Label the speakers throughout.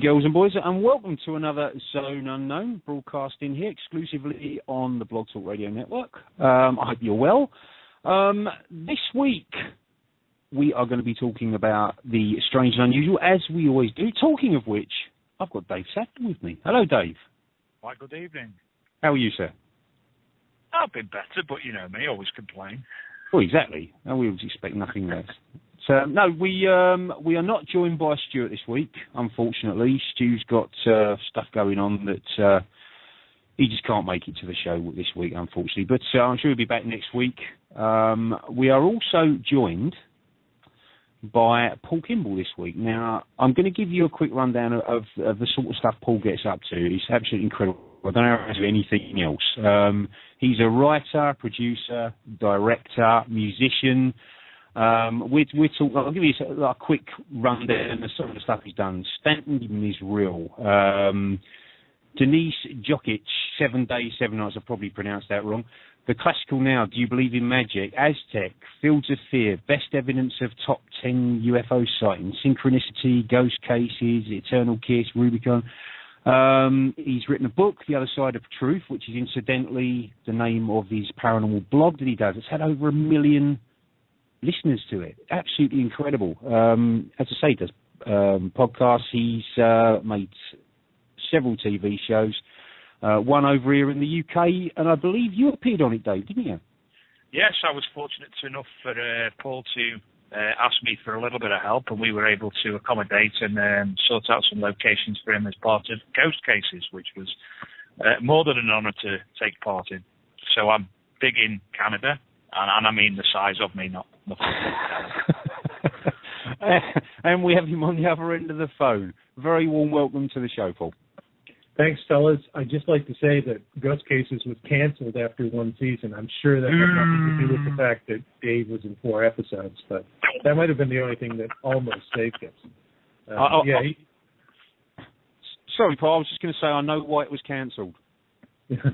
Speaker 1: girls and boys, and welcome to another Zone Unknown, broadcasting here exclusively on the Blog Talk Radio Network. I hope you're well. This week, we are going to be talking about the strange and unusual, as we always do. Talking of which, I've got Dave Sackton with me. Hello, Dave.
Speaker 2: Why, good evening.
Speaker 1: How are you, sir?
Speaker 2: I've been better, but you know me, always complain.
Speaker 1: Well, exactly. And we always expect nothing less. So, no, we are not joined by Stuart this week, unfortunately. Stu's got stuff going on that he just can't make it to the show this week, unfortunately. But I'm sure he'll be back next week. We are also joined by Paul Kimball this week. Now, I'm going to give you a quick rundown of the sort of stuff Paul gets up to. He's absolutely incredible. I don't know how to do anything else. He's a writer, producer, director, musician. We're talking, I'll give you a quick rundown of some of the stuff he's done. Stanton is Real. Denise Jokic, 7 Days, 7 Nights, I probably pronounced that wrong. The Classical Now, Do You Believe in Magic? Aztec, Fields of Fear, Best Evidence of Top 10 UFO Sightings, Synchronicity, Ghost Cases, Eternal Kiss, Rubicon. He's written a book, The Other Side of Truth, which is incidentally the name of his paranormal blog that he does. It's had over 1 million listeners to it. Absolutely incredible. As I say, he does podcasts. He's made several TV shows, one over here in the UK, and I believe you appeared on it, Dave, didn't you?
Speaker 2: Yes, I was fortunate enough for Paul to ask me for a little bit of help, and we were able to accommodate and sort out some locations for him as part of Ghost Cases, which was more than an honour to take part in. So I'm big in Canada, and I mean the size of me, not nothing.
Speaker 1: And we have him on the other end of the phone. Very warm welcome to the show, Paul.
Speaker 3: Thanks, fellas. I'd just like to say that Ghost Cases was canceled after one season. I'm sure that had nothing to do with the fact that Dave was in 4 episodes, but that might have been the only thing that almost saved us.
Speaker 1: Sorry, Paul, I was just going to say I know why it was cancelled.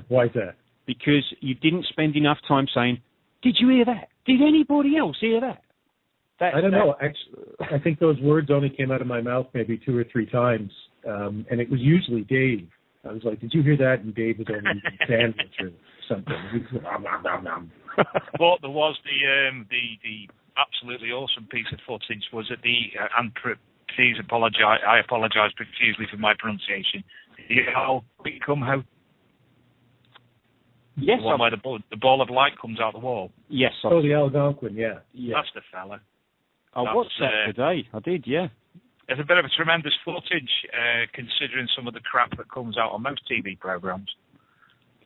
Speaker 3: Why is that?
Speaker 1: Because you didn't spend enough time saying, did you hear that? Did anybody else hear that?
Speaker 3: I don't know. Actually, I think those words only came out of my mouth maybe 2 or 3 times, and it was usually Dave. I was like, did you hear that? And Dave was only eating sandwich or something.
Speaker 2: But there was the absolutely awesome piece of footage was at the, and please apologise, I apologise profusely for my pronunciation, how
Speaker 1: yes,
Speaker 2: the one where the ball of light comes out the wall.
Speaker 1: Yes.
Speaker 3: The Algonquin, yeah.
Speaker 2: That's the fella.
Speaker 1: I watched that today. I did, yeah.
Speaker 2: It's a bit of a tremendous footage, considering some of the crap that comes out on most TV programmes.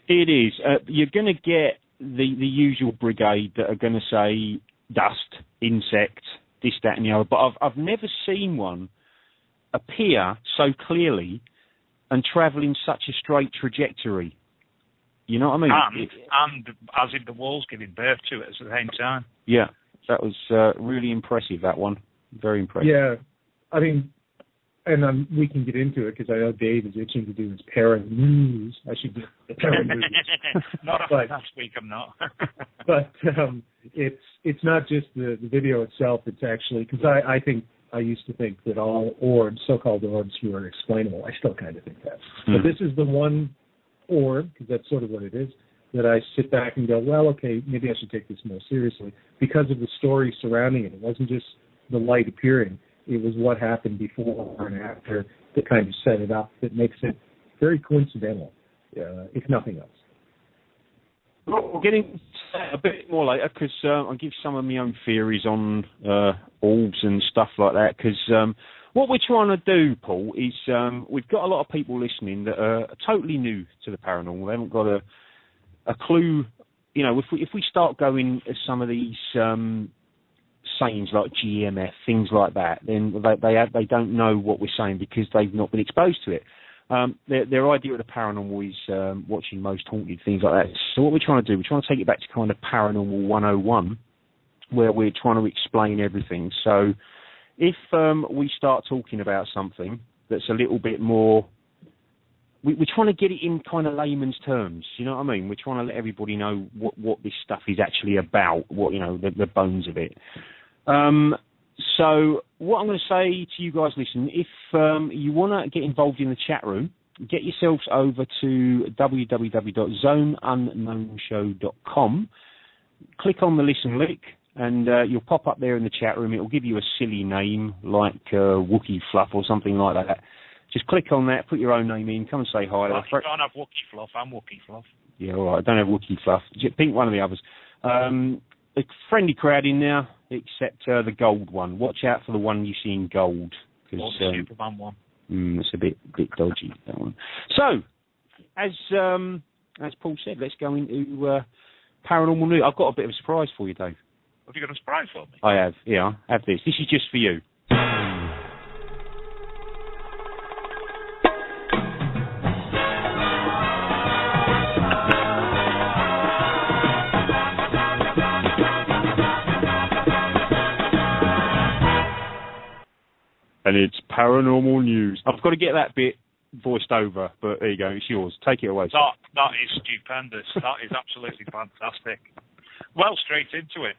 Speaker 1: It is. You're going to get the usual brigade that are going to say dust, insect, this, that, and the other. But I've never seen one appear so clearly and travel in such a straight trajectory. You know what I mean?
Speaker 2: And as if the wall's giving birth to it at the same time.
Speaker 1: Yeah, that was really impressive, that one. Very impressive.
Speaker 3: Yeah, I mean, and we can get into it because I know Dave is itching to do his parent news. I should get the parent news.
Speaker 2: Not last week, I'm not.
Speaker 3: But it's not just the video itself. It's actually, because I think, I used to think that all orbs, so-called orbs, were explainable. I still kind of think that. But this is the one orb, because that's sort of what it is, that I sit back and go, well, okay, maybe I should take this more seriously because of the story surrounding it. It wasn't just the light appearing. It was what happened before and after that kind of set it up that makes it very coincidental, if nothing else.
Speaker 1: Well, we're getting a bit more later because I'll give some of my own theories on orbs and stuff like that because what we're trying to do, Paul, is we've got a lot of people listening that are totally new to the paranormal. They haven't got a clue. You know, if we start going as some of these sayings like GMF, things like that, then they don't know what we're saying because they've not been exposed to it. Their idea of the paranormal is watching Most Haunted, things like that. So what we're trying to do, we're trying to take it back to kind of Paranormal 101, where we're trying to explain everything. So if we start talking about something that's a little bit more, we're trying to get it in kind of layman's terms. You know what I mean? We're trying to let everybody know what this stuff is actually about, what, you know, the bones of it. So what I'm going to say to you guys listening, if you want to get involved in the chat room, get yourselves over to www.zoneunknownshow.com. Click on the listen link, and you'll pop up there in the chat room. It'll give you a silly name like Wookie Fluff or something like that. Just click on that, put your own name in, come and say hi.
Speaker 2: Well, you don't have Wookie Fluff, I'm Wookie Fluff.
Speaker 1: Yeah, all right, I don't have Wookie Fluff. Pick one of the others. A friendly crowd in there, except the gold one. Watch out for the one you see in gold.
Speaker 2: Or the Superman one.
Speaker 1: It's a bit dodgy, that one. So, as Paul said, let's go into paranormal news. I've got a bit of a surprise for you, Dave.
Speaker 2: Have you got a surprise for me?
Speaker 1: I have, yeah. I have this. This is just for you. And it's paranormal news. I've got to get that bit voiced over, but there you go. It's yours. Take it away.
Speaker 2: That is stupendous. That is absolutely fantastic. Well, straight into it.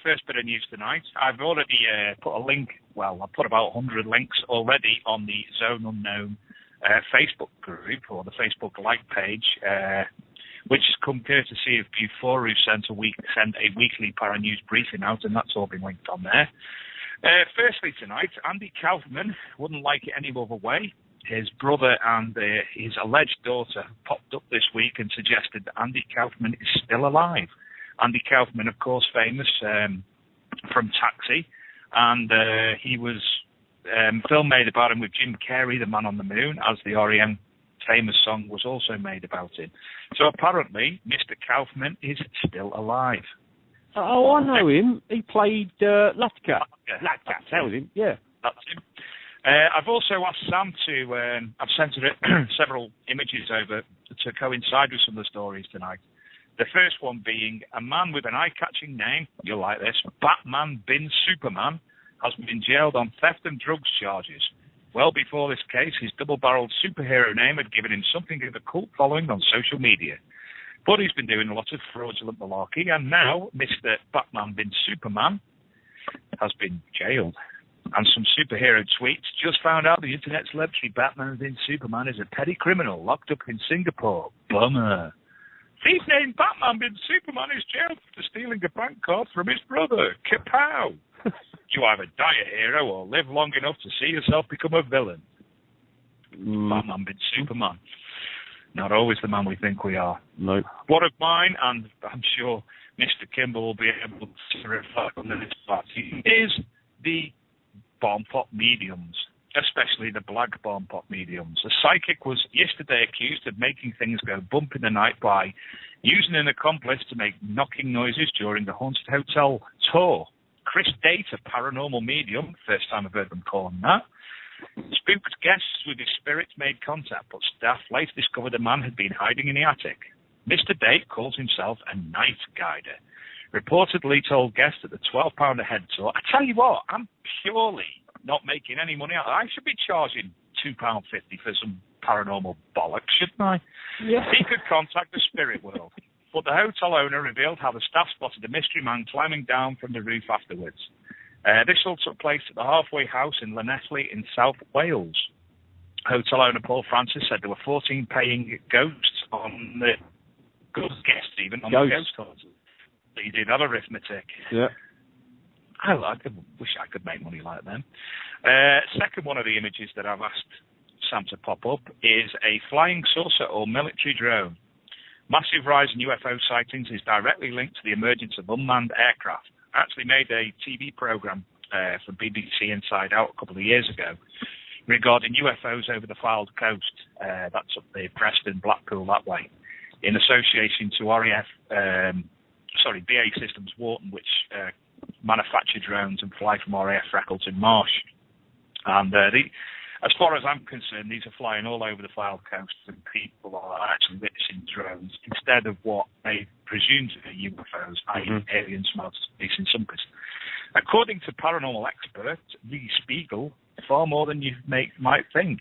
Speaker 2: First bit of news tonight. I've already put a link. Well, I've put about 100 links already on the Zone Unknown Facebook group, or the Facebook like page, which has come courtesy of Buford, who sent a weekly Paranews briefing out, and that's all been linked on there. Firstly tonight, Andy Kaufman wouldn't like it any other way. His brother and his alleged daughter popped up this week and suggested that Andy Kaufman is still alive. Andy Kaufman, of course, famous from Taxi, and he was film made about him with Jim Carrey, The Man on the Moon, as the R.E.M. famous song was also made about him. So apparently, Mr. Kaufman is still alive.
Speaker 1: Oh, I know him. He played Latka. Latka, that was him, yeah.
Speaker 2: That's him. I've also asked Sam to, I've sent several images over to coincide with some of the stories tonight. The first one being a man with an eye-catching name, you'll like this, Batman bin Superman, has been jailed on theft and drugs charges. Well before this case, his double-barreled superhero name had given him something of a cult following on social media. But he's been doing a lot of fraudulent malarkey, and now Mr. Batman bin Superman has been jailed. And some superhero tweets just found out the internet celebrity Batman bin Superman is a petty criminal locked up in Singapore. Bummer. Thief named Batman bin Superman is jailed for stealing a bank card from his brother. Kapow! You either die a hero or live long enough to see yourself become a villain. Batman bin Superman. Not always the man we think we are.
Speaker 1: No.
Speaker 2: One of mine, and I'm sure Mr. Kimball will be able to reflect on this party, is the bomb pop mediums, especially the black bomb pop mediums. A psychic was yesterday accused of making things go bump in the night by using an accomplice to make knocking noises during the Haunted Hotel tour. Chris Date, a paranormal medium, first time I've heard them call him that, spooked guests with his spirits made contact, but staff later discovered a man had been hiding in the attic. Mr. Date calls himself a night guider. Reportedly told guests at the £12 a head tour, I tell you what, I'm purely not making any money out of it. I should be charging £2.50 for some paranormal bollocks, shouldn't I?
Speaker 1: Yeah.
Speaker 2: He could contact the spirit world. But the hotel owner revealed how the staff spotted a mystery man climbing down from the roof afterwards. This all took place at the halfway house in Llanelli in South Wales. Hotel owner Paul Francis said there were 14 paying ghosts on the guests even on the ghost hunt. He did that arithmetic.
Speaker 1: Yeah.
Speaker 2: I wish I could make money like them. Second one of the images that I've asked Sam to pop up is a flying saucer or military drone. Massive rise in UFO sightings is directly linked to the emergence of unmanned aircraft. I actually made a TV program for BBC Inside Out a couple of years ago regarding UFOs over the Fylde coast. That's up there, Preston, Blackpool, that way, in association to BA Systems Wharton, which manufacture drones and fly from RAF Freckleton Marsh. And as far as I'm concerned, these are flying all over the Fylde coast, and people are actually witnessing drones instead of what they presume to be UFOs, i.e. aliens from outer space in some cases. According to paranormal expert Lee Spiegel, far more than you might think.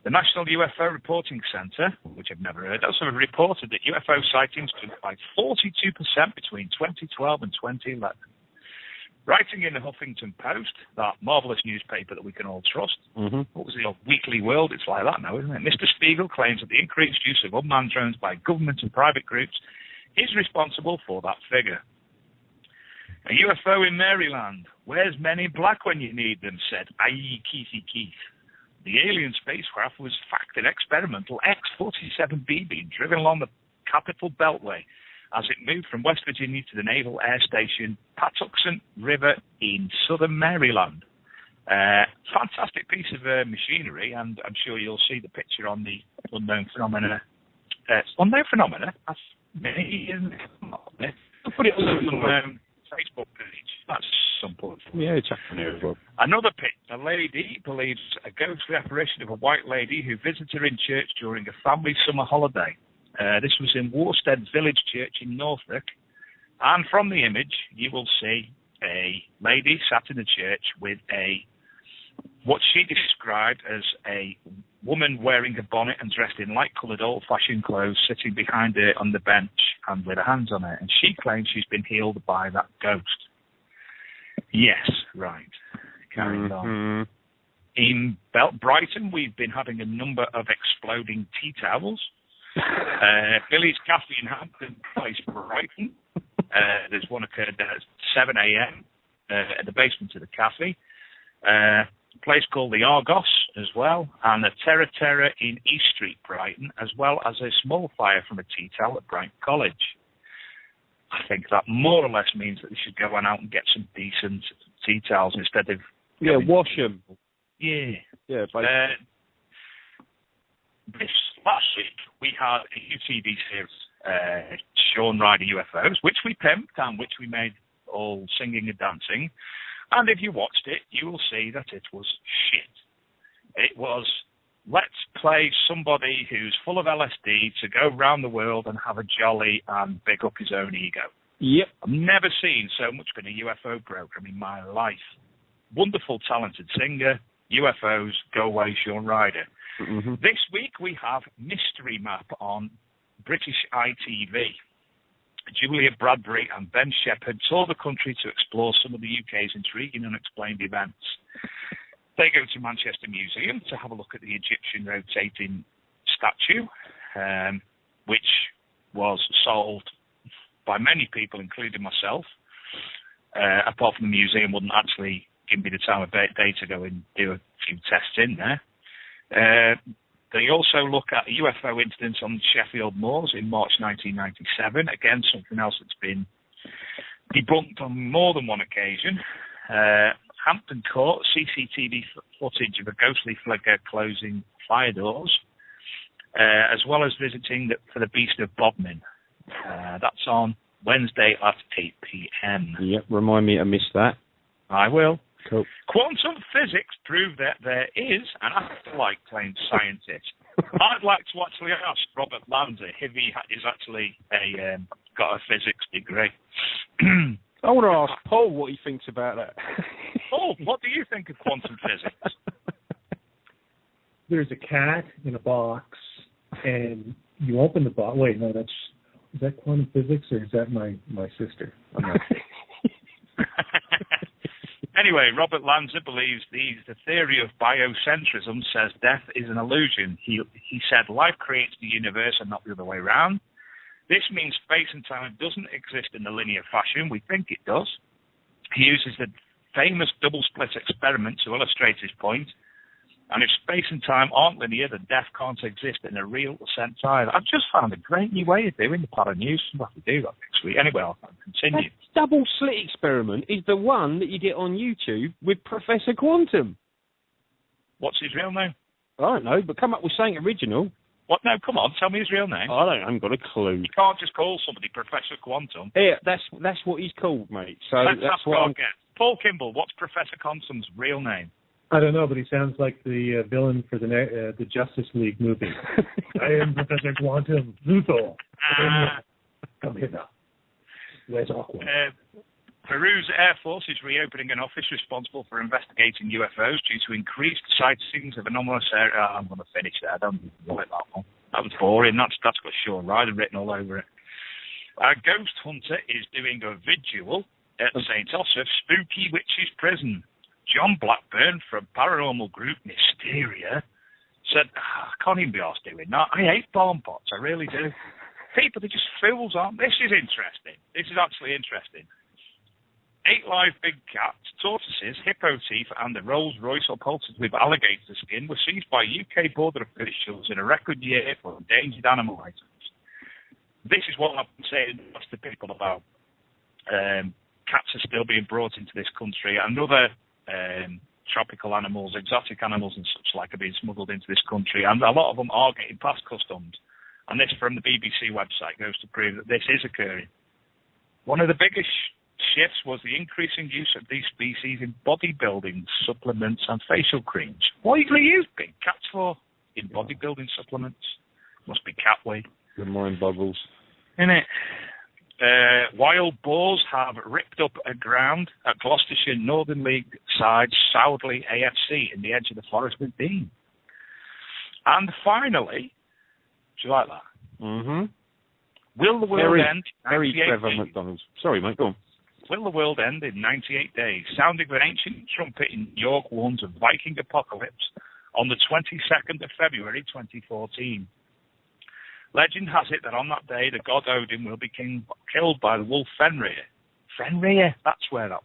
Speaker 2: The National UFO Reporting Centre, which I've never heard of, have reported that UFO sightings jumped by 42% between 2012 and 2011. Writing in the Huffington Post, that marvellous newspaper that we can all trust.
Speaker 1: Mm-hmm.
Speaker 2: What was the old Weekly World? It's like that now, isn't it? Mr. Spiegel claims that the increased use of unmanned drones by government and private groups is responsible for that figure. A UFO in Maryland. Where's Men in Black when you need them, said I.E. Keithy Keith. The alien spacecraft was in fact an experimental X-47B being driven along the Capitol Beltway as it moved from West Virginia to the Naval Air Station Patuxent River in southern Maryland. Fantastic piece of machinery, and I'm sure you'll see the picture on the Unknown Phenomena. Unknown Phenomena? That's me, isn't it? I'll put it on Facebook page. That's some point.
Speaker 1: Yeah, it's happening as well.
Speaker 2: Another picture. A lady believes a ghostly apparition of a white lady who visited her in church during a family summer holiday. This was in Worstead Village Church in Norfolk. And from the image, you will see a lady sat in the church with what she described as a woman wearing a bonnet and dressed in light-coloured old-fashioned clothes sitting behind her on the bench and with her hands on her. And she claims she's been healed by that ghost. Yes, right. Carrying on. In Brighton, we've been having a number of exploding tea towels. Billy's Cafe in Hampton Place, Brighton. There's one occurred at 7 a.m. At the basement of the cafe. A place called the Argos as well, and a Terra Terra in East Street, Brighton, as well as a small fire from a tea towel at Brighton College. I think that more or less means that they should go on out and get some decent tea towels instead of...
Speaker 1: Yeah, wash them.
Speaker 2: Yeah.
Speaker 1: Yeah,
Speaker 2: This last week, we had a UTV series, Shaun Ryder UFOs, which we pimped and which we made all singing and dancing. And if you watched it, you will see that it was shit. It was, let's play somebody who's full of LSD to go round the world and have a jolly and big up his own ego.
Speaker 1: Yep.
Speaker 2: I've never seen so much in a UFO program in my life. Wonderful, talented singer, UFOs, go away, Shaun Ryder.
Speaker 1: Mm-hmm.
Speaker 2: This week we have Mystery Map on British ITV. Julia Bradbury and Ben Shepherd tour the country to explore some of the UK's intriguing unexplained events. They go to Manchester Museum to have a look at the Egyptian rotating statue, which was solved by many people, including myself, apart from the museum wouldn't actually give me the time of day to go and do a few tests in there. They also look at UFO incidents on Sheffield Moors in March 1997. Again, something else that's been debunked on more than one occasion. Hampton Court, CCTV footage of a ghostly figure closing fire doors, as well as visiting for the Beast of Bodmin. That's on Wednesday at 8 p.m.
Speaker 1: Yep, remind me to miss that.
Speaker 2: I will.
Speaker 1: Cool.
Speaker 2: Quantum physics prove that there is an afterlife, claims scientist. I'd like to actually ask Robert Lanza if he is actually got a physics degree.
Speaker 1: I want to ask Paul what he thinks about that.
Speaker 2: Paul, what do you think of quantum physics?
Speaker 3: There's a cat in a box, and you open the box. Wait, no, is that quantum physics, or is that my sister? I'm not sure.
Speaker 2: Anyway, Robert Lanza believes the theory of biocentrism says death is an illusion. He said life creates the universe and not the other way around. This means space and time doesn't exist in a linear fashion. We think it does. He uses the famous double split experiment to illustrate his point. And if space and time aren't linear, then death can't exist in a real sense either. I've just found a great new way of doing the Para News. I'll have to do that next week. Anyway, I'll continue.
Speaker 1: That double slit experiment is the one that you get on YouTube with Professor Quantum.
Speaker 2: What's his real name?
Speaker 1: I don't know, but come up with something original.
Speaker 2: What? No, come on, tell me his real name.
Speaker 1: I haven't got a clue.
Speaker 2: You can't just call somebody Professor Quantum.
Speaker 1: Yeah, that's what he's called, mate. So that's what I'm...
Speaker 2: Paul Kimball, what's Professor Quantum's real name?
Speaker 3: I don't know, but he sounds like the villain for the Justice League movie. I am Professor Quantum Luthor. Come here now. Where's Aqua?
Speaker 2: Peru's Air Force is reopening an office responsible for investigating UFOs due to increased sightings of anomalous area. I'm going to finish there. I don't like that one. That was boring. That's got Shaun Ryder written all over it. A ghost hunter is doing a vigil at St. Osoph Spooky Witches Prison. John Blackburn from paranormal group Mysteria said, I can't even be asked doing that. I hate barn pots, I really do. People, they're just fools, aren't they? This is interesting. This is actually interesting. 8 live big cats, tortoises, hippo teeth, and the Rolls-Royce upholstered with alligator skin were seized by UK border officials in a record year for endangered animal items. This is what I've been saying to people about. Cats are still being brought into this country, and other tropical animals, exotic animals and such like are being smuggled into this country, and a lot of them are getting past customs. And this from the BBC website goes to prove that this is occurring. One of the biggest shifts was the increasing use of these species in bodybuilding supplements and facial creams. What are you going to use big cats for in bodybuilding supplements? Must be cat weight.
Speaker 1: The mind boggles.
Speaker 2: Innit? Wild boars have ripped up a ground at Gloucestershire Northern League side Soudley AFC in the edge of the forest with Dean. And finally, do you like that?
Speaker 1: Mm-hmm.
Speaker 2: Will the world end?
Speaker 1: Very clever, McDonald's. Sorry, mate, go on.
Speaker 2: Will the world end in 98 days? Sounding an ancient trumpet in York warns of Viking apocalypse on the 22nd of February 2014. Legend has it that on that day, the god Odin will be killed by the wolf Fenrir. Fenrir? That's where that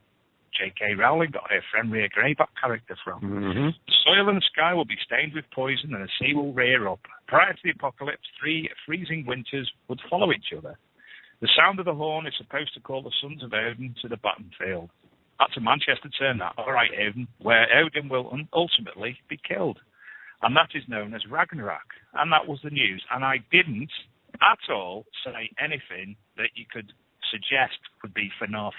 Speaker 2: J.K. Rowling got her Fenrir Greyback character from.
Speaker 1: Mm-hmm.
Speaker 2: The soil and the sky will be stained with poison and the sea will rear up. Prior to the apocalypse, 3 freezing winters would follow each other. The sound of the horn is supposed to call the sons of Odin to the battlefield. That's a Manchester term, that. All right, Odin, where Odin will ultimately be killed. And that is known as Ragnarok. And that was the news. And I didn't at all say anything that you could suggest would be fanar.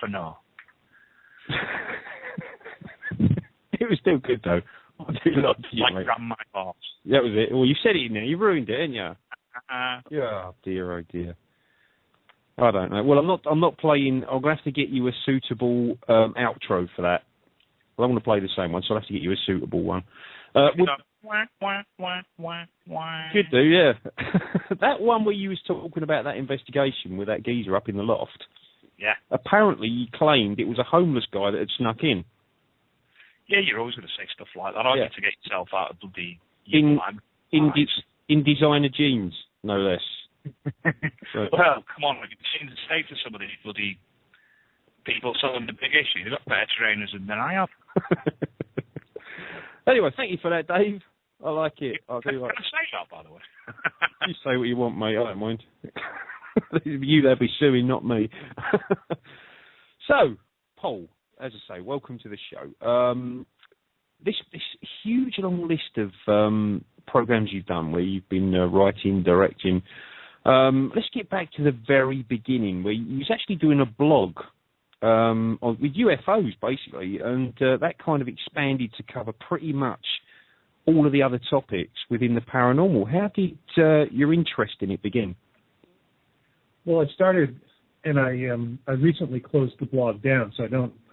Speaker 1: It was still good, though. I do love you,
Speaker 2: like
Speaker 1: mate.
Speaker 2: Grandma Boss.
Speaker 1: That was it. Well, you said it in there. You ruined it, didn't you? Yeah, oh dear. I don't know. Well, I'm not playing. I'm gonna have to get you a suitable outro for that. Well, I want to play the same one, so I'll have to get you a suitable one. Could do, yeah. That one where you was talking about that investigation with that geezer up in the loft.
Speaker 2: Yeah.
Speaker 1: Apparently, you claimed it was a homeless guy that had snuck in.
Speaker 2: Yeah, you're always going to say stuff like that, aren't you, to get yourself out of bloody...
Speaker 1: In designer jeans, no less. So.
Speaker 2: Well, come on, you've seen the state of some of these bloody people selling the big issue. They've got better trainers than I have.
Speaker 1: Anyway, thank you for that, Dave. I like it.
Speaker 2: Can I say that, by the way?
Speaker 1: You say what you want, mate. I don't mind. You there be suing, not me. So, Paul, as I say, welcome to the show. This huge long list of programs you've done where you've been writing, directing. Let's get back to the very beginning where you was actually doing a blog with UFOs, basically, and that kind of expanded to cover pretty much all of the other topics within the paranormal. How did your interest in it begin?
Speaker 3: Well, it started, and I recently closed the blog down, so I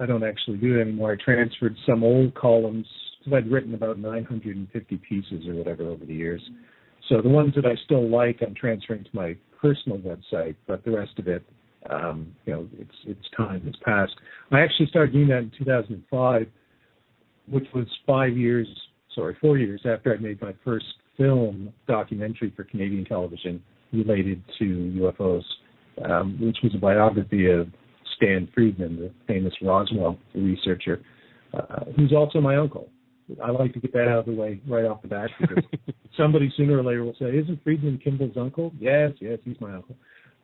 Speaker 3: don't actually do it anymore. I transferred some old columns because I'd written about 950 pieces or whatever over the years. So the ones that I still like, I'm transferring to my personal website, but the rest of it, its time has passed. I actually started doing that in 2005, which was 4 years after I made my first film documentary for Canadian television related to UFOs, which was a biography of Stan Friedman, the famous Roswell researcher, who's also my uncle. I like to get that out of the way right off the bat because somebody sooner or later will say, isn't Friedman Kimball's uncle? Yes, he's my uncle.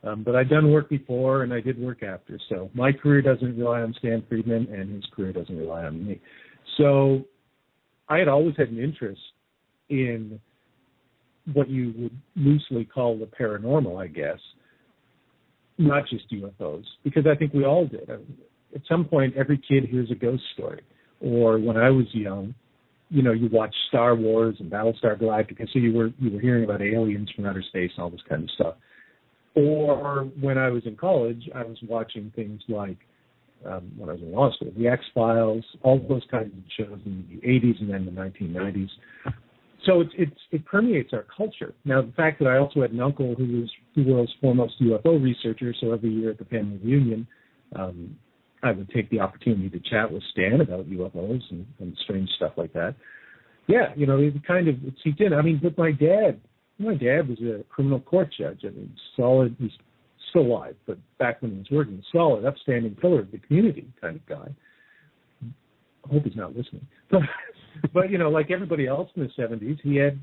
Speaker 3: But I've done work before and I did work after. So my career doesn't rely on Stan Friedman and his career doesn't rely on me. So I had always had an interest in what you would loosely call the paranormal, I guess, not just UFOs, because I think we all did. At some point, every kid hears a ghost story. Or when I was young, you watched Star Wars and Battlestar Galactica, so you were hearing about aliens from outer space and all this kind of stuff. Or when I was in college, I was watching things like, when I was in law school, The X-Files, all those kinds of shows in the 80s and then the 1990s. So it permeates our culture. Now, the fact that I also had an uncle who was the world's foremost UFO researcher, so every year at the family reunion, I would take the opportunity to chat with Stan about UFOs and strange stuff like that. Yeah, it seeped in. I mean, but my dad was a criminal court judge. I mean, solid, he's still alive, but back when he was working, solid, upstanding pillar of the community kind of guy. I hope he's not listening. But like everybody else in the 70s, he had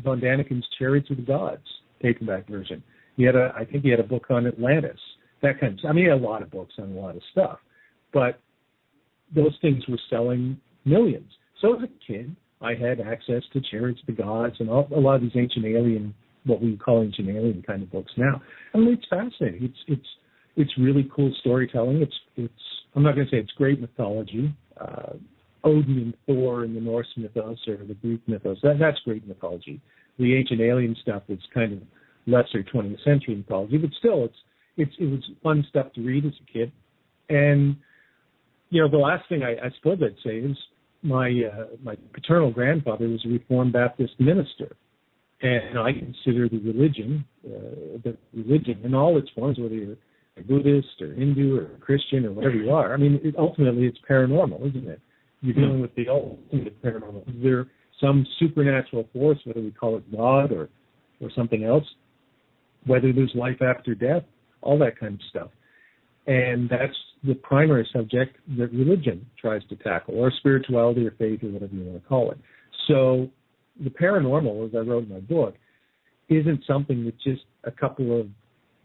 Speaker 3: von Daniken's Chariots of the Gods, paperback version. I think he had a book on Atlantis, that kind of stuff. I mean, he had a lot of books on a lot of stuff. But those things were selling millions. So as a kid, I had access to Chariots of the Gods and a lot of these ancient alien, what we call ancient alien kind of books now. I mean, it's fascinating. It's really cool storytelling. It's I'm not going to say it's great mythology. Odin and Thor in the Norse mythos or the Greek mythos, that's great mythology. The ancient alien stuff is kind of lesser 20th century mythology, but still, it was fun stuff to read as a kid. And the last thing I suppose I'd say is my paternal grandfather was a Reformed Baptist minister, and I consider the religion in all its forms, whether you're a Buddhist or Hindu or Christian or whatever you are. I mean, ultimately it's paranormal, isn't it? You're dealing with the ultimate paranormal. Is there some supernatural force, whether we call it God or something else, whether there's life after death, all that kind of stuff. And that's the primary subject that religion tries to tackle, or spirituality or faith or whatever you want to call it. So the paranormal, as I wrote in my book, isn't something that just a couple of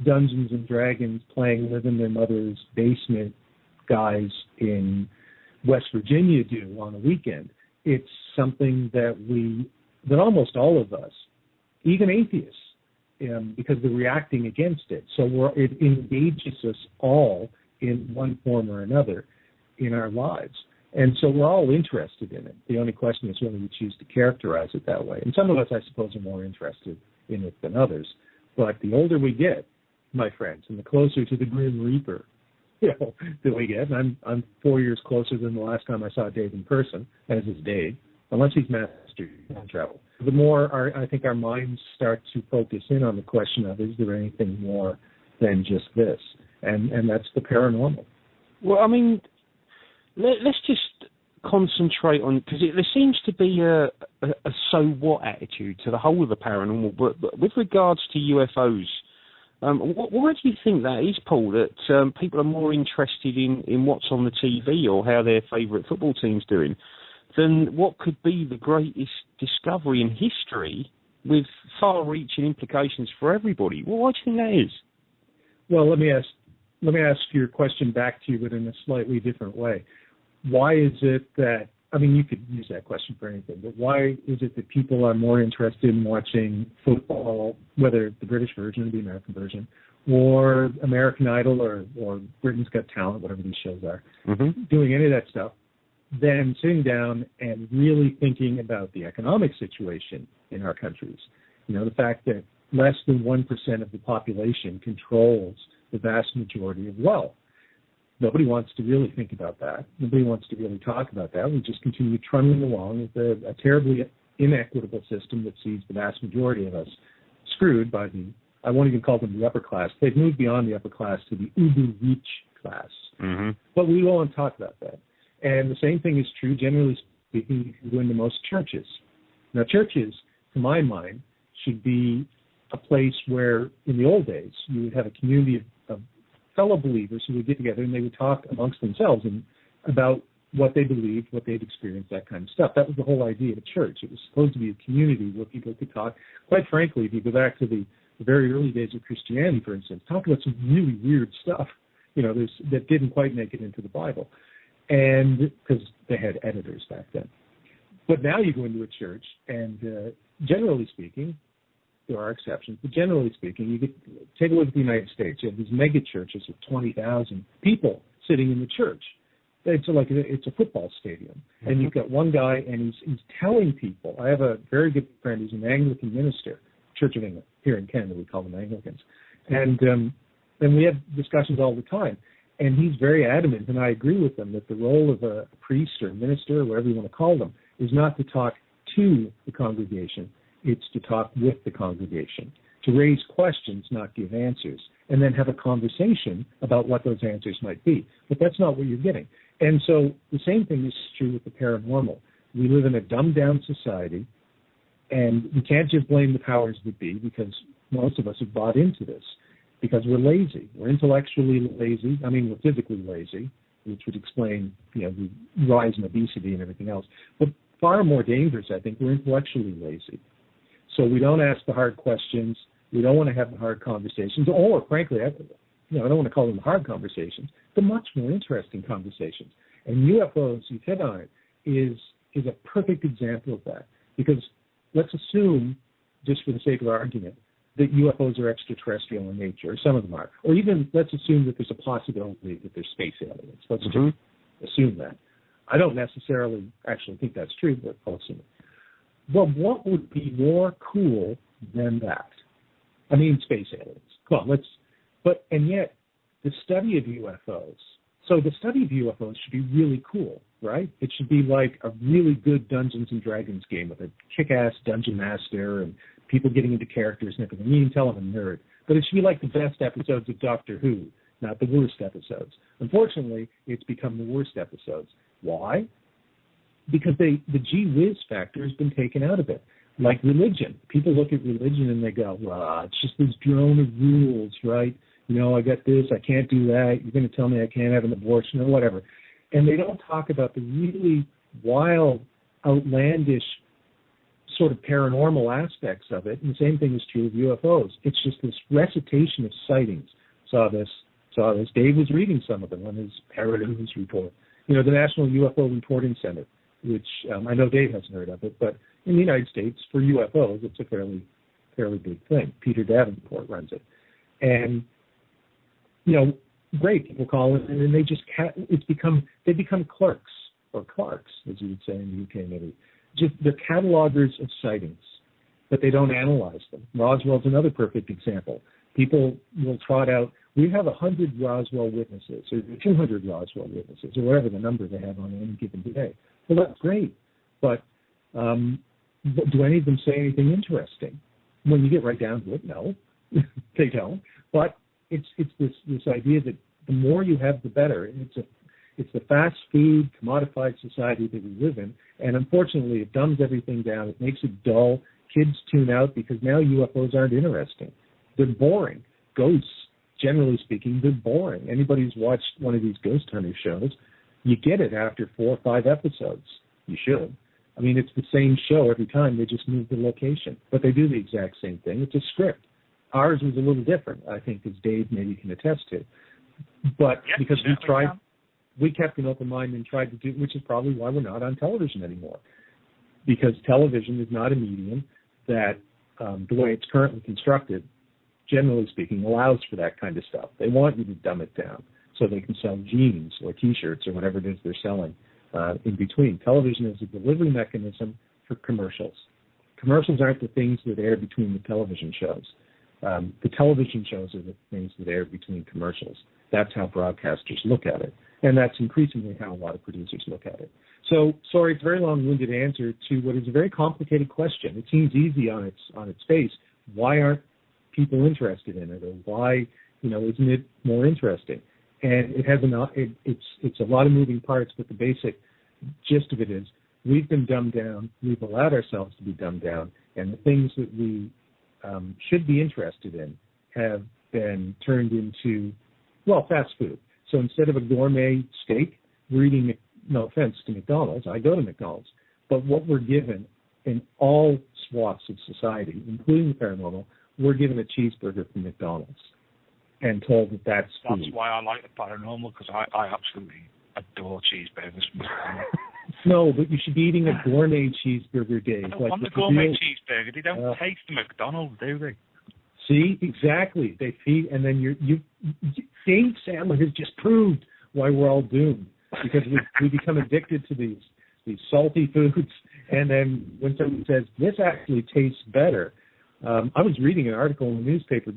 Speaker 3: Dungeons and Dragons playing live in their mother's basement guys in West Virginia do on a weekend. It's something that almost all of us, even atheists, because they're reacting against it. So it engages us all in one form or another in our lives. And so we're all interested in it. The only question is whether we choose to characterize it that way. And some of us, I suppose, are more interested in it than others. But the older we get, my friends, and the closer to the Grim Reaper, that we get, and I'm 4 years closer than the last time I saw Dave in person, as is Dave, unless he's mastered time travel. The more I think our minds start to focus in on the question of, is there anything more than just this? And that's the paranormal.
Speaker 1: Well, I mean, let's just concentrate on, because there seems to be a so what attitude to the whole of the paranormal, but with regards to UFOs, why do you think that is, Paul, that people are more interested in what's on the TV or how their favourite football team's doing than what could be the greatest discovery in history with far-reaching implications for everybody? Well, why do you think that is?
Speaker 3: Well, let me ask your question back to you, but in a slightly different way. Why is it that, I mean, you could use that question for anything, but why is it that people are more interested in watching football, whether the British version or the American version, or American Idol or Britain's Got Talent, whatever these shows are, doing any of that stuff, than sitting down and really thinking about the economic situation in our countries? The fact that less than 1% of the population controls the vast majority of wealth. Nobody wants to really think about that. Nobody wants to really talk about that. We just continue trundling along with a terribly inequitable system that sees the vast majority of us screwed by I won't even call them the upper class. They've moved beyond the upper class to the uber-rich class. But we won't talk about that. And the same thing is true, generally speaking, you can go into most churches. Now, churches, to my mind, should be a place where, in the old days, you would have a community of fellow believers who would get together and they would talk amongst themselves and about what they believed, what they'd experienced, that kind of stuff. That was the whole idea of a church. It was supposed to be a community where people could talk. Quite frankly, if you go back to the very early days of Christianity, for instance, talk about some really weird stuff, that didn't quite make it into the Bible. And because they had editors back then. But now you go into a church and generally speaking, there are exceptions, but generally speaking, you take a look at the United States. You have these mega churches with 20,000 people sitting in the church. It's a football stadium, and you've got one guy, and he's telling people. I have a very good friend who's an Anglican minister, Church of England. Here in Canada, we call them Anglicans, and we have discussions all the time. And he's very adamant, and I agree with him, that the role of a priest or a minister, or whatever you want to call them, is not to talk to the congregation. It's to talk with the congregation, to raise questions, not give answers. and then have a conversation about what those answers might be. But that's not what you're getting. And so the same thing is true with the paranormal. We live in a dumbed-down society, and we can't just blame the powers that be, because most of us have bought into this, because we're lazy. We're intellectually lazy. I mean, we're physically lazy, which would explain, the rise in obesity and everything else. But far more dangerous, I think, we're intellectually lazy. So we don't ask the hard questions. We don't want to have the hard conversations. Or, frankly, I don't want to call them the hard conversations, the much more interesting conversations. And UFOs, you've hit on it, is a perfect example of that. Because let's assume, just for the sake of argument, that UFOs are extraterrestrial in nature, or some of them are. Or even let's assume that there's a possibility that they're space aliens. Let's just assume that. I don't necessarily actually think that's true, but I'll assume it. Well, what would be more cool than that? I mean, space aliens. Come on, and yet, the study of UFOs, so the study of UFOs should be really cool, right? It should be like a really good Dungeons and Dragons game with a kick-ass dungeon master and people getting into characters and everything. You can tell I'm a nerd. But it should be like the best episodes of Doctor Who, not the worst episodes. Unfortunately, it's become the worst episodes. Why? Because the gee whiz factor has been taken out of it. Like religion. People look at religion and they go, well, it's just this drone of rules, right? I got this, I can't do that, you're going to tell me I can't have an abortion or whatever. And they don't talk about the really wild, outlandish, sort of paranormal aspects of it. And the same thing is true of UFOs. It's just this recitation of sightings. Saw this. Dave was reading some of them on his Paranews report. The National UFO Reporting Center, which I know Dave hasn't heard of it, but in the United States, for UFOs, it's a fairly big thing. Peter Davenport runs it. And, great, people call it, and then they become clerks, or clerks, as you would say in the UK maybe. Just the catalogers of sightings, but they don't analyze them. Roswell's another perfect example. People will trot out, we have 100 Roswell witnesses, or 200 Roswell witnesses, or whatever the number they have on any given day. Well, that's great, but do any of them say anything interesting? When you get right down to it, no, they don't. But it's this idea that the more you have, the better. And it's the fast food, commodified society that we live in, and unfortunately, it dumbs everything down. It makes it dull. Kids tune out because now UFOs aren't interesting. They're boring. Ghosts, generally speaking, they're boring. Anybody who's watched one of these ghost hunter shows, you get it after 4 or 5 episodes. You should. I mean, it's the same show every time. They just move the location. But they do the exact same thing. It's a script. Ours was a little different, I think, as Dave maybe can attest to. But because we kept an open mind and tried to do, which is probably why we're not on television anymore. Because television is not a medium that, the way it's currently constructed, generally speaking, allows for that kind of stuff. They want you to dumb it down so they can sell jeans or T-shirts or whatever it is they're selling in between. Television is a delivery mechanism for commercials. Commercials aren't the things that air between the television shows. The television shows are the things that air between commercials. That's how broadcasters look at it. And that's increasingly how a lot of producers look at it. So, sorry, it's a very long-winded answer to what is a very complicated question. It seems easy on its face. Why aren't people interested in it, or why, isn't it more interesting? And it has it's a lot of moving parts, but the basic gist of it is we've been dumbed down. We've allowed ourselves to be dumbed down, and the things that we should be interested in have been turned into, fast food. So instead of a gourmet steak, we're eating, no offense to McDonald's, I go to McDonald's, but what we're given in all swaths of society, including the paranormal, we're given a cheeseburger from McDonald's and told that that's food.
Speaker 2: That's why I like the paranormal, because I absolutely adore cheeseburgers from McDonald's.
Speaker 3: No, but you should be eating a gourmet cheeseburger, Dave.
Speaker 2: I don't want the gourmet cheeseburger. They don't taste the McDonald's, do they?
Speaker 3: See, exactly. They feed, and then Dave Sandler has just proved why we're all doomed, because we become addicted to these salty foods, and then when someone says, this actually tastes better. I was reading an article in the newspaper,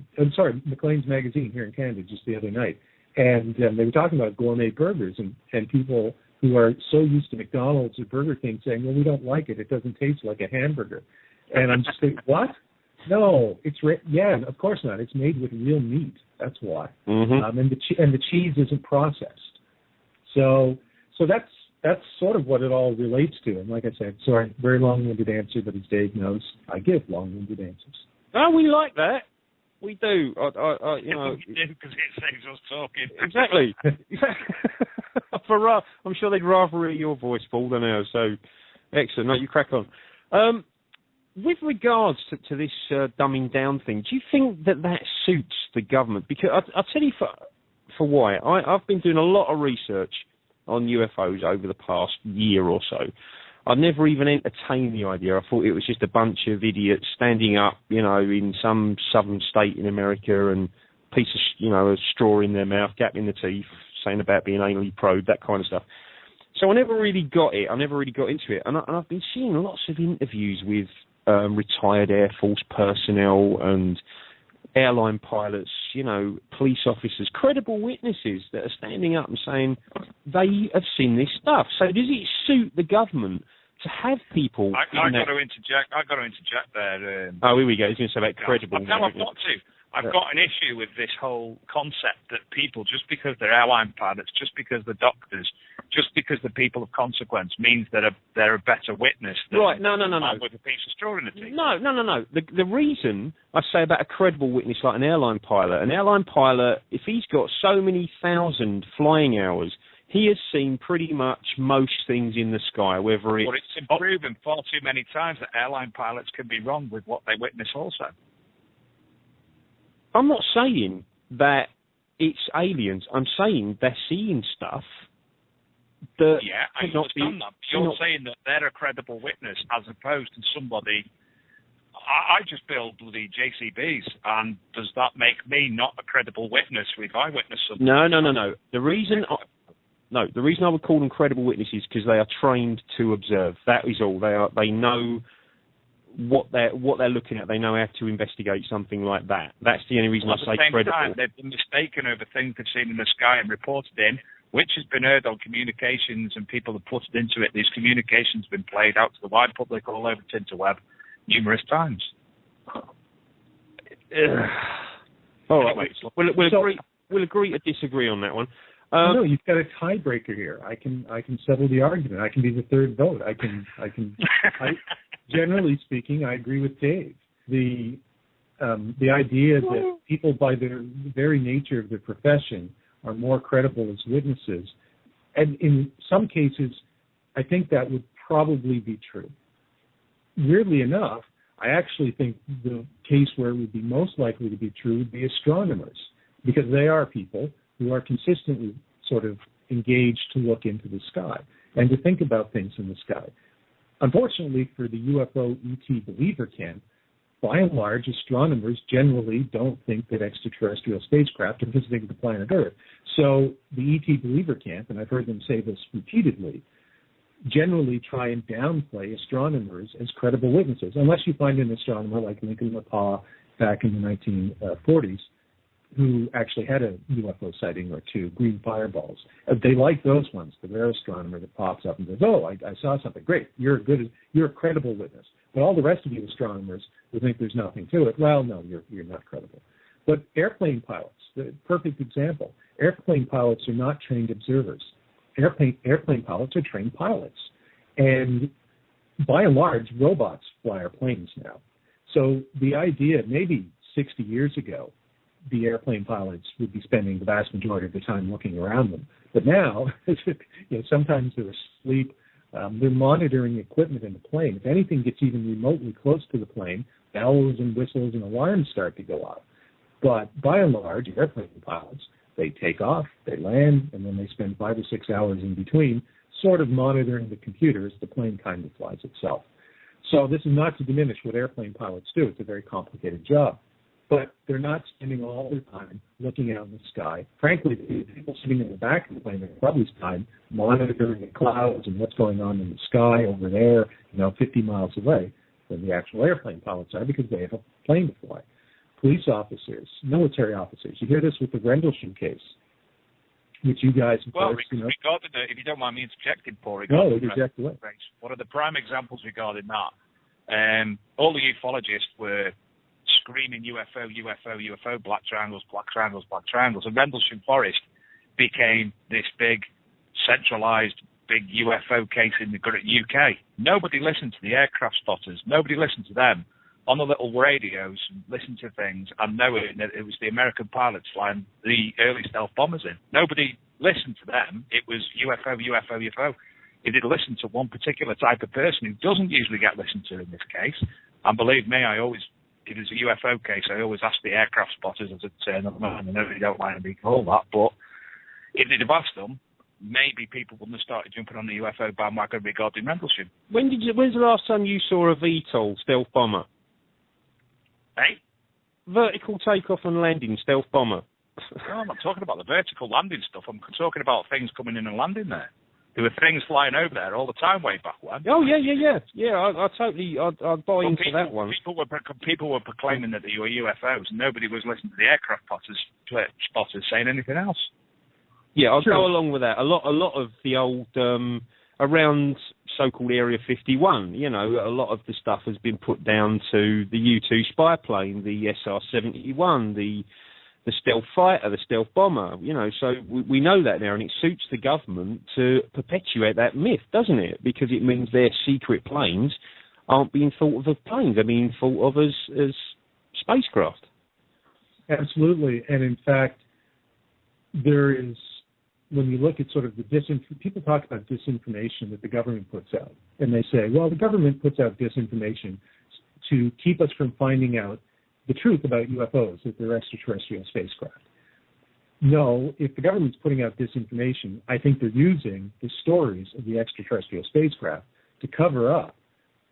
Speaker 3: Maclean's magazine here in Canada just the other night, and they were talking about gourmet burgers and people who are so used to McDonald's or Burger King saying, well, we don't like it. It doesn't taste like a hamburger. And I'm just thinking, what? No, of course not. It's made with real meat. That's why.
Speaker 1: Mm-hmm.
Speaker 3: And the cheese isn't processed. So that's sort of what it all relates to. And like I said, sorry, very long-winded answer, but as Dave knows, I give long-winded answers.
Speaker 1: Oh, we like that. We do.
Speaker 2: We do because it saves us talking.
Speaker 1: Exactly. I'm sure they'd rather hear your voice, Paul, than ours. So, excellent. No, you crack on. With regards to this dumbing down thing, do you think that suits the government? Because I'll tell you for why. I've been doing a lot of research on UFOs over the past year or so. I never even entertained the idea. I thought it was just a bunch of idiots standing up, in some southern state in America and piece of, a straw in their mouth, gap in the teeth, saying about being anally probed, that kind of stuff. So I never really got it. I never really got into it. And I've been seeing lots of interviews with retired Air Force personnel and airline pilots, police officers, credible witnesses that are standing up and saying they have seen this stuff. So does it suit the government to have people?
Speaker 2: I got to interject there.
Speaker 1: Oh, here we go. He's going to say about credible.
Speaker 2: No, I've got to. I've got an issue with this whole concept that people, just because they're airline pilots, just because they're doctors, just because they're people of consequence, means that they're a better witness than
Speaker 1: no.
Speaker 2: with a piece of straw in the teeth.
Speaker 1: No. The reason I say about a credible witness like an airline pilot, if he's got so many thousand flying hours, he has seen pretty much most things in the sky, whether it's...
Speaker 2: But it's been proven far too many times that airline pilots can be wrong with what they witness also.
Speaker 1: I'm not saying that it's aliens. I'm saying they're seeing stuff that...
Speaker 2: Yeah, I understand that. You're saying that they're a credible witness as opposed to somebody... I just build bloody JCBs, and does that make me not a credible witness if I witness something?
Speaker 1: No. The reason I would call them credible witnesses is because they are trained to observe. That is all. They know what they're looking at. They know how to investigate something like that. That's the only reason I say credible. At the same time,
Speaker 2: they've been mistaken over things they've seen in the sky and reported in, which has been heard on communications, and people have put it into it. These communications have been played out to the wide public all over Tinterweb numerous times.
Speaker 1: All right, we'll agree to disagree on that one.
Speaker 3: No, you've got a tiebreaker here. I can settle the argument. I can be the third vote. Generally speaking, I agree with Dave. The idea that people, by the very nature of their profession, are more credible as witnesses, and in some cases, I think that would probably be true. Weirdly enough, I actually think the case where it would be most likely to be true would be astronomers, because they are people who are consistently sort of engaged to look into the sky and to think about things in the sky. Unfortunately for the UFO ET believer camp, by and large, astronomers generally don't think that extraterrestrial spacecraft are visiting the planet Earth. So the ET believer camp, and I've heard them say this repeatedly, generally try and downplay astronomers as credible witnesses, unless you find an astronomer like Lincoln LaPaw back in the 1940s, who actually had a UFO sighting or two, green fireballs. They like those ones, the rare astronomer that pops up and says, "Oh, I saw something. Great, you're a credible witness." But all the rest of you astronomers who think there's nothing to it, well, no, you're not credible. But airplane pilots, the perfect example. Airplane pilots are not trained observers. Airplane pilots are trained pilots, and by and large, robots fly our planes now. So the idea, maybe 60 years ago, the airplane pilots would be spending the vast majority of the time looking around them. But now, sometimes they're asleep. They're monitoring equipment in the plane. If anything gets even remotely close to the plane, bells and whistles and alarms start to go off. But by and large, airplane pilots, they take off, they land, and then they spend 5 or 6 hours in between sort of monitoring the computer as the plane kind of flies itself. So this is not to diminish what airplane pilots do. It's a very complicated job. But they're not spending all their time looking out in the sky. Frankly, the people sitting in the back of the plane are probably time monitoring the clouds and what's going on in the sky over there, 50 miles away than the actual airplane pilots are, because they have a plane to fly. Police officers, military officers. You hear this with the Rendlesham case, which you guys...
Speaker 2: Well, regarding if you don't mind me interjecting, Paul,
Speaker 3: no, interject away.
Speaker 2: One of the prime examples regarding that, all the ufologists were screaming UFO, UFO, UFO, black triangles, black triangles, black triangles. And Rendlesham Forest became this big, centralised, big UFO case in the UK. Nobody listened to the aircraft spotters. Nobody listened to them on the little radios and listened to things and knowing that it was the American pilots flying the early stealth bombers in. Nobody listened to them. It was UFO, UFO, UFO. It did listen to one particular type of person who doesn't usually get listened to in this case. And believe me, if it was a UFO case, I always ask the aircraft spotters as a turn up man. I know they don't like to be called that, but if they'd have asked them, maybe people wouldn't have started jumping on the UFO bandwagon regarding Rendlesham.
Speaker 1: When's the last time you saw a VTOL stealth bomber?
Speaker 2: Hey?
Speaker 1: Vertical takeoff and landing stealth bomber.
Speaker 2: No, I'm not talking about the vertical landing stuff. I'm talking about things coming in and landing there. There were things flying over there all the time way back when.
Speaker 1: Oh, yeah. Yeah, I totally, I'd buy into that one.
Speaker 2: People were proclaiming that they were UFOs, and nobody was listening to the aircraft spotters saying anything else.
Speaker 1: Yeah, I'll go along with that. A lot of the old, around so-called Area 51, a lot of the stuff has been put down to the U-2 spy plane, the SR-71, the stealth fighter, the stealth bomber, so we know that now, and it suits the government to perpetuate that myth, doesn't it? Because it means their secret planes aren't being thought of as planes, they're being thought of as spacecraft.
Speaker 3: Absolutely, and in fact, there is, when you look at sort of the people talk about disinformation that the government puts out, and they say, well, the government puts out disinformation to keep us from finding out the truth about UFOs, that they're extraterrestrial spacecraft. No, if the government's putting out disinformation, I think they're using the stories of the extraterrestrial spacecraft to cover up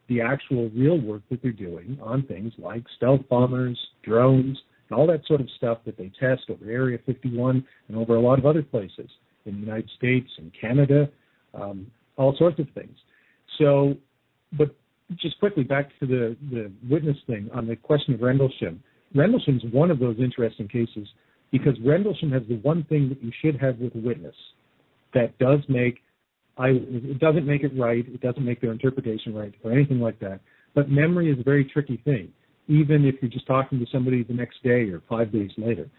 Speaker 3: the actual real work that they're doing on things like stealth bombers, drones, and all that sort of stuff that they test over Area 51 and over a lot of other places in the United States and Canada, all sorts of things. So, but just quickly back to the witness thing on the question of Rendlesham. Rendlesham's one of those interesting cases because Rendlesham has the one thing that you should have with a witness that does make, it doesn't make it right, it doesn't make their interpretation right or anything like that, but memory is a very tricky thing, even if you're just talking to somebody the next day or 5 days later.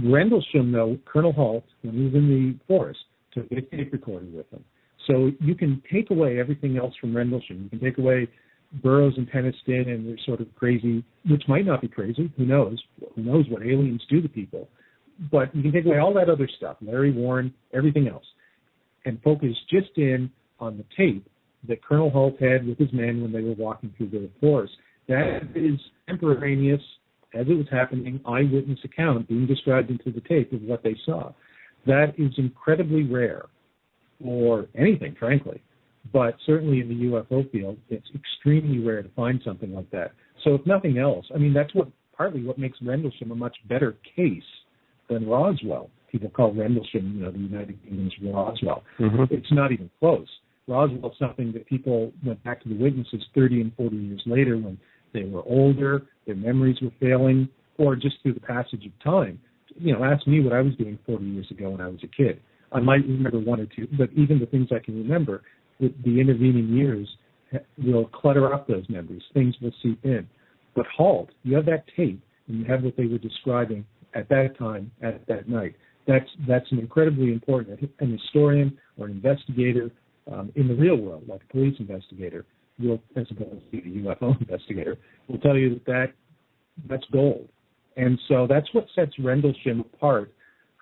Speaker 3: Rendlesham, though, Colonel Halt, when he was in the forest, took a tape recorder with him. So you can take away everything else from Rendlesham. You can take away Burroughs and Peniston and their sort of crazy, which might not be crazy, who knows? Who knows what aliens do to people? But you can take away all that other stuff, Larry Warren, everything else, and focus just in on the tape that Colonel Halt had with his men when they were walking through the forest. That is contemporaneous, as it was happening, eyewitness account being described into the tape of what they saw. That is incredibly rare. Or anything, frankly. But certainly in the UFO field, it's extremely rare to find something like that. So if nothing else, I mean, that's partly what makes Rendlesham a much better case than Roswell. People call Rendlesham, the United Kingdom's Roswell. Mm-hmm. It's not even close. Roswell is something that people went back to the witnesses 30 and 40 years later when they were older, their memories were failing, or just through the passage of time. Ask me what I was doing 40 years ago when I was a kid. I might remember one or two, but even the things I can remember, the intervening years will clutter up those memories. Things will seep in. But Halt, you have that tape, and you have what they were describing at that time, at that night. That's an incredibly important, an historian or an investigator in the real world, like a police investigator, as opposed to a UFO investigator, will tell you that's gold. And so that's what sets Rendlesham apart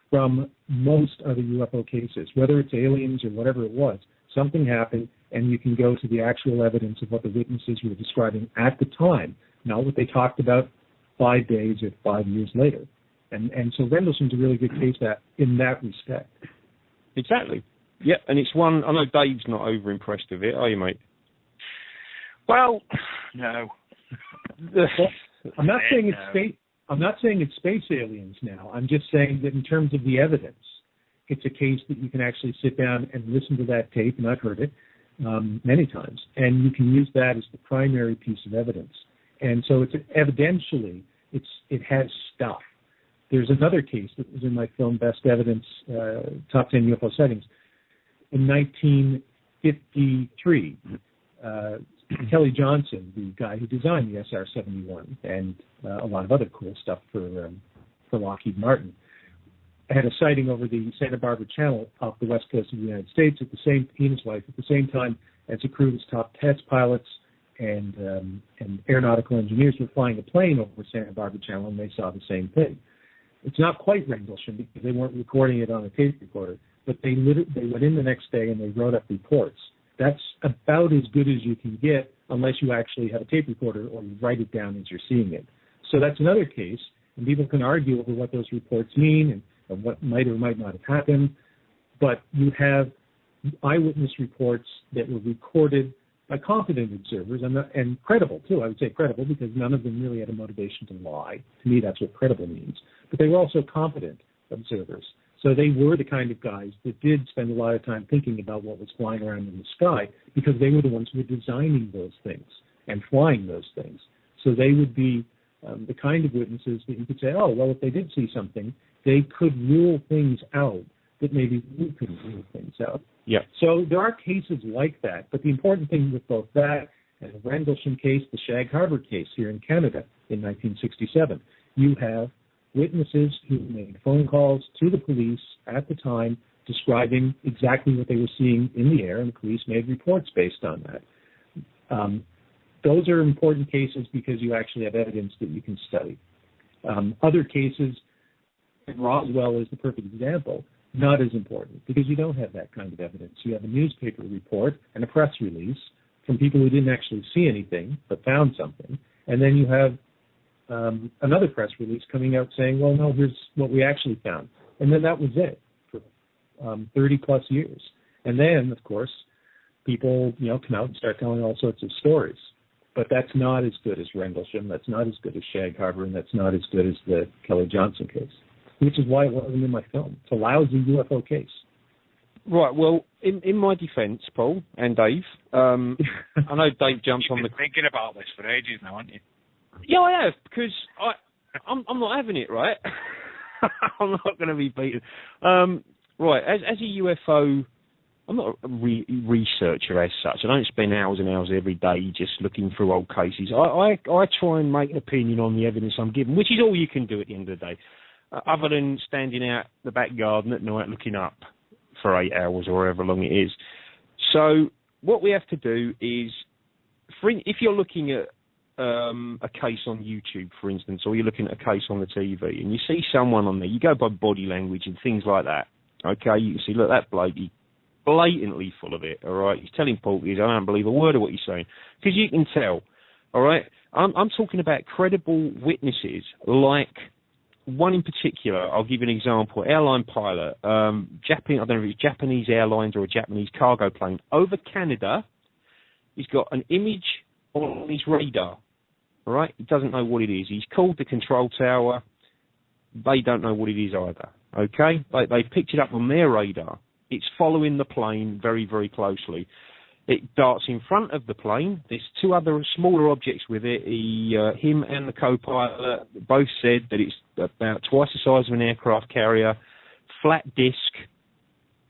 Speaker 3: from most other UFO cases, whether it's aliens or whatever it was. Something happened, and you can go to the actual evidence of what the witnesses were describing at the time, not what they talked about 5 days or 5 years later. And so Rendlesham's a really good case in that respect.
Speaker 1: Exactly. Yeah, and it's one, I know Dave's not over impressed with it, are you, mate?
Speaker 2: Well, no.
Speaker 3: I'm not saying it's space aliens now. I'm just saying that in terms of the evidence, it's a case that you can actually sit down and listen to that tape, and I've heard it many times, and you can use that as the primary piece of evidence. And so it has stuff. There's another case that was in my film Best Evidence, Top 10 UFO Sightings. In 1953, Kelly Johnson, the guy who designed the SR-71 and a lot of other cool stuff for Lockheed Martin, had a sighting over the Santa Barbara Channel off the west coast of the United States he and his wife, at the same time as a crew of his top test pilots and aeronautical engineers were flying a plane over Santa Barbara Channel, and they saw the same thing. It's not quite Rendlesham because they weren't recording it on a tape recorder, but they went in the next day and they wrote up reports. That's about as good as you can get unless you actually have a tape recorder or you write it down as you're seeing it. So that's another case, and people can argue over what those reports mean and what might or might not have happened, but you have eyewitness reports that were recorded by competent observers and credible, too. I would say credible because none of them really had a motivation to lie. To me, that's what credible means. But they were also competent observers. So they were the kind of guys that did spend a lot of time thinking about what was flying around in the sky because they were the ones who were designing those things and flying those things. So they would be the kind of witnesses that you could say, oh, well, if they did see something, they could rule things out that maybe we couldn't rule things out.
Speaker 1: Yeah.
Speaker 3: So there are cases like that, but the important thing with both that and the Rendlesham case, the Shag Harbor case here in Canada in 1967, you have witnesses who made phone calls to the police at the time describing exactly what they were seeing in the air, and the police made reports based on that. Those are important cases because you actually have evidence that you can study. Other cases, and Roswell is the perfect example, not as important because you don't have that kind of evidence. You have a newspaper report and a press release from people who didn't actually see anything but found something, and then you have another press release coming out saying, well, no, here's what we actually found. And then that was it for 30-plus years. And then, of course, people come out and start telling all sorts of stories. But that's not as good as Rendlesham, that's not as good as Shag Harbor, and that's not as good as the Kelly Johnson case, which is why it wasn't in my film. It's a lousy UFO case.
Speaker 1: Right, well, in my defence, Paul and Dave, I know Dave jumped on the...
Speaker 2: You've been thinking about this for ages now, haven't you?
Speaker 1: Yeah, I have, because I'm not having it, right? I'm not going to be beaten. Right, as a UFO, I'm not a researcher as such. I don't spend hours and hours every day just looking through old cases. I try and make an opinion on the evidence I'm given, which is all you can do at the end of the day, other than standing out the back garden at night looking up for 8 hours or however long it is. So what we have to do is, if you're looking at a case on YouTube, for instance, or you're looking at a case on the TV and you see someone on there, you go by body language and things like that. Okay, you can see, look, that bloke, he's blatantly full of it, all right? He's telling porkies, I don't believe a word of what he's saying. Because you can tell, all right? I'm talking about credible witnesses, like one in particular. I'll give you an example. Airline pilot, I don't know if it's Japanese Airlines or a Japanese cargo plane, over Canada. He's got an image on his radar. All right, he doesn't know what it is. He's called the control tower. They don't know what it is either. Okay, they've picked it up on their radar. It's following the plane very, very closely. It darts in front of the plane. There's two other smaller objects with it. Him and the co-pilot both said that it's about twice the size of an aircraft carrier, flat disc.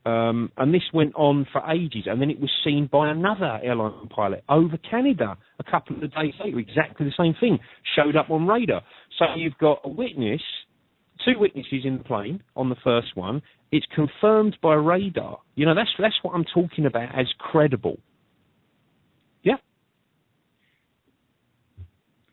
Speaker 1: And this went on for ages, and then it was seen by another airline pilot over Canada a couple of days later. Exactly the same thing showed up on radar. So you've got a witness, two witnesses in the plane on the first one. It's confirmed by radar. That's what I'm talking about as credible. Yeah.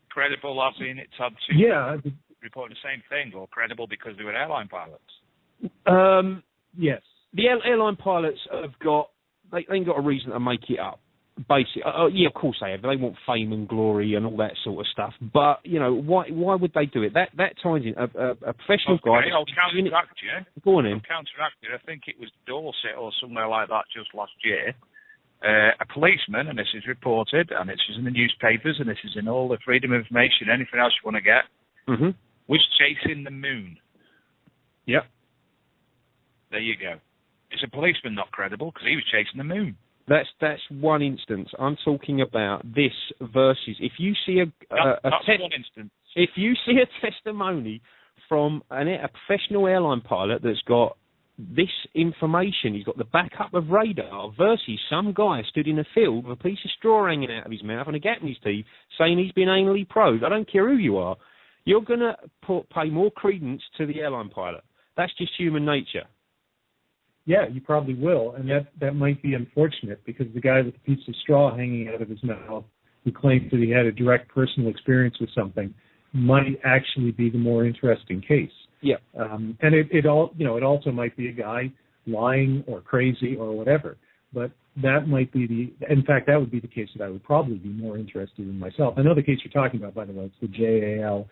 Speaker 2: Credible, I've seen it's had two report the same thing, or credible because they were airline pilots.
Speaker 3: Yes.
Speaker 1: The airline pilots have got, they ain't got a reason to make it up. Basically, yeah, of course they have. They want fame and glory and all that sort of stuff. But, why would they do it? That ties in. A professional guy...
Speaker 2: I'll counteract you.
Speaker 1: Go on in.
Speaker 2: I'll counteract you. I think it was Dorset or somewhere like that just last year. A policeman, and this is reported, and this is in the newspapers, and this is in all the freedom of information, anything else you want to get, was chasing the moon.
Speaker 1: Yep.
Speaker 2: There you go. Is a policeman not credible because he was chasing the moon?
Speaker 1: That's one instance. I'm talking about this versus if you see
Speaker 2: one instance.
Speaker 1: If you see a testimony from a professional airline pilot that's got this information, he's got the backup of radar versus some guy stood in a field with a piece of straw hanging out of his mouth and a gap in his teeth saying he's been anally probed. I don't care who you are. You're going to pay more credence to the airline pilot. That's just human nature.
Speaker 3: Yeah, you probably will, and that might be unfortunate because the guy with a piece of straw hanging out of his mouth who claims that he had a direct personal experience with something might actually be the more interesting case.
Speaker 1: Yeah.
Speaker 3: And it also might be a guy lying or crazy or whatever. But that might be in fact, that would be the case that I would probably be more interested in myself. I know the case you're talking about, by the way. It's the JAL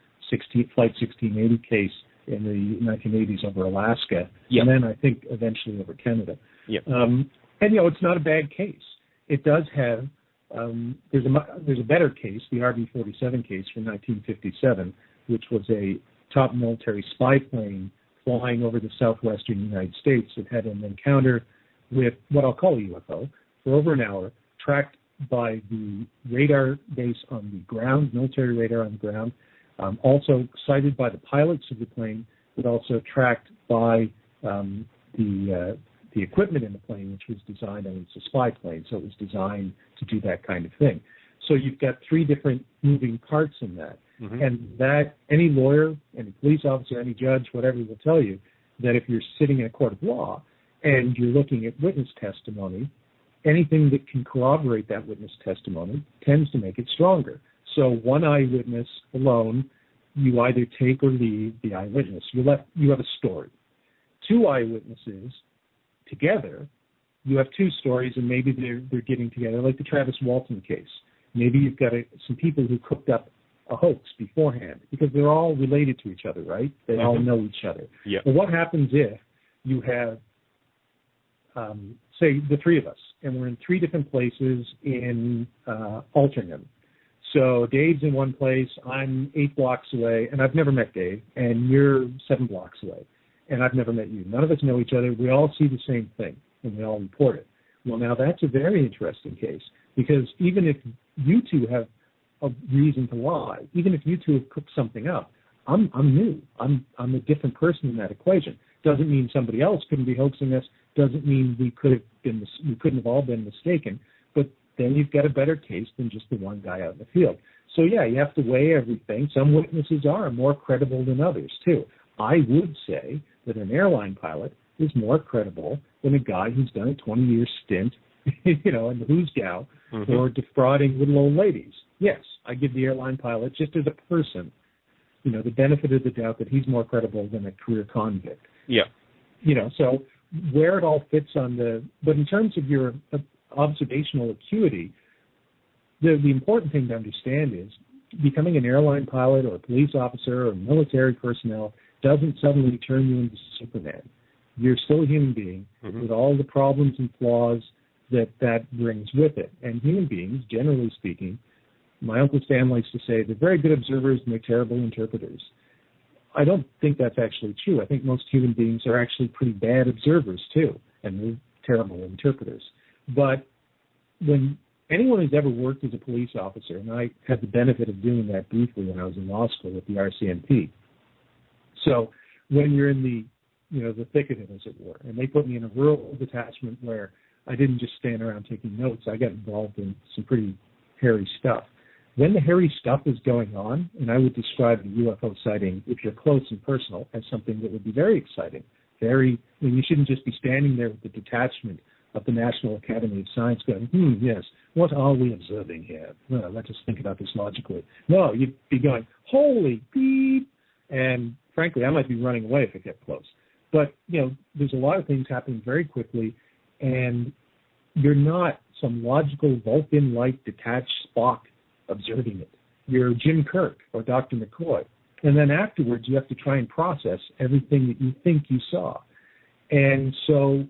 Speaker 3: Flight 1680 case in the 1980s over Alaska, and then I think eventually over Canada. And it's not a bad case. It does have there's a better case, the RB-47 case from 1957, which was a top military spy plane flying over the southwestern United States. It had an encounter with what I'll call a UFO for over an hour, tracked by the radar base on the ground, military radar on the ground, also sighted by the pilots of the plane, but also tracked by the equipment in the plane, which was designed, it's a spy plane, so it was designed to do that kind of thing. So you've got three different moving parts in that. And that any lawyer, any police officer, any judge, whatever will tell you that if you're sitting in a court of law and you're looking at witness testimony, anything that can corroborate that witness testimony tends to make it stronger. So one eyewitness alone, you either take or leave the eyewitness. You have a story. Two eyewitnesses together, you have two stories, and maybe they're getting together, like the Travis Walton case. Maybe you've got some people who cooked up a hoax beforehand because they're all related to each other, right? They all know each other. Yeah. But what happens if you have, say, the three of us, and we're in three different places in Altrincham. So Dave's in one place, I'm 8 blocks away, and I've never met Dave, and you're 7 blocks away, and I've never met you. None of us know each other. We all see the same thing, and we all report it. Well, now that's a very interesting case because even if you two have a reason to lie, even if you two have cooked something up, I'm new. I'm a different person in that equation. Doesn't mean somebody else couldn't be hoaxing us. Doesn't mean we couldn't have all been mistaken. But then you've got a better case than just the one guy out in the field. So yeah, you have to weigh everything. Some witnesses are more credible than others too. I would say that an airline pilot is more credible than a guy who's done a 20-year stint, in the who's gal for defrauding little old ladies. Yes, I give the airline pilot, just as a person, the benefit of the doubt that he's more credible than a career convict. Yeah. So where it all fits but in terms of your observational acuity, the important thing to understand is becoming an airline pilot or a police officer or military personnel doesn't suddenly turn you into Superman. You're still a human being with all the problems and flaws that brings with it. And human beings, generally speaking, my Uncle Stan likes to say, they're very good observers and they're terrible interpreters. I don't think that's actually true. I think most human beings are actually pretty bad observers too, and they're terrible interpreters. But when anyone who's ever worked as a police officer, and I had the benefit of doing that briefly when I was in law school at the RCMP. So when you're in the thick of it, as it were, and they put me in a rural detachment where I didn't just stand around taking notes. I got involved in some pretty hairy stuff. When the hairy stuff is going on, and I would describe the UFO sighting, if you're close and personal, as something that would be very exciting. You shouldn't just be standing there with the detachment of the National Academy of Science going, yes, what are we observing here? Well, let's just think about this logically. No, you'd be going, holy beep, and frankly, I might be running away if I get close. But, there's a lot of things happening very quickly, and you're not some logical Vulcan-like detached Spock observing it. You're Jim Kirk or Dr. McCoy. And then afterwards, you have to try and process everything that you think you saw. And so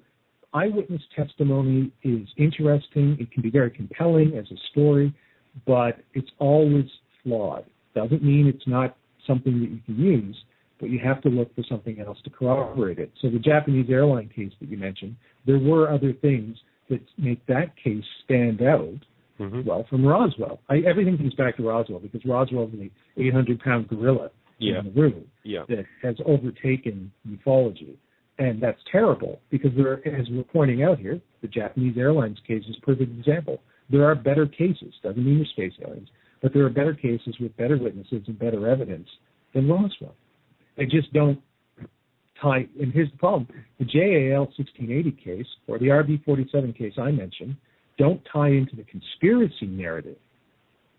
Speaker 3: eyewitness testimony is interesting. It can be very compelling as a story, but it's always flawed. Doesn't mean it's not something that you can use, but you have to look for something else to corroborate it. So the Japanese airline case that you mentioned, there were other things that make that case stand out, well, from Roswell. Everything comes back to Roswell because Roswell is the 800-pound gorilla in the room that has overtaken ufology. And that's terrible because as we're pointing out here, the Japanese Airlines case is a perfect example. There are better cases, doesn't mean they're space aliens, but there are better cases with better witnesses and better evidence than Roswell. They just don't tie, and here's the problem, the JAL 1680 case or the RB 47 case I mentioned don't tie into the conspiracy narrative,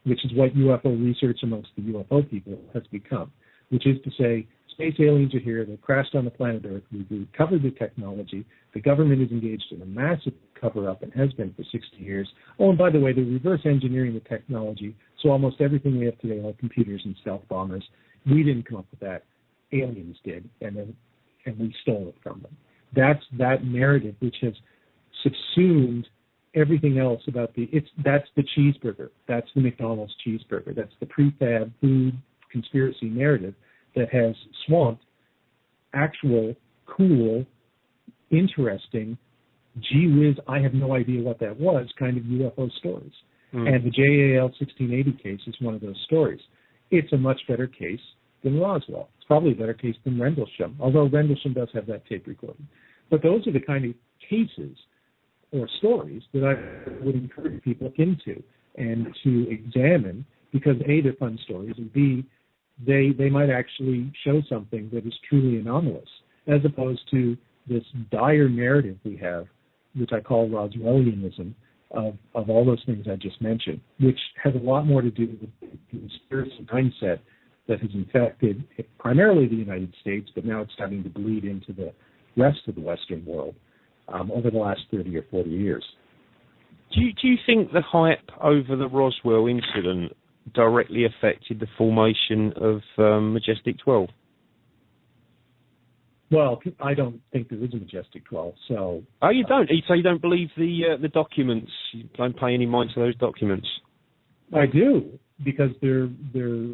Speaker 3: which is what UFO research amongst the UFO people has become, which is to say, space aliens are here, they crashed on the planet Earth, we've recovered the technology, the government is engaged in a massive cover-up and has been for 60 years. Oh, and by the way, they're reverse engineering the technology, so almost everything we have today, like computers and stealth bombers, we didn't come up with that, aliens did, and we stole it from them. That's that narrative which has subsumed everything else about that's the cheeseburger, that's the McDonald's cheeseburger, that's the prefab food conspiracy narrative that has swamped actual, cool, interesting, gee whiz, I have no idea what that was, kind of UFO stories. And the JAL 1680 case is one of those stories. It's a much better case than Roswell. It's probably a better case than Rendlesham, although Rendlesham does have that tape recording. But those are the kind of cases or stories that I would encourage people to look into and to examine because A, they're fun stories, and B, they might actually show something that is truly anomalous, as opposed to this dire narrative we have, which I call Roswellianism, of all those things I just mentioned, which has a lot more to do with the conspiracy mindset that has infected primarily the United States, but now it's starting to bleed into the rest of the Western world over the last 30 or 40 years.
Speaker 1: Do you think the hype over the Roswell incident directly affected the formation of Majestic 12?
Speaker 3: Well, I don't think there is a Majestic 12, so...
Speaker 1: Oh, you don't? So you don't believe the documents? You don't pay any mind to those documents?
Speaker 3: I do, because they're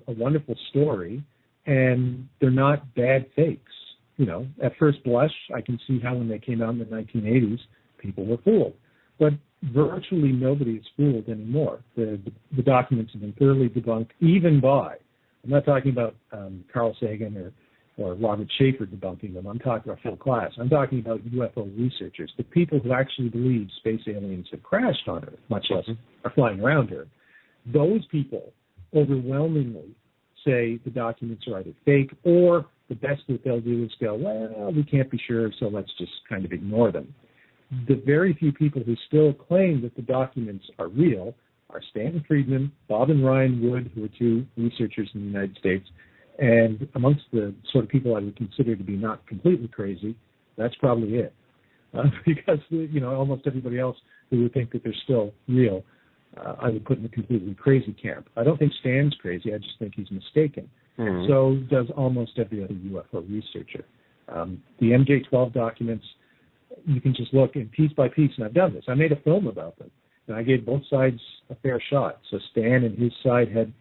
Speaker 3: a wonderful story, and they're not bad fakes. You know, at first blush, I can see how when they came out in the 1980s, people were fooled. But virtually nobody is fooled anymore. The documents have been thoroughly debunked, even by, I'm not talking about Carl Sagan or Robert Schaefer debunking them. I'm talking about full class. I'm talking about UFO researchers, the people who actually believe space aliens have crashed on Earth, much less are flying around Earth. Those people overwhelmingly say the documents are either fake or the best that they'll do is go, well, we can't be sure, so let's just kind of ignore them. The very few people who still claim that the documents are real are Stanton Friedman, Bob and Ryan Wood, who are two researchers in the United States, and amongst the sort of people I would consider to be not completely crazy, that's probably it. Because, almost everybody else who would think that they're still real, I would put in the completely crazy camp. I don't think Stan's crazy, I just think he's mistaken. Mm-hmm. So does almost every other UFO researcher. The MJ-12 documents, you can just look in piece by piece, and I've done this. I made a film about them, and I gave both sides a fair shot. So Stan and his side had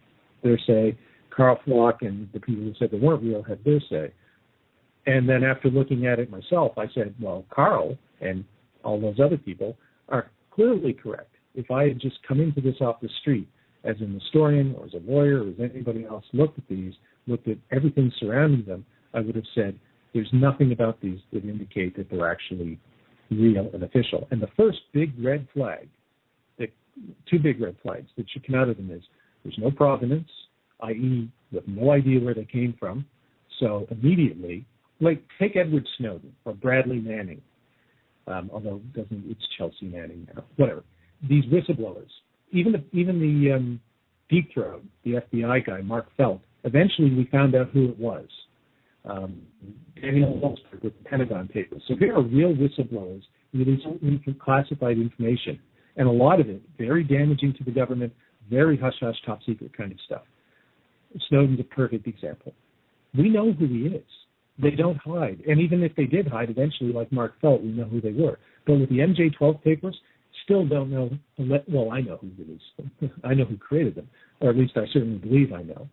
Speaker 3: their say, Carl Flock and the people who said they weren't real had their say. And then after looking at it myself, I said, well, Carl and all those other people are clearly correct. If I had just come into this off the street as an historian or as a lawyer or as anybody else looked at everything surrounding them, I would have said, there's nothing about these that indicate that they're actually real and official. And the first big red flag, two big red flags that should come out of them is there's no provenance, i.e. we have no idea where they came from. So immediately, like take Edward Snowden or Bradley Manning, although it's Chelsea Manning now, whatever. These whistleblowers, even the Deep Throat, the FBI guy, Mark Felt, eventually we found out who it was. Daniel Ellsberg with the Pentagon Papers. So here are real whistleblowers releasing classified information, and a lot of it very damaging to the government, very hush-hush, top-secret kind of stuff. Snowden's a perfect example. We know who he is. They don't hide. And even if they did hide, eventually, like Mark Felt, we know who they were. But with the MJ-12 papers, still don't know. Well, I know who released them. I know who created them, or at least I certainly believe I know.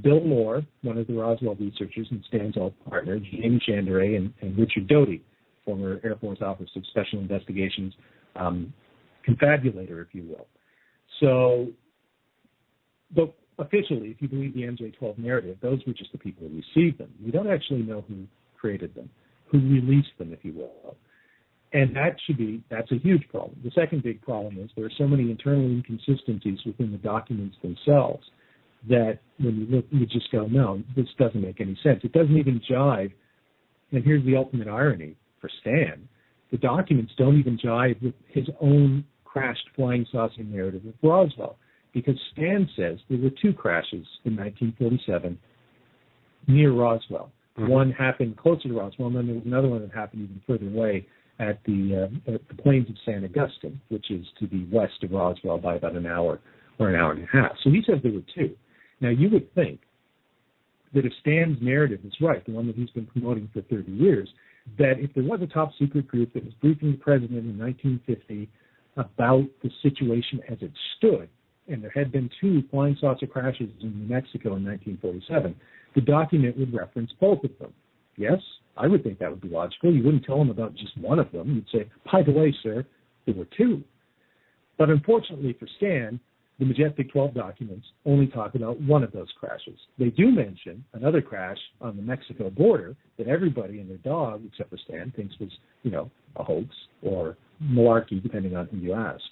Speaker 3: Bill Moore, one of the Roswell researchers and Stan's old partner, James Chandray, and Richard Doty, former Air Force Office of Special Investigations, confabulator, if you will. So, but officially, if you believe the MJ-12 narrative, those were just the people who received them. We don't actually know who created them, who released them, if you will. And that's a huge problem. The second big problem is there are so many internal inconsistencies within the documents themselves that when you look, you just go, no, this doesn't make any sense. It doesn't even jive. And here's the ultimate irony for Stan. The documents don't even jive with his own crashed flying saucer narrative of Roswell, because Stan says there were 2 crashes in 1947 near Roswell. Mm-hmm. One happened closer to Roswell, and then there was another one that happened even further away at the plains of San Augustine, which is to the west of Roswell by about an hour or an hour and a half. So he says there were 2. Now, you would think that if Stan's narrative is right, the one that he's been promoting for 30 years, that if there was a top-secret group that was briefing the president in 1950 about the situation as it stood, and there had been 2 flying saucer crashes in New Mexico in 1947, the document would reference both of them. Yes, I would think that would be logical. You wouldn't tell him about just one of them. You'd say, by the way, sir, there were 2. But unfortunately for Stan, the Majestic 12 documents only talk about one of those crashes. They do mention another crash on the Mexico border that everybody and their dog, except for Stan, thinks was, a hoax or malarkey, depending on who you ask.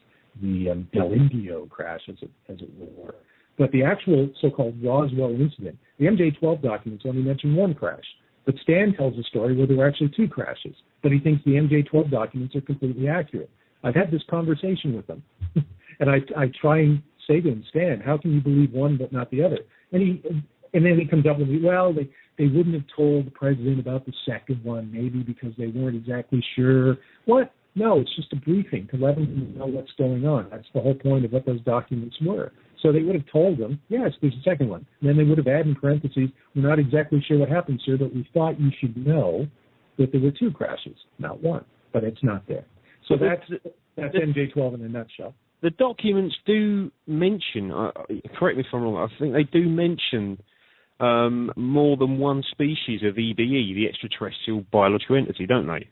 Speaker 3: The Del Indio crash, as it were. But the actual so-called Roswell incident, the MJ-12 documents only mention one crash. But Stan tells a story where there were actually 2 crashes. But he thinks the MJ-12 documents are completely accurate. I've had this conversation with him. And I try and say to him, Stan, how can you believe one but not the other? And then he comes up with, well, they wouldn't have told the president about the second one, maybe because they weren't exactly sure. What? No, it's just a briefing to let them know what's going on. That's the whole point of what those documents were. So they would have told them, yes, there's a second one. And then they would have added in parentheses, we're not exactly sure what happened, sir, but we thought you should know that there were 2 crashes, not one. But it's not there. So that's MJ-12 in a nutshell.
Speaker 1: The documents do mention, correct me if I'm wrong, I think they do mention more than one species of EBE, the extraterrestrial biological entity, don't they?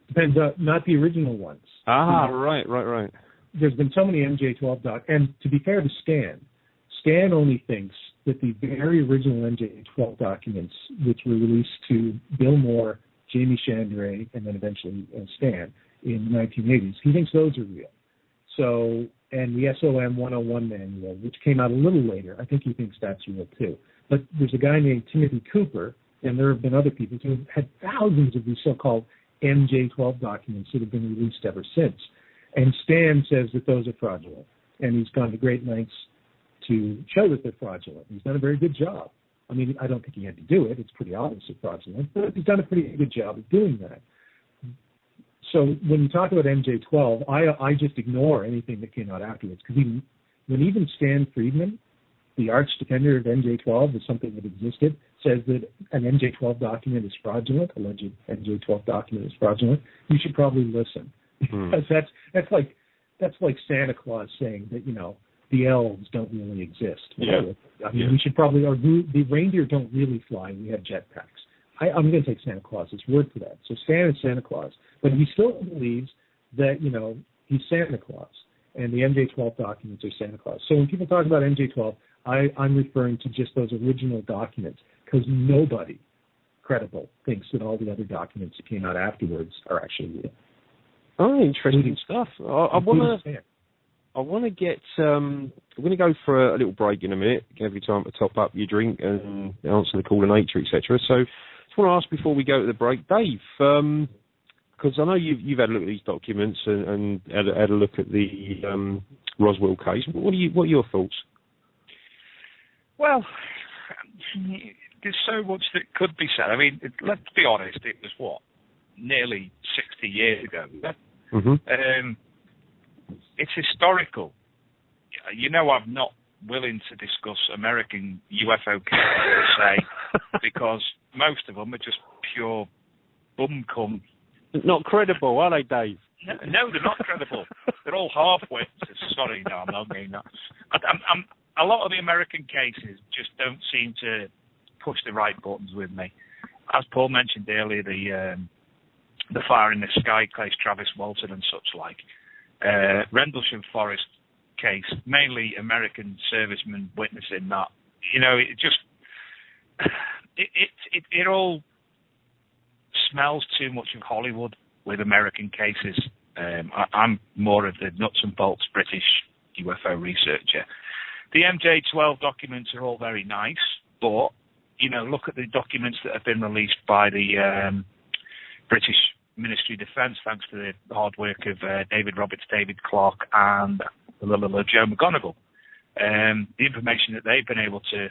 Speaker 3: Depends, not the original ones.
Speaker 1: Right.
Speaker 3: There's been so many MJ-12 docs, and to be fair to Stan only thinks that the very original MJ-12 documents, which were released to Bill Moore, Jamie Chandray, and then eventually Stan in the 1980s, he thinks those are real. So, and the SOM 101 manual, which came out a little later, I think he thinks that's real too. But there's a guy named Timothy Cooper, and there have been other people who have had thousands of these so-called MJ-12 documents that have been released ever since. And Stan says that those are fraudulent, and he's gone to great lengths to show that they're fraudulent. He's done a very good job. I mean, I don't think he had to do it. It's pretty obvious it's fraudulent, but he's done a pretty good job of doing that. So when you talk about MJ-12, I just ignore anything that came out afterwards, because when even Stan Friedman, the arch defender of MJ-12, is something that existed, says that an MJ-12 document is fraudulent, alleged MJ-12 document is fraudulent, you should probably listen. Because that's like Santa Claus saying that, the elves don't really exist.
Speaker 1: Yeah.
Speaker 3: I mean, we should probably, or the reindeer don't really fly, we have jetpacks. I'm going to take Santa Claus's word for that. So Stan is Santa Claus, but he still believes that, he's Santa Claus, and the MJ-12 documents are Santa Claus. So when people talk about MJ-12, I'm referring to just those original documents, because nobody credible thinks that all the other documents that came out afterwards are actually real.
Speaker 1: Oh, interesting stuff. I want to get. We're going to go for a little break in a minute. Give you time to top up your drink and answer the call to nature, etc. So, just want to ask before we go to the break, Dave, because I know you've had a look at these documents and had a look at the Roswell case. What are your thoughts?
Speaker 2: Well, there's so much that could be said. I mean, let's be honest. It was nearly 60 years ago.
Speaker 1: Mm-hmm.
Speaker 2: It's historical. I'm not willing to discuss American UFO cases per se, because most of them are just pure bum-cum.
Speaker 1: Not credible, are they, Dave?
Speaker 2: No, they're not credible. They're all half-wits. Sorry, no, I'm not meaning that. A lot of the American cases just don't seem to push the right buttons with me. As Paul mentioned earlier, the Fire in the Sky case, Travis Walton and such like. Rendlesham Forest case, mainly American servicemen witnessing that. It all smells too much of Hollywood with American cases. I'm more of the nuts and bolts British UFO researcher. The MJ12 documents are all very nice, but, you know, look at the documents that have been released by the British Ministry of Defence, thanks to the hard work of David Roberts, David Clark, and Joe McGonigal. The information that they've been able to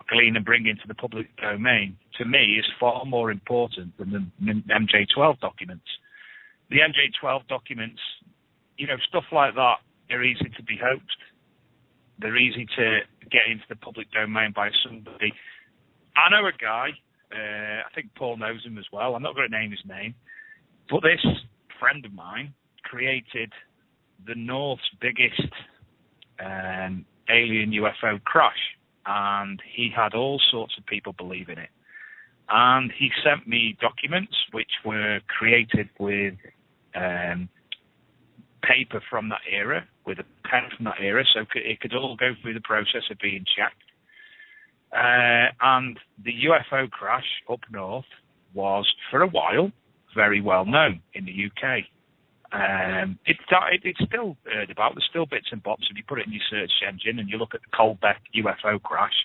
Speaker 2: glean and bring into the public domain, to me, is far more important than the MJ12 documents. The MJ12 documents, you know, stuff like that, they're easy to be hoaxed. They're easy to get into the public domain by somebody. I know a guy, I think Paul knows him as well. I'm not going to name his name. But this friend of mine created the North's biggest alien UFO crash. And he had all sorts of people believe in it. And he sent me documents which were created with paper from that era, with a pen from that era, so it could all go through the process of being checked. And the UFO crash up north was, for a while, very well known in the UK. It's still heard about. There's still bits and bobs. If you put it in your search engine and you look at the Colbeck UFO crash,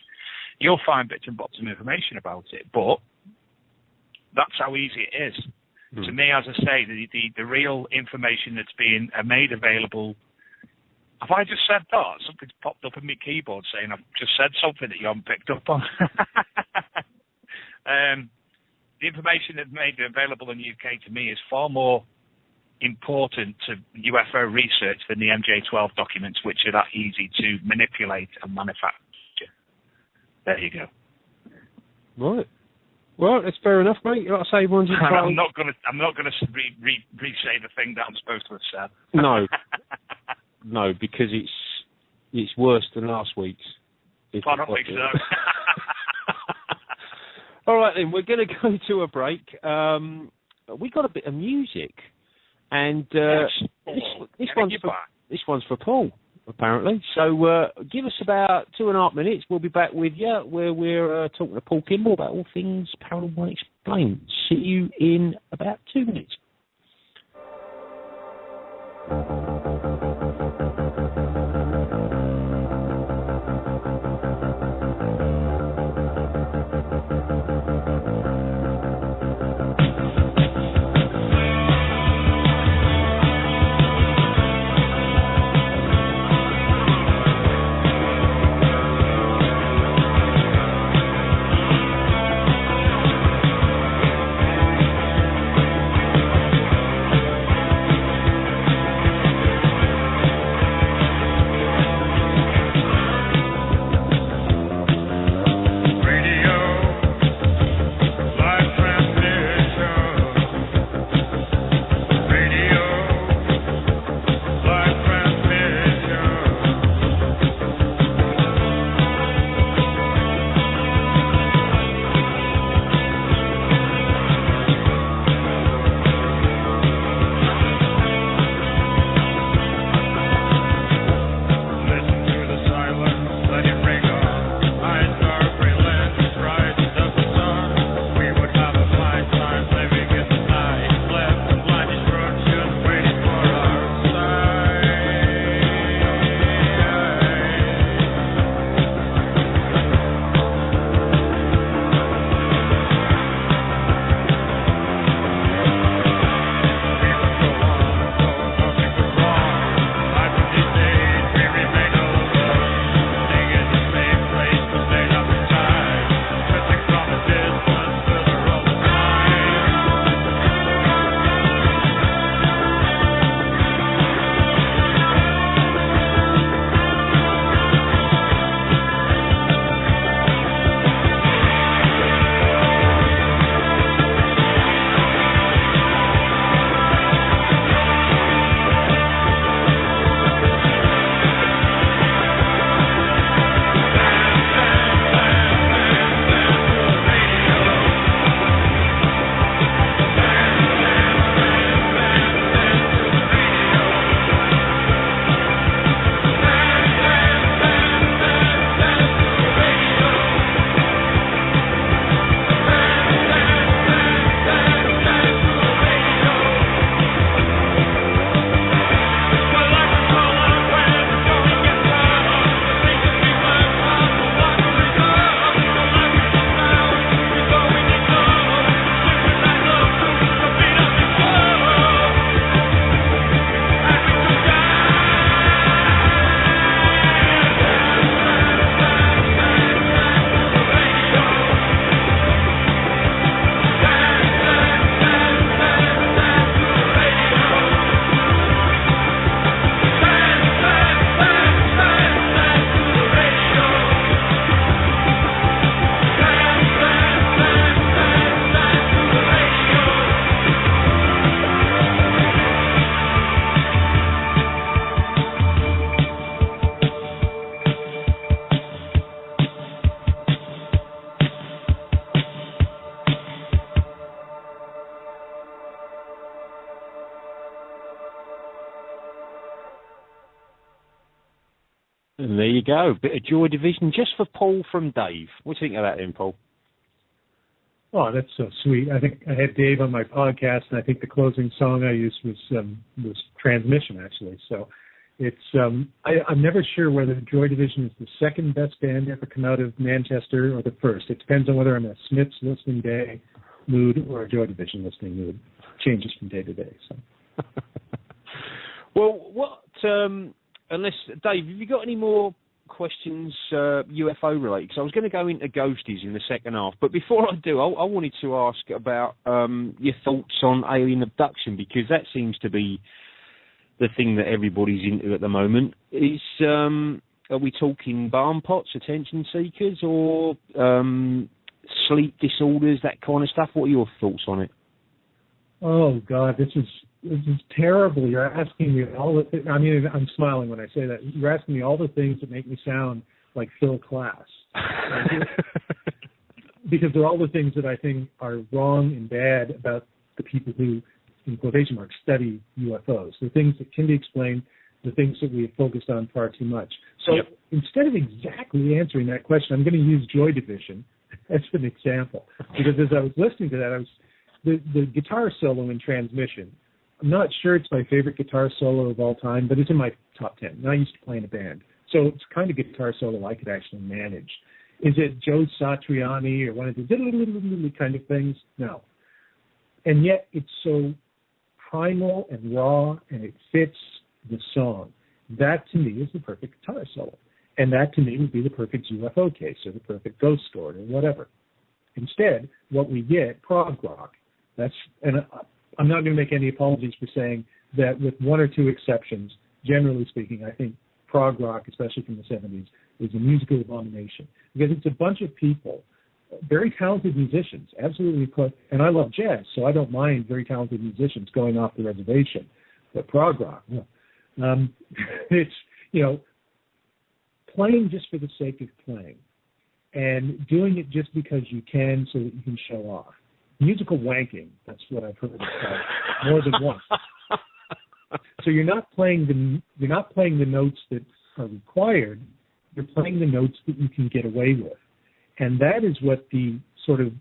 Speaker 2: you'll find bits and bobs of information about it. But that's how easy it is. To me, as I say, the real information that's being made available. Have I just said that? Something's popped up in my keyboard saying I've just said something that you haven't picked up on. The information that's made available in the UK to me is far more important to UFO research than the MJ12 documents, which are that easy to manipulate and manufacture. There you go.
Speaker 1: Right. Well, that's fair enough, mate. Like I say, everyone's
Speaker 2: I'm not going to re-say the thing that I'm supposed to have said.
Speaker 1: No, no, because it's worse than last week's.
Speaker 2: I don't think so.
Speaker 1: All right, then, we're going to go to a break. We got a bit of music, and this one's for Paul, apparently. So give us about 2.5 minutes. We'll be back with you, where we're talking to Paul Kimball about all things Paranormal Explained. See you in about 2 minutes. And there you go. Bit of Joy Division just for Paul from Dave. What do you think of that then, Paul?
Speaker 3: Oh, that's so sweet. I think I had Dave on my podcast, and I think the closing song I used was Transmission, actually. So it's I'm never sure whether Joy Division is the second best band ever come out of Manchester or the first. It depends on whether I'm a Smiths listening day mood or a Joy Division listening mood. It changes from day to day. So.
Speaker 1: Well, what? Unless Dave, have you got any more questions UFO related? Because I was going to go into ghosties in the second half, but before I do, I wanted to ask about your thoughts on alien abduction, because that seems to be the thing that everybody's into at the moment. Is are we talking barn pots, attention seekers, or sleep disorders, that kind of stuff? What are your thoughts on it?
Speaker 3: Oh God, this is terrible. You're asking me all the things. I mean, I'm smiling when I say that. You're asking me all the things that make me sound like Phil Klass. Because they're all the things that I think are wrong and bad about the people who, in quotation marks, study UFOs. The things that can be explained, the things that we have focused on far too much. So instead of exactly answering that question, I'm going to use Joy Division as an example. Because as I was listening to that, the guitar solo in Transmission, I'm not sure it's my favorite guitar solo of all time, but it's in my top 10. And I used to play in a band. So it's kind of guitar solo I could actually manage. Is it Joe Satriani or one of the kind of things? No. And yet it's so primal and raw, and it fits the song. That, to me, is the perfect guitar solo. And that, to me, would be the perfect UFO case or the perfect ghost story or whatever. Instead, what we get, prog rock, and I'm not going to make any apologies for saying that with one or two exceptions, generally speaking, I think prog rock, especially from the 70s, is a musical abomination. Because it's a bunch of people, very talented musicians, absolutely and I love jazz, so I don't mind very talented musicians going off the reservation. But prog rock, it's, playing just for the sake of playing and doing it just because you can so that you can show off. Musical wanking, that's what I've heard it called more than once. So you're not playing the notes that are required, you're playing the notes that you can get away with. And that is what the sort of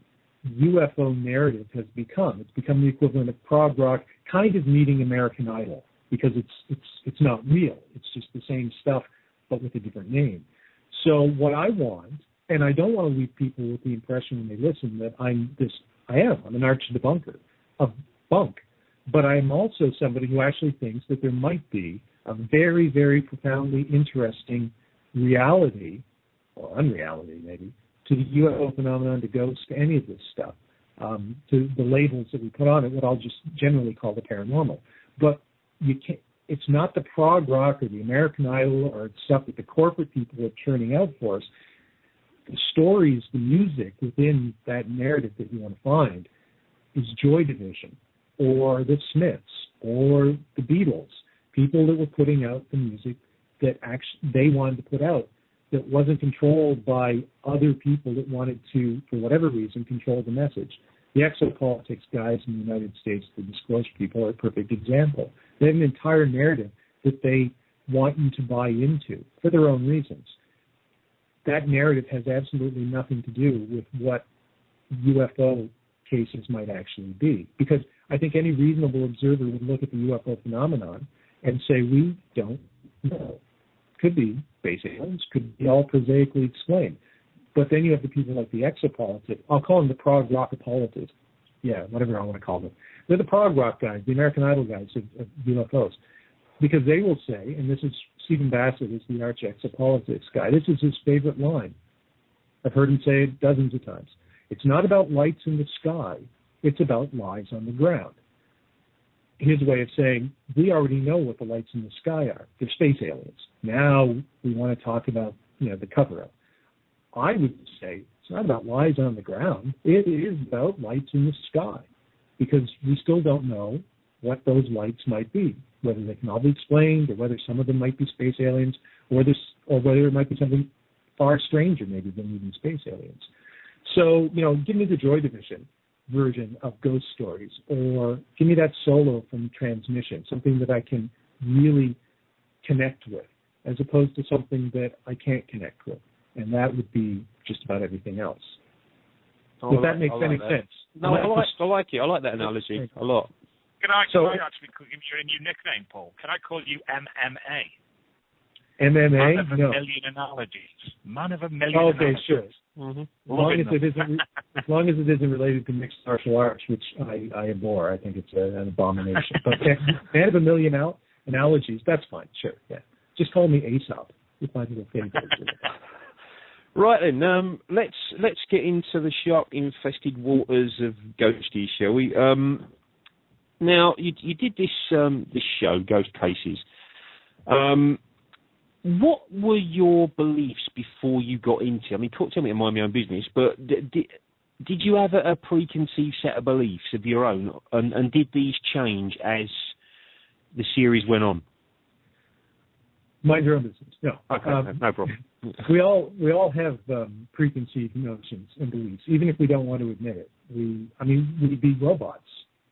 Speaker 3: UFO narrative has become. It's become the equivalent of prog rock kind of meeting American Idol, because it's not real. It's just the same stuff but with a different name. So what I want, and I don't want to leave people with the impression when they listen that I'm an arch debunker of bunk, but I'm also somebody who actually thinks that there might be a very, very profoundly interesting reality, or unreality maybe, to the UFO phenomenon, to ghosts, to any of this stuff, to the labels that we put on it, what I'll just generally call the paranormal. But you can't. It's not the prog rock or the American Idol or stuff that the corporate people are churning out for us. The stories, the music within that narrative that you want to find is Joy Division or the Smiths or the Beatles, people that were putting out the music that actually they wanted to put out, that wasn't controlled by other people that wanted to, for whatever reason, control the message. The exopolitics guys in the United States, the disclosure people, are a perfect example. They have an entire narrative that they want you to buy into for their own reasons. That narrative has absolutely nothing to do with what UFO cases might actually be. Because I think any reasonable observer would look at the UFO phenomenon and say, we don't know. Could be space aliens, could be all prosaically explained. But then you have the people like the exopolitics. I'll call them the prog rock apologists. Yeah, whatever I want to call them. They're the prog rock guys, the American Idol guys of UFOs. Because they will say, and this is Stephen Bassett is the arch exopolitics guy, this is his favorite line. I've heard him say it dozens of times. It's not about lights in the sky. It's about lies on the ground. His way of saying, we already know what the lights in the sky are. They're space aliens. Now we want to talk about, the cover-up. I would say it's not about lies on the ground. It is about lights in the sky, because we still don't know what those lights might be, whether they can all be explained, or whether some of them might be space aliens, or whether it might be something far stranger maybe than even space aliens. So, give me the Joy Division version of ghost stories, or give me that solo from Transmission, something that I can really connect with. as opposed to something that I can't connect with. And that would be just about everything else. If that makes any sense.
Speaker 1: No, I like it. I like that analogy a lot.
Speaker 2: Can I actually give you a new nickname, Paul? Can I call you MMA?
Speaker 3: MMA?
Speaker 2: Man of a
Speaker 3: No.
Speaker 2: million analogies. Man of a million
Speaker 3: okay,
Speaker 2: analogies.
Speaker 3: Sure. Mm-hmm. As long as it isn't related to mixed martial arts, which I abhor. I think it's an abomination. But man of a million analogies, that's fine. Sure, yeah. Just call me Aesop. With my little favorite.
Speaker 1: Right then, let's get into the shark-infested waters of ghosties, shall we? Now, you did this show, Ghost Cases. What were your beliefs before you got into it? I mean, tell me to mind my own business, but did you have a preconceived set of beliefs of your own, and did these change as the series went on?
Speaker 3: Mind your own business. No.
Speaker 1: Okay, no problem.
Speaker 3: We all have preconceived notions and beliefs, even if we don't want to admit it. We'd be robots.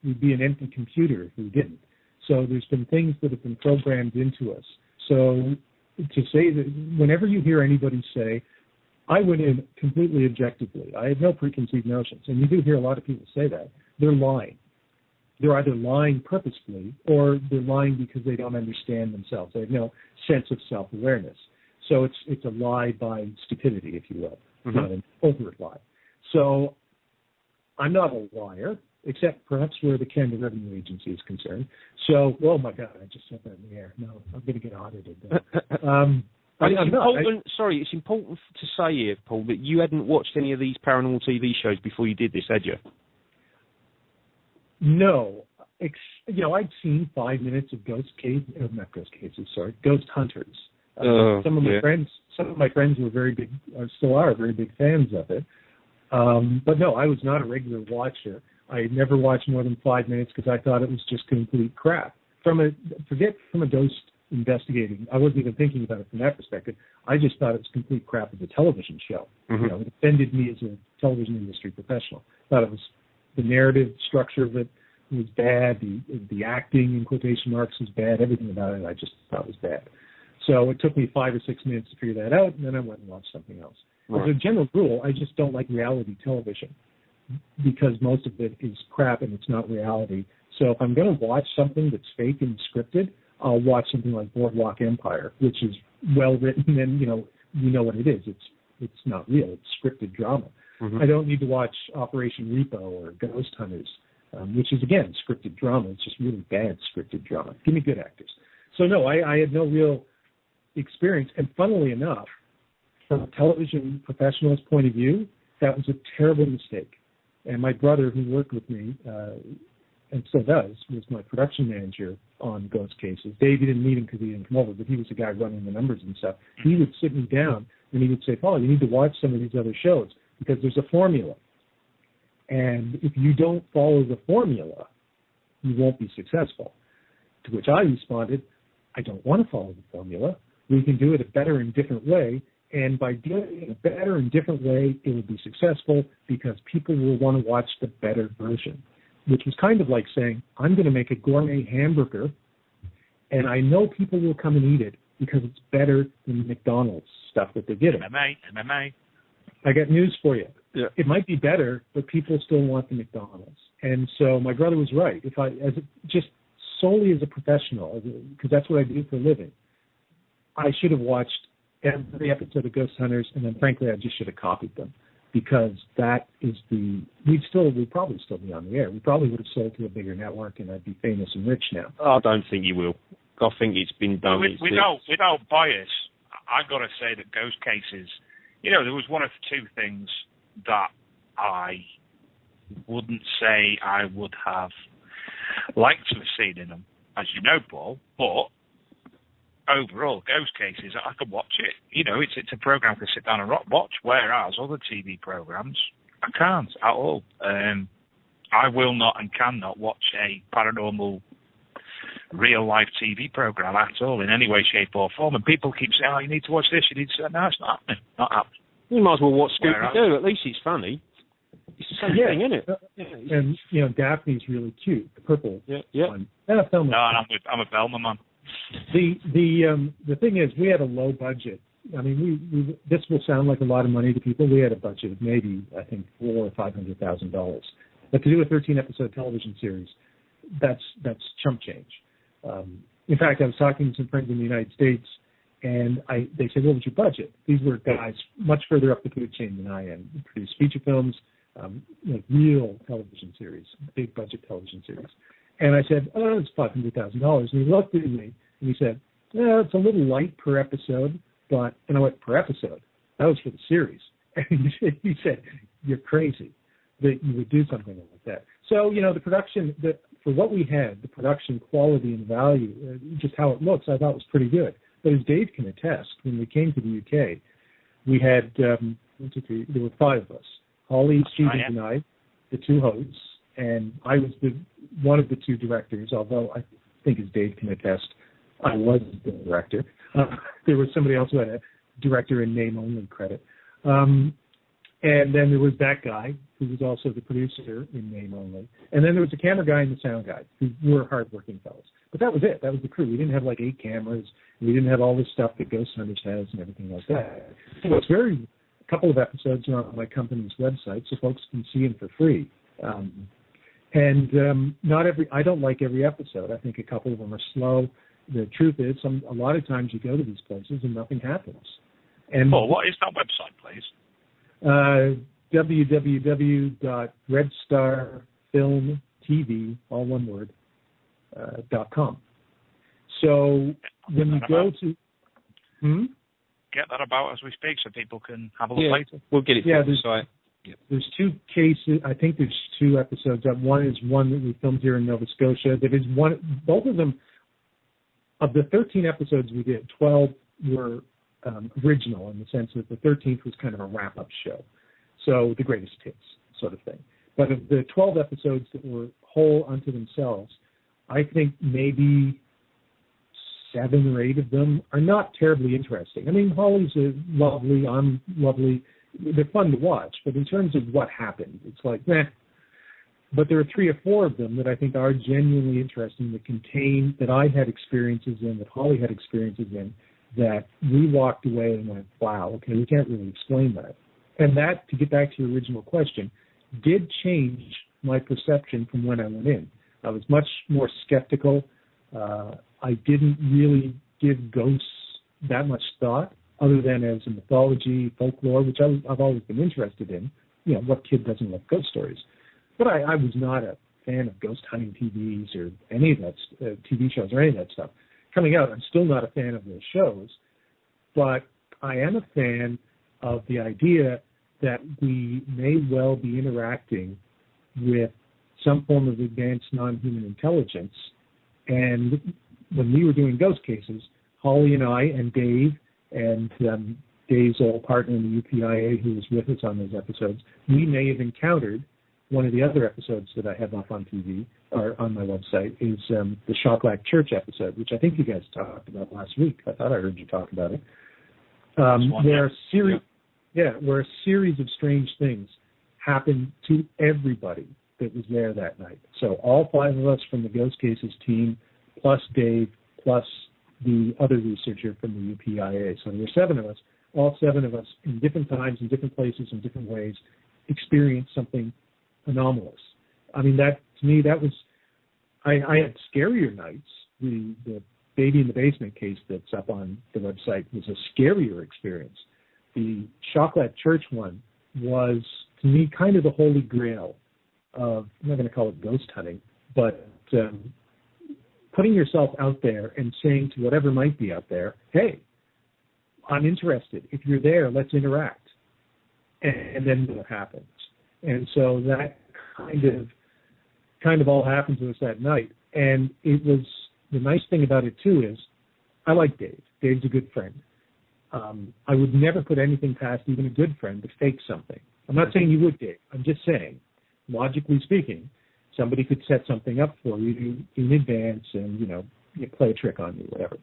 Speaker 3: We'd be an empty computer if we didn't. So there's been things that have been programmed into us. So to say that whenever you hear anybody say, I went in completely objectively, I had no preconceived notions, and you do hear a lot of people say that, they're lying. They're either lying purposefully or they're lying because they don't understand themselves. They have no sense of self-awareness. So it's a lie by stupidity, if you will, not an overt lie. So I'm not a liar, except perhaps where the Canada Revenue Agency is concerned. So, oh my God, I just said that in the air. No, I'm going to get audited.
Speaker 1: It's important to say here, Paul, that you hadn't watched any of these paranormal TV shows before you did this, had you?
Speaker 3: No. I'd seen 5 minutes of Ghost Hunters. Some of my friends were very big, still are very big fans of it. But no, I was not a regular watcher. I never watched more than 5 minutes because I thought it was just complete crap. Forget from a ghost investigating. I wasn't even thinking about it from that perspective. I just thought it was complete crap as a television show. It offended me as a television industry professional. Thought it was the narrative structure of it was bad. The acting in quotation marks was bad. Everything about it I just thought was bad. So it took me 5 or 6 minutes to figure that out, and then I went and watched something else. Right. As a general rule, I just don't like reality television because most of it is crap and it's not reality. So if I'm going to watch something that's fake and scripted, I'll watch something like Boardwalk Empire, which is well written and you know what it is. It's not real. It's scripted drama. I don't need to watch Operation Repo or Ghost Hunters, which is again scripted drama. It's just really bad scripted drama. Give me good actors. So no, I had no real experience, and funnily enough, from a television professional's point of view, that was a terrible mistake. And my brother, who worked with me, and still does, was my production manager on Ghost Cases. Dave, you didn't meet him because he didn't come over, but he was the guy running the numbers and stuff. He would sit me down and he would say, Paul, you need to watch some of these other shows because there's a formula. And if you don't follow the formula, you won't be successful. To which I responded, I don't want to follow the formula. We can do it a better and different way. And by doing it a better and different way, it will be successful because people will want to watch the better version, which was kind of like saying, I'm going to make a gourmet hamburger, and I know people will come and eat it because it's better than the McDonald's stuff that they're getting.
Speaker 2: MMA.
Speaker 3: I got news for you.
Speaker 1: Yeah.
Speaker 3: It might be better, but people still want the McDonald's. And so my brother was right. Just solely as a professional, because that's what I do for a living, I should have watched every episode of Ghost Hunters, and then frankly, I just should have copied them, because that is we'd probably still be on the air. We probably would have sold to a bigger network, and I'd be famous and rich now.
Speaker 1: I don't think you will. I think it's been done.
Speaker 2: Without bias, I've got to say that Ghost Cases, there was one of two things that I wouldn't say I would have liked to have seen in them, as you know, Paul, but overall, Ghost Cases, I could watch it. It's a program I can sit down and watch, whereas other TV programs, I can't at all. I will not and cannot watch a paranormal real-life TV program at all in any way, shape or form. And people keep saying, you need to watch this, you need to... No, it's not happening. Not happening.
Speaker 1: You might as well watch Scooby-Doo. At least it's funny. It's the same thing, isn't it?
Speaker 3: And, Daphne's really cute, the purple one.
Speaker 2: No, I'm a Velma man.
Speaker 3: The thing is, we had a low budget. I mean, we this will sound like a lot of money to people. We had a budget of maybe, I think, $400,000 or $500,000. But to do a 13-episode television series, that's chump change. In fact, I was talking to some friends in the United States, and they said, "What was your budget?" These were guys much further up the food chain than I am. They produced feature films, real television series, big budget television series. And I said, "Oh, it's $500,000." And he looked at me and he said, "Yeah, it's a little light per episode." But, and I went, "Per episode? That was for the series." And he said, "You're crazy that you would do something like that." So, the production, for what we had, the production quality and value, just how it looks, I thought was pretty good. But as Dave can attest, when we came to the UK, we had, there were 5 of us. Holly, Stephen, and I, the 2 hosts, and I was one of the 2 directors, although I think, as Dave can attest, I was the director. There was somebody else who had a director in name-only credit. And then there was that guy, who was also the producer in name-only. And then there was the camera guy and the sound guy, who were hardworking fellows. But that was it. That was the crew. We didn't have, 8 cameras. We didn't have all this stuff that Ghost Hunters has and everything like that. So it's a couple of episodes are on my company's website, so folks can see them for free. I don't like every episode. I think a couple of them are slow. The truth is, a lot of times you go to these places and nothing happens. And
Speaker 2: Paul, what is that website, please?
Speaker 3: www.redstarfilmtv, all one word, .com. So when you go to...
Speaker 2: Get that about as we speak so people can have a look later.
Speaker 1: We'll get it.
Speaker 3: There's 2 cases. I think there's 2 episodes. One is one that we filmed here in Nova Scotia. That is both of them, of the 13 episodes we did, 12 were original in the sense that the 13th was kind of a wrap-up show. So the greatest hits sort of thing. But of the 12 episodes that were whole unto themselves, I think maybe 7 or 8 of them are not terribly interesting. I mean, Holly's lovely, I'm lovely. They're fun to watch, but in terms of what happened, it's like, meh. But there are 3 or 4 of them that I think are genuinely interesting, that I had experiences in, that Holly had experiences in, that we walked away and went, wow, okay, we can't really explain that. And that, to get back to your original question, did change my perception from when I went in. I was much more skeptical. I didn't really give ghosts that much thought, other than as a mythology, folklore, which I've always been interested in. What kid doesn't love ghost stories? But I was not a fan of ghost hunting TVs or any of that, TV shows or any of that stuff. Coming out, I'm still not a fan of those shows, but I am a fan of the idea that we may well be interacting with some form of advanced non-human intelligence. And when we were doing ghost cases, Holly and I and Dave and Dave's old partner in the UPIA who was with us on those episodes, we may have encountered one of the other episodes that I have up on TV or on my website is the Shocklack Church episode, which I think you guys talked about last week. I thought I heard you talk about it. Where a series of strange things happened to everybody that was there that night. So all 5 of us from the Ghost Cases team, plus Dave, plus the other researcher from the UPIA. So there were 7 of us. All 7 of us, in different times, in different places, in different ways, experienced something anomalous. I mean, that to me, that was, I had scarier nights. The Baby in the Basement case that's up on the website was a scarier experience. The Shocklack Church one was, to me, kind of the holy grail of, I'm not going to call it ghost hunting, but putting yourself out there and saying to whatever might be out there, hey, I'm interested. If you're there, let's interact. And then what happens? And so that kind of all happened to us that night. And it was, the nice thing about it too is, I like Dave. Dave's a good friend. I would never put anything past even a good friend to fake something. I'm not saying you would, Dave. I'm just saying, logically speaking, somebody could set something up for you in advance and, you play a trick on you, whatever.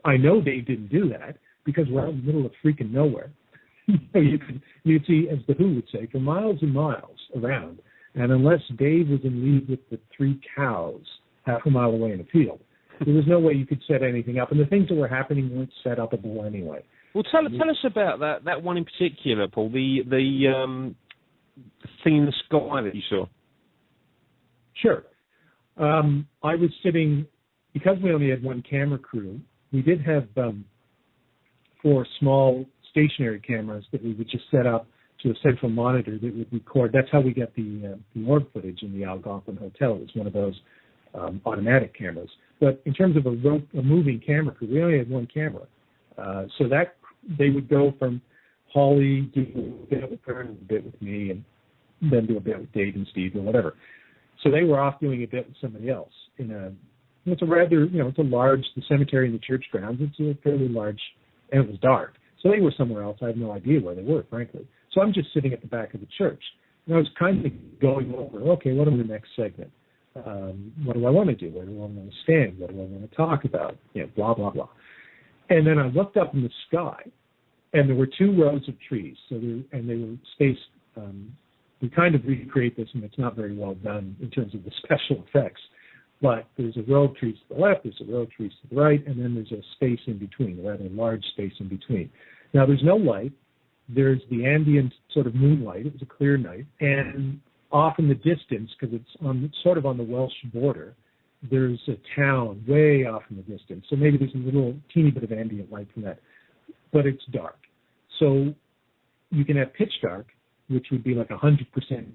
Speaker 3: I know Dave didn't do that because we're out in the middle of freaking nowhere. You'd see, as the Who would say, for miles and miles around. And unless Dave was in league with the 3 cows half a mile away in a field, There was no way you could set anything up, and the things that were happening weren't set upable anyway.
Speaker 1: Well, tell us about that one in particular, Paul. The thing in the sky that you saw.
Speaker 3: Sure. I was sitting, because we only had one camera crew. We did have 4 small stationary cameras that we would just set up to a central monitor that would record. That's how we get the orb footage in the Algonquin Hotel. It was one of those automatic cameras. But in terms of a moving camera crew, we only had one camera. So that they would go from Holly, do a bit of a turn, a bit with me, and then do a bit with Dave and Steve or whatever. So they were off doing a bit with somebody else. It's a rather, it's a large, the cemetery and the church grounds, it's a fairly large, and it was dark. So they were somewhere else. I have no idea where they were, frankly. So I'm just sitting at the back of the church. And I was kind of going over, okay, what are the next segment? What do I want to do? Where do I want to stand? What do I want to talk about? Blah, blah, blah. And then I looked up in the sky, and there were 2 rows of trees. And they were spaced. We kind of recreate this, and it's not very well done in terms of the special effects. But there's a row of trees to the left, there's a row of trees to the right, and then there's a space in between, a rather large space in between. Now, there's no light. There's the ambient sort of moonlight. It was a clear night. And off in the distance, because it's sort of on the Welsh border, there's a town way off in the distance. So maybe there's a little teeny bit of ambient light from that. But it's dark. So you can have pitch dark, which would be like 100%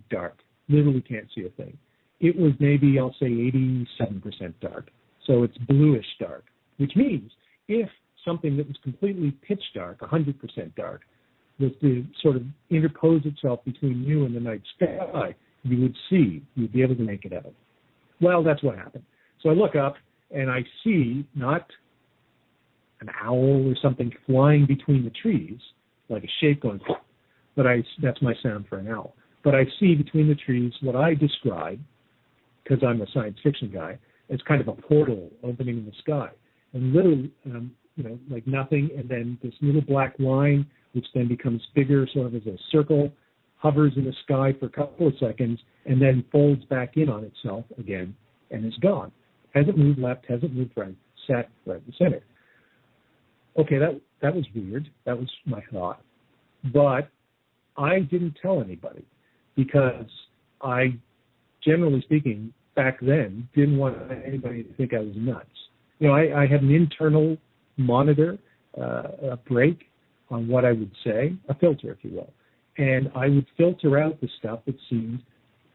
Speaker 3: dark. Literally can't see a thing. It was maybe, I'll say, 87% dark. So it's bluish dark, which means if something that was completely pitch dark, 100% dark, was to sort of interpose itself between you and the night sky, you'd be able to make it out. Well, that's what happened. So I look up, and I see not an owl or something flying between the trees, like a shape going, but that's my sound for an owl. But I see between the trees what I describe, because I'm a science fiction guy, as kind of a portal opening in the sky. And literally, like nothing, and then this little black line, which then becomes bigger, sort of as a circle, hovers in the sky for a couple of seconds, and then folds back in on itself again, and is gone. Hasn't moved left, hasn't moved right, sat right in the center. Okay, that was weird. That was my thought. But I didn't tell anybody, because I, generally speaking, back then, didn't want anybody to think I was nuts. I had an internal monitor, a break on what I would say, a filter, if you will. And I would filter out the stuff that seemed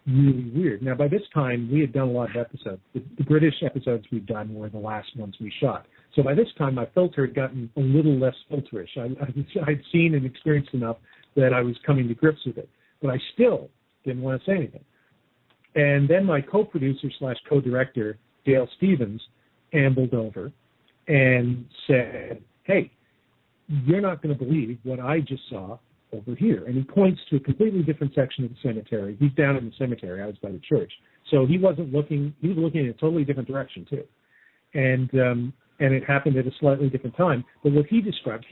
Speaker 3: really weird. Now, by this time, we had done a lot of episodes. The British episodes we'd done were the last ones we shot. So by this time, my filter had gotten a little less filterish. I'd seen and experienced enough that I was coming to grips with it. But I still didn't want to say anything. And then my co-producer / co-director, Dale Stevens, ambled over and said, hey, you're not going to believe what I just saw over here. And he points to a completely different section of the cemetery. He's down in the cemetery. I was by the church. So he was looking in a totally different direction, too. And it happened at a slightly different time. But what he described,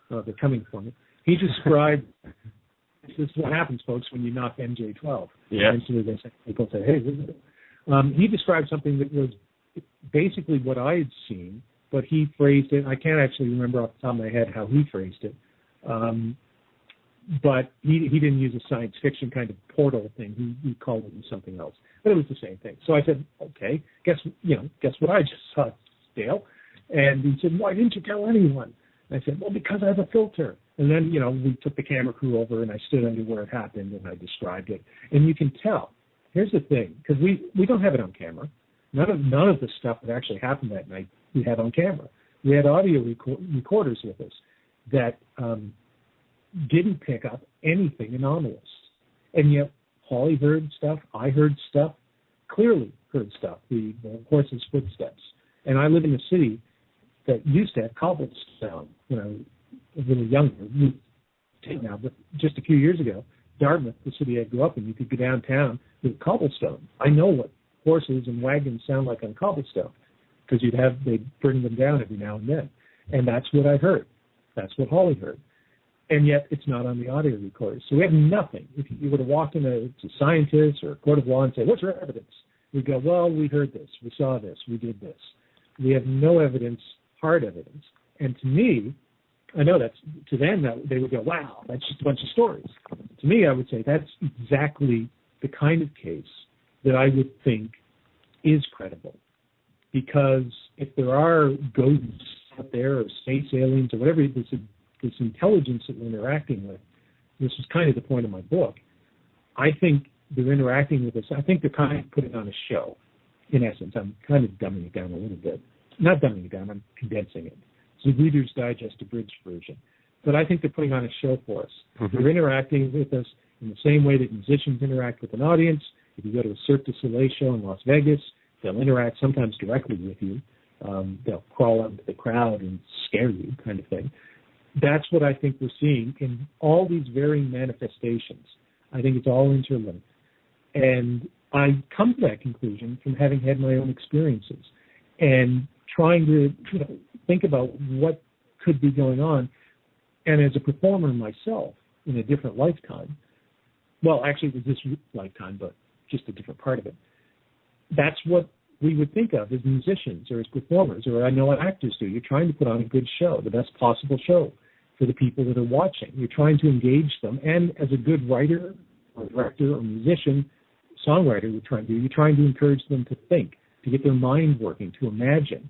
Speaker 3: they're coming for me. He described, this is what happens, folks, when you knock MJ12.
Speaker 1: Yeah.
Speaker 3: Eventually people say, hey, what is it? He described something that was basically what I had seen, but he phrased it. I can't actually remember off the top of my head how he phrased it. But he didn't use a science fiction kind of portal thing. He called it something else. But it was the same thing. So I said, okay, guess what I just saw, Dale? And he said, why didn't you tell anyone? And I said, well, because I have a filter. And then, we took the camera crew over, and I stood under where it happened, and I described it. And you can tell. Here's the thing, because we don't have it on camera. None of the stuff that actually happened that night we had on camera. We had audio recorders with us that didn't pick up anything anomalous. And yet, Holly heard stuff, I heard stuff, clearly heard stuff, the horse's footsteps. And I live in a city that used to have cobblestone when I was a little younger. Now, but just a few years ago, Dartmouth, the city I grew up in, you could go downtown with cobblestone. I know what horses and wagons sound like on cobblestone, because they'd bring them down every now and then. And that's what I heard. That's what Holly heard. And yet it's not on the audio recorder. So we have nothing. If you were to walk in to scientists or a court of law and say, what's your evidence? We'd go, well, we heard this, we saw this, we did this. We have no evidence, hard evidence. And to me, I know that's, to them, that they would go, wow, that's just a bunch of stories. To me, I would say that's exactly the kind of case that I would think is credible. Because if there are ghosts out there or space aliens or whatever, this intelligence that we're interacting with, this is kind of the point of my book, I think they're interacting with us. I think they're kind of putting on a show, in essence. I'm kind of dumbing it down a little bit. Not dumbing it down, I'm condensing it. It's a Reader's Digest abridged version. But I think they're putting on a show for us. Mm-hmm. They're interacting with us in the same way that musicians interact with an audience. If you go to a Cirque du Soleil show in Las Vegas, they'll interact sometimes directly with you. They'll crawl out into the crowd and scare you, kind of thing. That's what I think we're seeing in all these varying manifestations. I think it's all interlinked. And I come to that conclusion from having had my own experiences and trying to think about what could be going on. And as a performer myself in a different lifetime, well, actually it was this lifetime, but just a different part of it, that's what we would think of as musicians or as performers, or I know what actors do. You're trying to put on a good show, the best possible show for the people that are watching. You're trying to engage them. And as a good writer or director or musician, songwriter, you're trying to encourage them to think, to get their mind working, to imagine.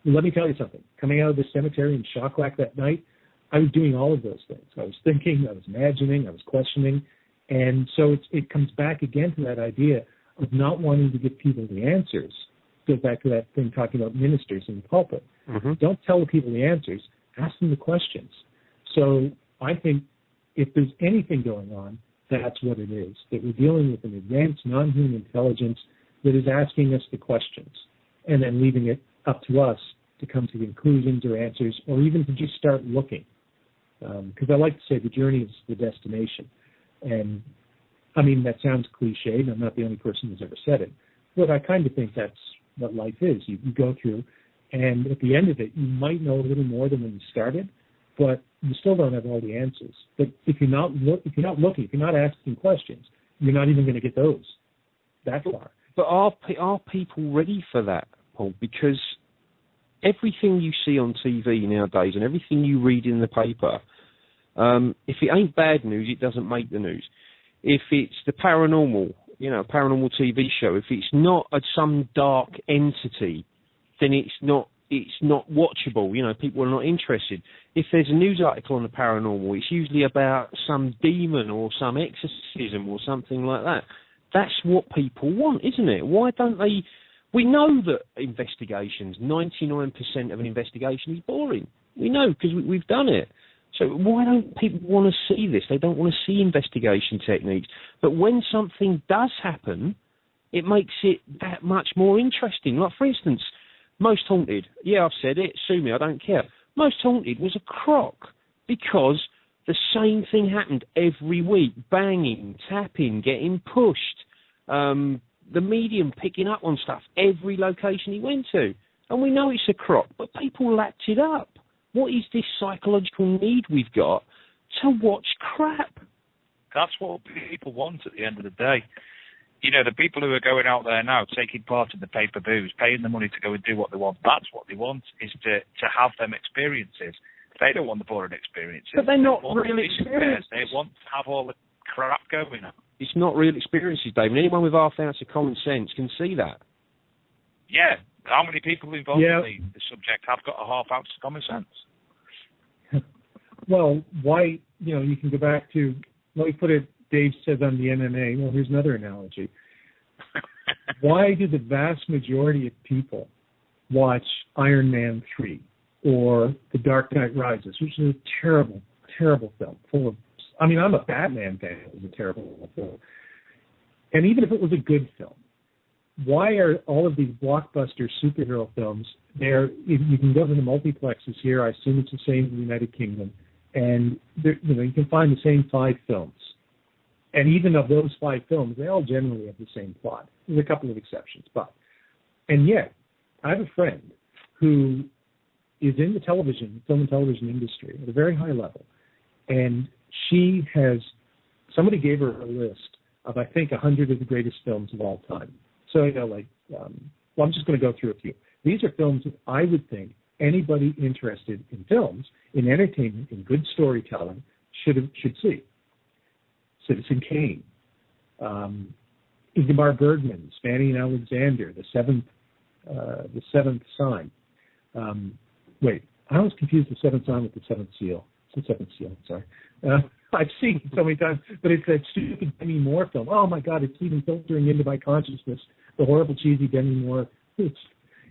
Speaker 3: Let me tell you something. Coming out of the cemetery in Shockwhack that night, I was doing all of those things. I was thinking, I was imagining, I was questioning. And so it comes back again to that idea of not wanting to give people the answers. Go back to that thing talking about ministers in the pulpit. Mm-hmm. Don't tell the people the answers. Ask them the questions. So I think if there's anything going on, that's what it is, that we're dealing with an advanced non-human intelligence that is asking us the questions and then leaving it up to us to come to conclusions or answers or even to just start looking. Because I like to say the journey is the destination. And, I mean, that sounds cliche, and I'm not the only person who's ever said it, but I kind of think that's what life is. You go through, and at the end of it, you might know a little more than when you started, but you still don't have all the answers. But if you're not looking, if you're not asking questions, you're not even going to get those that far.
Speaker 1: But are people ready for that, Paul? Because everything you see on TV nowadays and everything you read in the paper, if it ain't bad news, it doesn't make the news. If it's the paranormal, paranormal TV show, if it's not some dark entity, then it's not watchable. People are not interested. If there's a news article on the paranormal, it's usually about some demon or some exorcism or something like that. That's what people want, isn't it? Why don't they? We know that investigations, 99% of an investigation is boring. We know because we've done it. So why don't people want to see this? They don't want to see investigation techniques. But when something does happen, it makes it that much more interesting. Like, for instance, Most Haunted. Yeah, I've said it. Sue me, I don't care. Most Haunted was a crock because the same thing happened every week. Banging, tapping, getting pushed. The medium picking up on stuff every location he went to. And we know it's a crock, but people lapped it up. What is this psychological need we've got to watch crap?
Speaker 2: That's what people want at the end of the day. The people who are going out there now, taking part in the paper booze, paying the money to go and do what they want, that's what they want, is to have them experiences. They don't want the boring experiences.
Speaker 1: But they're not real experiences.
Speaker 2: They want to have all the crap going on.
Speaker 1: It's not real experiences, David. Anyone with half an ounce of common sense can see that.
Speaker 2: Yeah. How many people involved in the subject have got a half ounce of common sense?
Speaker 3: Well, why, you can go back to, let me put it, Dave said on the MMA. Well, here's another analogy. Why do the vast majority of people watch Iron Man 3 or The Dark Knight Rises, which is a terrible, terrible film, I'm a Batman fan. It was a terrible film. And even if it was a good film, why are all of these blockbuster superhero films there? You can go to the multiplexes here. I assume it's the same in the United Kingdom. And, you can find the same 5 films. And even of those 5 films, they all generally have the same plot. There's a couple of exceptions. And yet, I have a friend who is in the film and television industry at a very high level. And somebody gave her a list of, I think, 100 of the greatest films of all time. So, I'm just going to go through a few. These are films that I would think anybody interested in films, in entertainment, in good storytelling should see. Citizen Kane, Ingmar Bergman's Fanny and Alexander, The Seventh Sign. Wait, I always confuse The Seventh Sign with The Seventh Seal. It's The Seventh Seal, sorry. I've seen it so many times, but it's that stupid Demi Moore film. Oh my God, it's even filtering into my consciousness. The horrible, cheesy Demi Moore.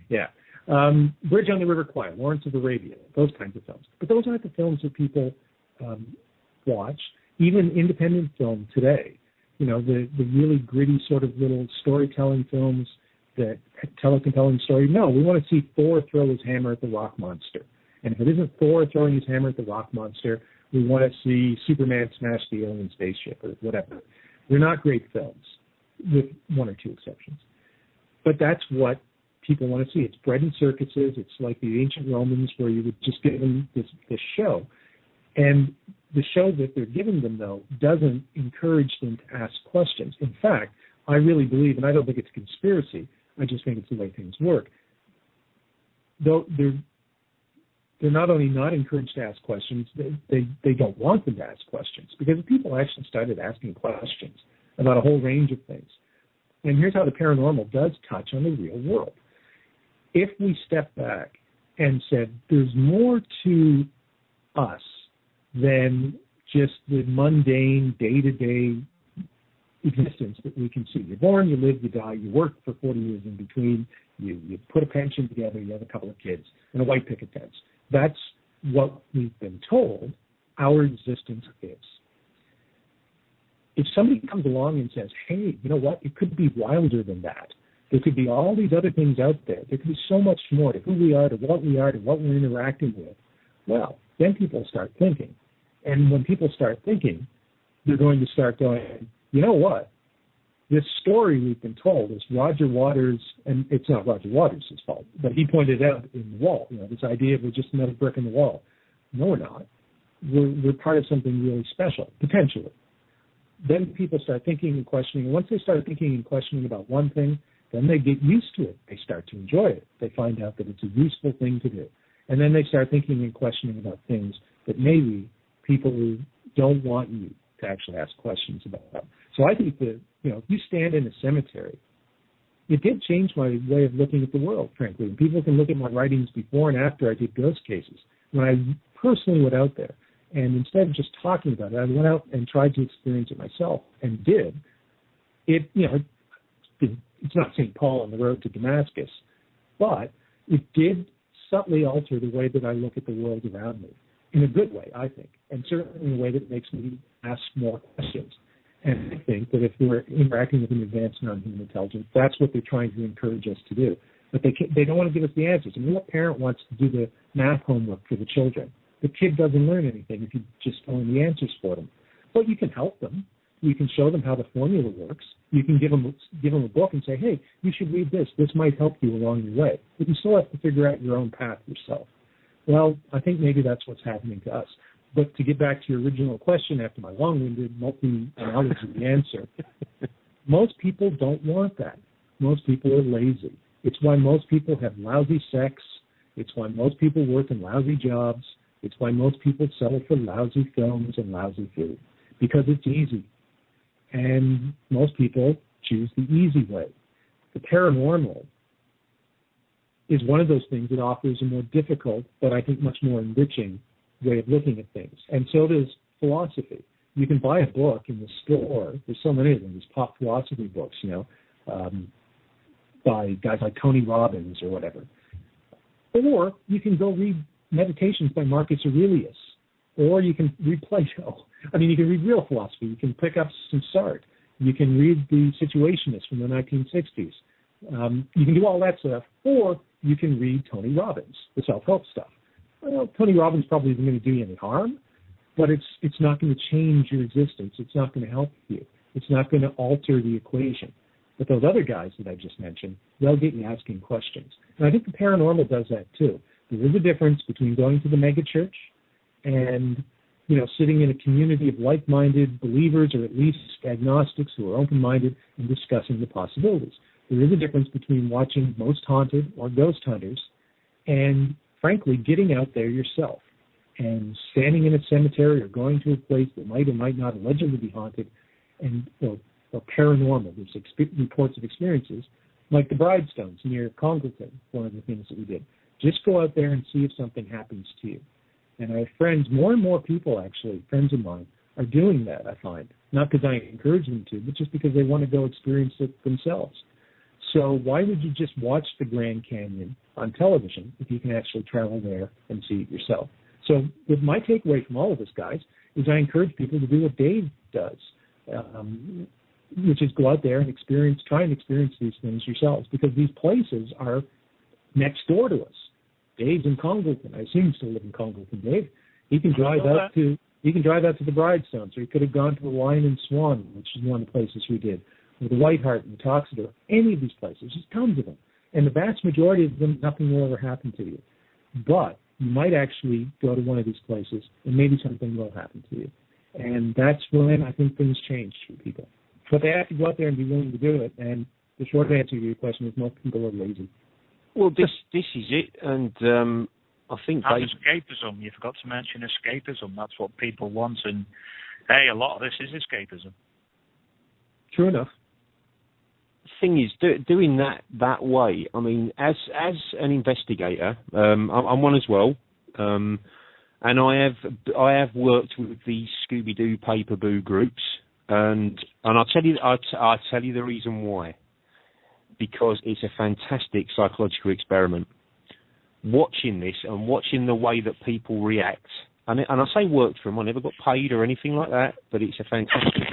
Speaker 3: Yeah. Bridge on the River Kwai, Lawrence of Arabia, those kinds of films. But those aren't the films that people watch. Even independent film today, you know, the really gritty sort of little storytelling films that tell a compelling story. No, we want to see Thor throw his hammer at the rock monster. And if it isn't Thor throwing his hammer at the rock monster, we want to see Superman smash the alien spaceship or whatever. They're not great films, with one or two exceptions. But that's what people want to see. It's bread and circuses. It's like the ancient Romans where you would just give them this show. And the show that they're giving them, though, doesn't encourage them to ask questions. In fact, I really believe, and I don't think it's a conspiracy, I just think it's the way things work, though they're not only not encouraged to ask questions, they don't want them to ask questions. Because if people actually started asking questions about a whole range of things, and here's how the paranormal does touch on the real world. If we step back and said, there's more to us than just the mundane, day-to-day existence that we can see. You're born, you live, you die, you work for 40 years in between, you put a pension together, you have a couple of kids, and a white picket fence. That's what we've been told our existence is. If somebody comes along and says, hey, you know what, it could be wilder than that. There could be all these other things out there. There could be so much more to who we are, to what we're interacting with. Well, then people start thinking. And when people start thinking, they're going to start going, you know what? This story we've been told is Roger Waters, and it's not Roger Waters' fault, but he pointed out in The Wall, you know, this idea of we're just another brick in the wall. No, we're not. We're part of something really special, potentially. Then people start thinking and questioning. And once they start thinking and questioning about one thing, then they get used to it. They start to enjoy it. They find out that it's a useful thing to do. And then they start thinking and questioning about things that maybe people who don't want you to actually ask questions about. So I think that, you know, if you stand in a cemetery, it did change my way of looking at the world, frankly. And people can look at my writings before and after I did ghost cases. When I personally went out there, and instead of just talking about it, I went out and tried to experience it myself and did. It, you know, it's not St. Paul on the road to Damascus, but it did subtly alter the way that I look at the world around me, in a good way, I think, and certainly in a way that makes me ask more questions. And I think that if we're interacting with an advanced non-human intelligence, that's what they're trying to encourage us to do. But they don't want to give us the answers. I mean, what parent wants to do the math homework for the children? The kid doesn't learn anything if you just fill in the answers for them. But you can help them. You can show them how the formula works. You can give them a book and say, hey, you should read this. This might help you along your way. But you still have to figure out your own path yourself. Well, I think maybe that's what's happening to us. But to get back to your original question after my long-winded multi-analogy answer, most people don't want that. Most people are lazy. It's why most people have lousy sex. It's why most people work in lousy jobs. It's why most people settle for lousy films and lousy food, because it's easy. And most people choose the easy way. The paranormal is one of those things that offers a more difficult, but I think much more enriching way of looking at things. And so does philosophy. You can buy a book in the store. There's so many of them, these pop philosophy books, you know, by guys like Tony Robbins or whatever. Or you can go read Meditations by Marcus Aurelius. Or you can read Plato. I mean, you can read real philosophy. You can pick up some Sartre. You can read The Situationists from the 1960s. You can do all that stuff. Or you can read Tony Robbins, the self-help stuff. Well, Tony Robbins probably isn't going to do you any harm, but it's not going to change your existence. It's not going to help you. It's not going to alter the equation. But those other guys that I just mentioned, they'll get you asking questions. And I think the paranormal does that too. There is a difference between going to the mega church and, you know, sitting in a community of like-minded believers or at least agnostics who are open-minded and discussing the possibilities. There is a difference between watching Most Haunted or Ghost Hunters and, frankly, getting out there yourself and standing in a cemetery or going to a place that might or might not allegedly be haunted and or paranormal. There's reports of experiences like the Bridestones near Congleton, one of the things that we did. Just go out there and see if something happens to you. And I have friends, more and more people actually, friends of mine, are doing that, I find. Not because I encourage them to, but just because they want to go experience it themselves. So why would you just watch the Grand Canyon on television if you can actually travel there and see it yourself? So with my takeaway from all of this, guys, is I encourage people to do what Dave does, which is go out there and try and experience these things yourselves, because these places are next door to us. Dave's in Congleton. I assume you still live in Congleton, Dave. He can drive out to the Bridestones, or he could have gone to the Lion and Swan, which is one of the places we did, or the White Hart and the Toxidor. Any of these places, there's tons of them. And the vast majority of them, nothing will ever happen to you. But you might actually go to one of these places and maybe something will happen to you. And that's when I think things change for people. But they have to go out there and be willing to do it. And the short answer to your question is most people are lazy.
Speaker 1: Well, this is it. And I think
Speaker 2: escapism. You forgot to mention escapism. That's what people want. And, hey, a lot of this is escapism.
Speaker 3: True enough.
Speaker 1: Thing is, doing that way. I mean, as an investigator, I'm one as well, and I have worked with the Scooby-Doo Paper Boo groups, and I'll tell you the reason why. Because it's a fantastic psychological experiment. Watching this and watching the way that people react, and I say worked for them. I never got paid or anything like that, but it's a fantastic.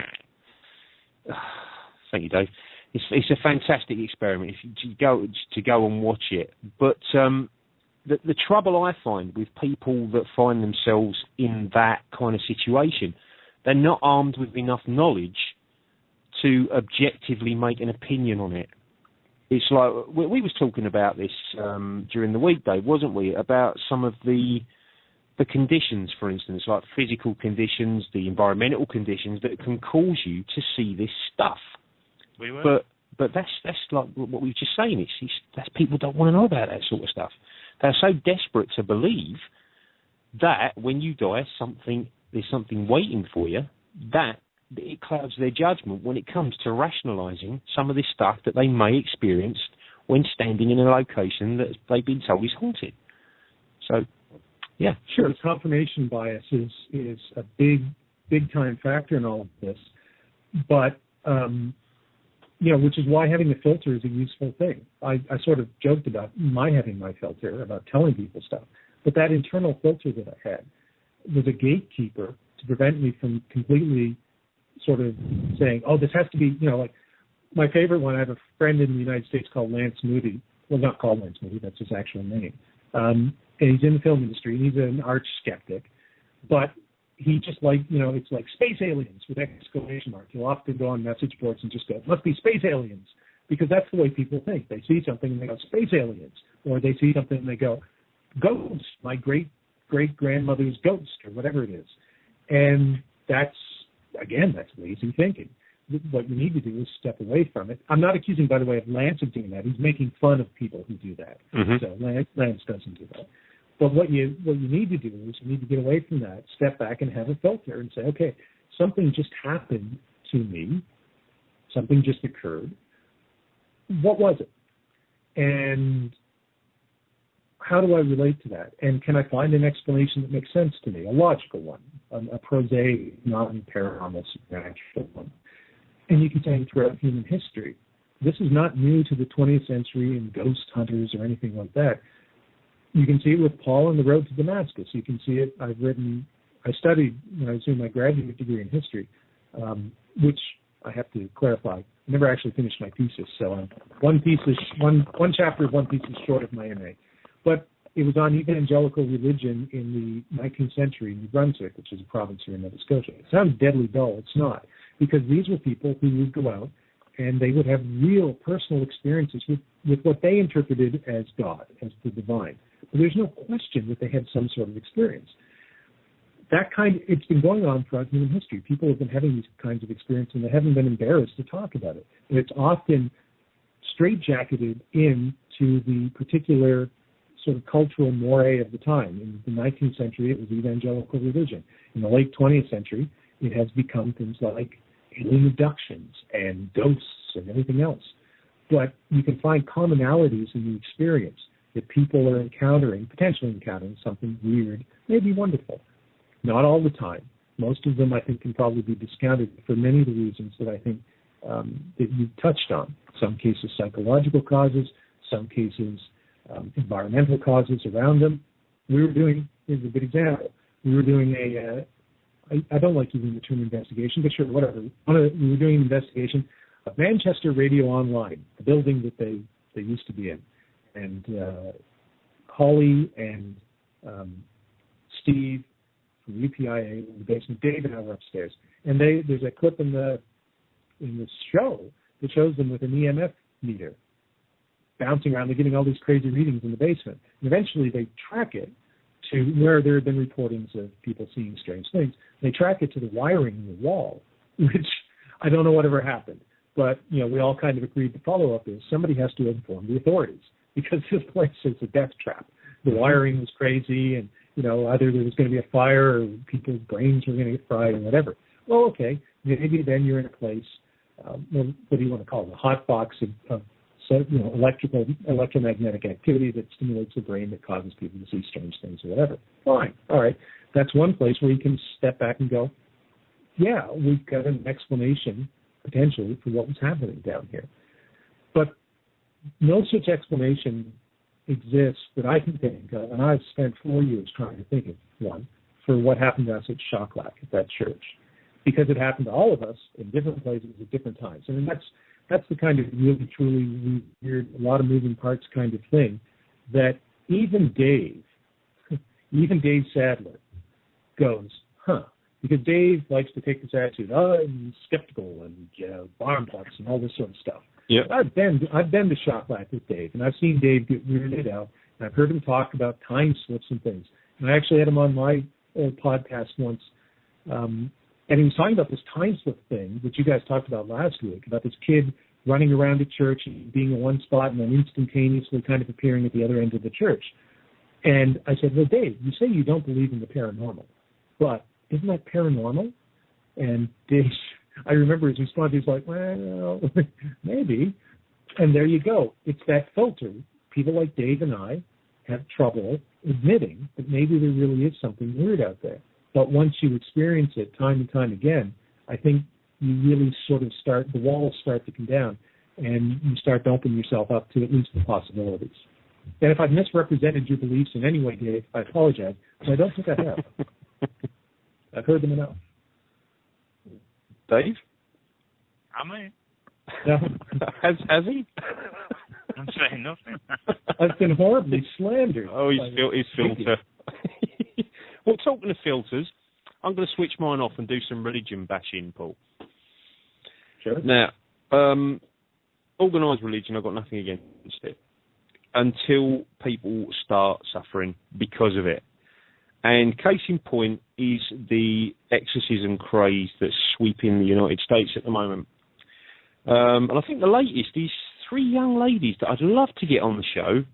Speaker 1: Thank you, Dave. It's a fantastic experiment to go and watch it. But the trouble I find with people that find themselves in that kind of situation, they're not armed with enough knowledge to objectively make an opinion on it. It's like we was talking about this during the weekday, wasn't we? About some of the conditions, for instance, like physical conditions, the environmental conditions that can cause you to see this stuff.
Speaker 2: We were.
Speaker 1: But that's like what we were just saying. That's people don't want to know about that sort of stuff. They're so desperate to believe that when you die, there's something waiting for you, that it clouds their judgment when it comes to rationalising some of this stuff that they may experience when standing in a location that they've been told is haunted. So, yeah.
Speaker 3: Sure, confirmation bias is a big time factor in all of this. But, which is why having a filter is a useful thing. I sort of joked about having my filter, about telling people stuff. But that internal filter that I had was a gatekeeper to prevent me from completely sort of saying, oh, this has to be, like my favorite one. I have a friend in the United States called Lance Moody. Well, not called Lance Moody, that's his actual name. And he's in the film industry, and he's an arch skeptic. But he just it's like space aliens with exclamation marks. He'll often go on message boards and just go, it must be space aliens, because that's the way people think. They see something and they go, space aliens. Or they see something and they go, ghost, my great-great-grandmother's ghost, or whatever it is. And that's lazy thinking. What you need to do is step away from it. I'm not accusing, by the way, of Lance of doing that. He's making fun of people who do that. Mm-hmm. So Lance doesn't do that. But what you need to do is you need to get away from that, step back and have a filter and say, okay, something just happened to me, something just occurred. What was it? And how do I relate to that? And can I find an explanation that makes sense to me, a logical one, a prosaic, non-paranormal, supernatural one? And you can say throughout human history, this is not new to the 20th century and ghost hunters or anything like that. You can see it with Paul on the road to Damascus. You can see it. I studied, I was doing my graduate degree in history, which I have to clarify. I never actually finished my thesis, so one chapter of one thesis short of my MA. But it was on evangelical religion in the 19th century in New Brunswick, which is a province here in Nova Scotia. It sounds deadly dull. It's not, because these were people who would go out and they would have real personal experiences with what they interpreted as God, as the divine. But there's no question that they had some sort of experience. It's been going on throughout human history. People have been having these kinds of experiences, and they haven't been embarrassed to talk about it. And it's often straitjacketed into the particular sort of cultural moray of the time. In the 19th century, it was evangelical religion. In the late 20th century, it has become things like alien abductions and ghosts and everything else. But you can find commonalities in the experience that people are potentially encountering something weird, maybe wonderful. Not all the time. Most of them, I think, can probably be discounted for many of the reasons that I think that you touched on. Some cases, psychological causes, some cases, environmental causes around them. Here's a good example. We were doing I don't like using the term investigation, but sure, whatever. We were doing an investigation of Manchester Radio Online, the building that they used to be in. And Holly and Steve from UPIA in the basement, Dave and I were upstairs. And there's a clip in the show that shows them with an EMF meter bouncing around. They're getting all these crazy readings in the basement. And eventually they track it to where there have been reportings of people seeing strange things. They track it to the wiring in the wall, which I don't know whatever happened. But, we all kind of agreed the follow-up is somebody has to inform the authorities because this place is a death trap. The wiring was crazy and, either there was going to be a fire or people's brains were going to get fried or whatever. Well, okay, maybe then you're in a place, what do you want to call it, a hot box of electromagnetic activity that stimulates the brain that causes people to see strange things or whatever. Fine. All right. That's one place where you can step back and go, yeah, we've got an explanation potentially for what was happening down here. But no such explanation exists that I can think of, and I've spent 4 years trying to think of one, for what happened to us at Shocklack, at that church. Because it happened to all of us in different places at different times. And that's the kind of really, truly weird, a lot of moving parts kind of thing that even Dave Sadler goes, because Dave likes to take this attitude, I'm skeptical and barn parts and all this sort of stuff.
Speaker 1: Yeah.
Speaker 3: I've been to Shocklack with Dave, and I've seen Dave get weirded out, and I've heard him talk about time slips and things. And I actually had him on my podcast once, and he was talking about this time slip thing that you guys talked about last week, about this kid running around a church and being in one spot and then instantaneously kind of appearing at the other end of the church. And I said, well, Dave, you say you don't believe in the paranormal, but isn't that paranormal? And Dave, I remember his response, he was like, well, maybe. And there you go. It's that filter. People like Dave and I have trouble admitting that maybe there really is something weird out there. But once you experience it time and time again, I think you really sort of the walls start to come down, and you start to open yourself up to at least the possibilities. And if I've misrepresented your beliefs in any way, Dave, I apologize, but I don't think I have. I've heard them enough.
Speaker 1: Dave?
Speaker 2: Am I?
Speaker 1: No. Has he?
Speaker 2: I'm saying nothing.
Speaker 3: I've been horribly slandered.
Speaker 1: Oh, his filter. Well, talking of filters, I'm going to switch mine off and do some religion bashing, Paul.
Speaker 3: Sure.
Speaker 1: Now, organised religion, I've got nothing against it until people start suffering because of it. And case in point is the exorcism craze that's sweeping the United States at the moment. And I think the latest is 3 young ladies that I'd love to get on the show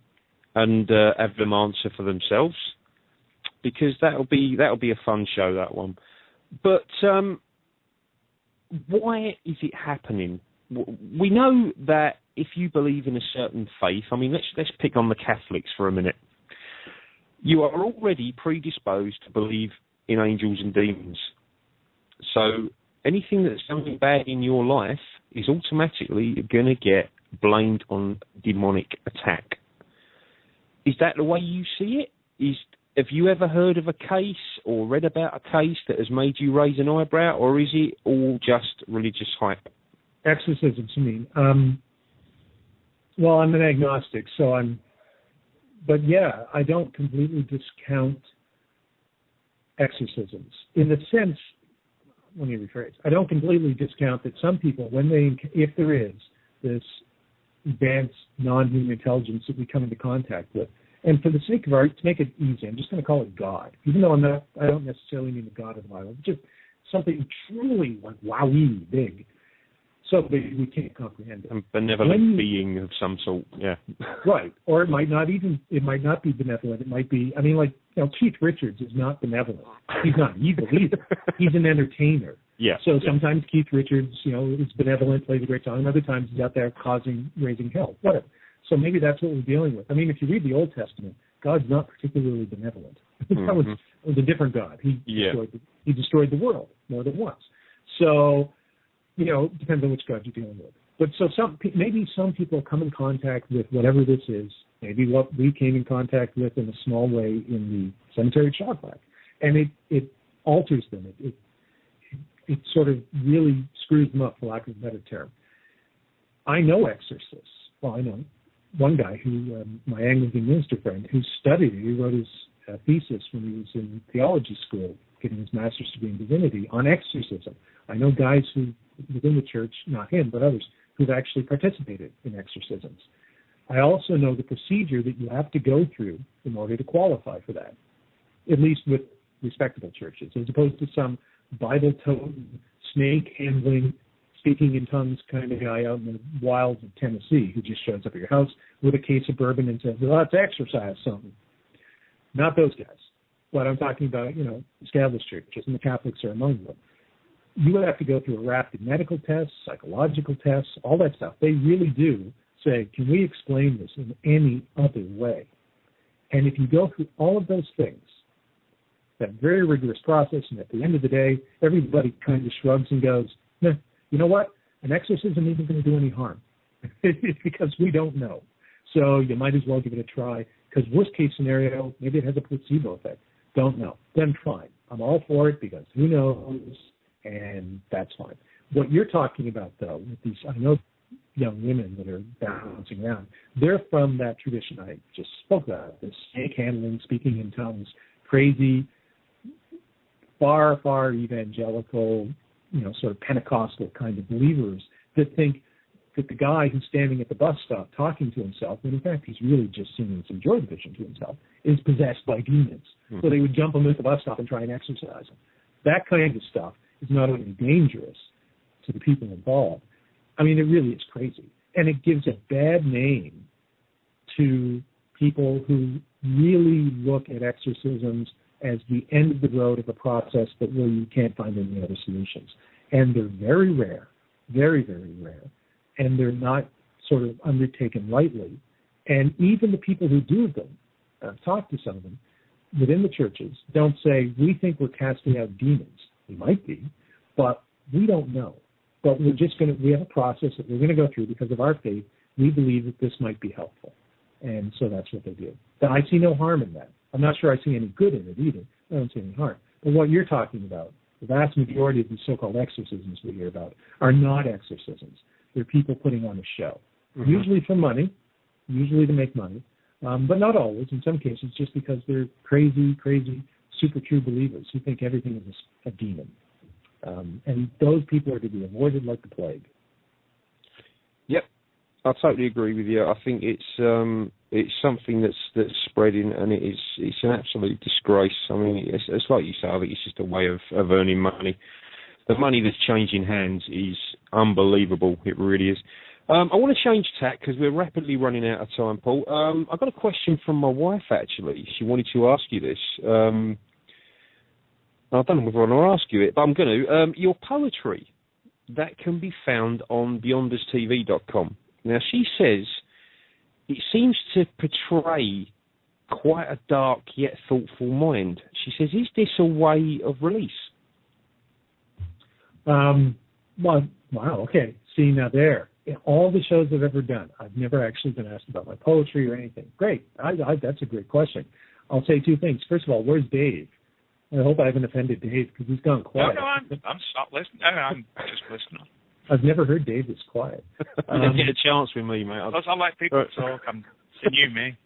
Speaker 1: and have them answer for themselves, because that'll be a fun show, that one. But why is it happening? We know that if you believe in a certain faith, I mean, let's pick on the Catholics for a minute. You are already predisposed to believe in angels and demons. So anything that's something bad in your life is automatically going to get blamed on demonic attack. Is that the way you see it? Have you ever heard of a case or read about a case that has made you raise an eyebrow, or is it all just religious hype?
Speaker 3: Exorcisms, you mean? Well, I'm an agnostic, but yeah, I don't completely discount exorcisms. In the sense, let me rephrase, I don't completely discount that some people, if there is this advanced non-human intelligence that we come into contact with, and for the sake of argument, to make it easy, I'm just going to call it God, even though I don't necessarily mean the God of the Bible, just something truly like wowee big. so we can't comprehend it.
Speaker 1: A benevolent being of some sort, yeah.
Speaker 3: Right, or it might not be benevolent. It might be, Keith Richards is not benevolent. He's not evil either. He's an entertainer.
Speaker 1: Yeah.
Speaker 3: So sometimes Keith Richards, is benevolent, plays a great song, and other times he's out there raising hell, whatever. So maybe that's what we're dealing with. If you read the Old Testament, God's not particularly benevolent. That was a different God. He destroyed the world more than once. So, it depends on which God you're dealing with. But so maybe some people come in contact with whatever this is, maybe what we came in contact with in a small way in the cemetery of Shawflag, and it alters them. It sort of really screws them up, for lack of a better term. I know exorcists. Well, I know one guy who, my Anglican minister friend, who studied it. He wrote his thesis when he was in theology school, getting his master's degree in divinity, on exorcism. I know guys who, within the church, not him, but others, who've actually participated in exorcisms. I also know the procedure that you have to go through in order to qualify for that, at least with respectable churches, as opposed to some Bible-toting, snake-handling, speaking in tongues kind of guy out in the wilds of Tennessee who just shows up at your house with a case of bourbon and says, well, let's exercise something. Not those guys. But I'm talking about, established churches, and the Catholics are among them. You would have to go through a raft of medical tests, psychological tests, all that stuff. They really do say, can we explain this in any other way? And if you go through all of those things, that very rigorous process, and at the end of the day, everybody kind of shrugs and goes, nah, you know what? An exorcism isn't going to do any harm. It's because we don't know. So you might as well give it a try, because worst case scenario, maybe it has a placebo effect. Don't know. Then fine. I'm all for it, because who knows, and that's fine. What you're talking about, though, with these, I know young women that are bouncing around, they're from that tradition I just spoke about, this snake handling, speaking in tongues, crazy, far, far evangelical, sort of Pentecostal kind of believers that think that the guy who's standing at the bus stop talking to himself, when in fact he's really just singing some joy division to himself, is possessed by demons. Mm-hmm. So they would jump him at the bus stop and try and exorcise him. That kind of stuff is not only dangerous to the people involved, it really is crazy. And it gives a bad name to people who really look at exorcisms as the end of the road of a process that where you can't find any other solutions. And they're very rare, very, very rare. And they're not sort of undertaken lightly. And even the people who do them, I've talked to some of them, within the churches, don't say, we think we're casting out demons. We might be, but we don't know. But we have a process that we're going to go through because of our faith. We believe that this might be helpful. And so that's what they do. But I see no harm in that. I'm not sure I see any good in it either. I don't see any harm. But what you're talking about, the vast majority of these so-called exorcisms we hear about are not exorcisms. They're people putting on a show, usually for money, usually to make money, but not always. In some cases, just because they're crazy, super true believers who think everything is a demon. And those people are to be avoided like the plague.
Speaker 1: Yep, I totally agree with you. I think it's something that's spreading, and it's an absolute disgrace. It's like you say, I think it's just a way of earning money. The money that's changing hands is unbelievable. It really is. I want to change tack because we're rapidly running out of time, Paul. I've got a question from my wife, actually. She wanted to ask you this. I don't know whether I want to ask you it, but I'm going to. Your poetry, that can be found on beyonderstv.com. Now, she says it seems to portray quite a dark yet thoughtful mind. She says, is this a way of release?
Speaker 3: Wow, okay. See, now there, in all the shows I've ever done, I've never actually been asked about my poetry or anything. Great. That's a great question. I'll say two things. First of all, where's Dave? I hope I haven't offended Dave because he's gone quiet.
Speaker 2: No, I'm not listening. I'm just listening.
Speaker 3: I've never heard Dave this quiet.
Speaker 1: You didn't get a chance with me, mate.
Speaker 2: I like people to talk. It's a new me.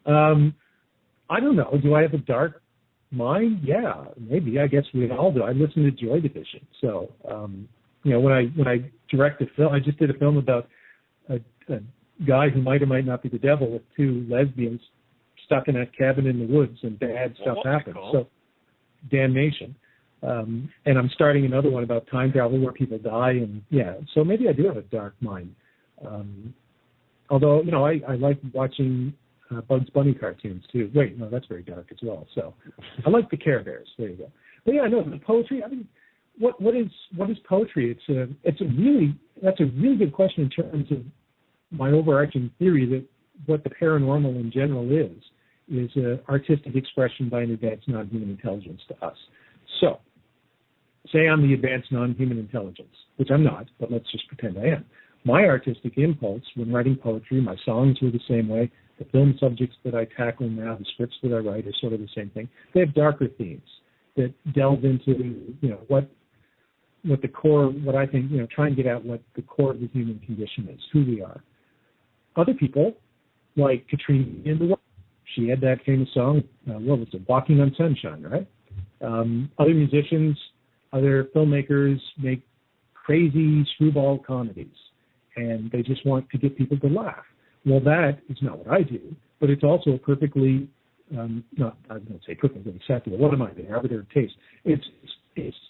Speaker 3: I don't know. Do I have a dark mind? Yeah, maybe. I guess we all do. I listen to Joy Division. So, when I direct a film, I just did a film about a guy who might or might not be the devil with two lesbians stuck in a cabin in the woods and bad stuff happens. So, Damnation. And I'm starting another one about time travel where people die, and so maybe I do have a dark mind. Although, I like watching Bugs Bunny cartoons too. Wait, no, that's very dark as well. So I like the Care Bears. There you go. But the poetry. I mean, what is poetry? That's a really good question in terms of my overarching theory that what the paranormal in general is artistic expression by an advanced non-human intelligence to us. So, say I'm the advanced non-human intelligence, which I'm not, but let's just pretend I am. My artistic impulse when writing poetry, my songs were the same way. The film subjects that I tackle now, the scripts that I write are sort of the same thing. They have darker themes that delve into, what the core, what I think, try and get at what the core of the human condition is, who we are. Other people, like Katrina in the World, she had that famous song, what was it, Walking on Sunshine, right? Other musicians, other filmmakers make crazy screwball comedies, and they just want to get people to laugh. Well, that is not what I do, but it's also a perfectly, I won't say perfectly acceptable. What am I, the arbiter of taste? It's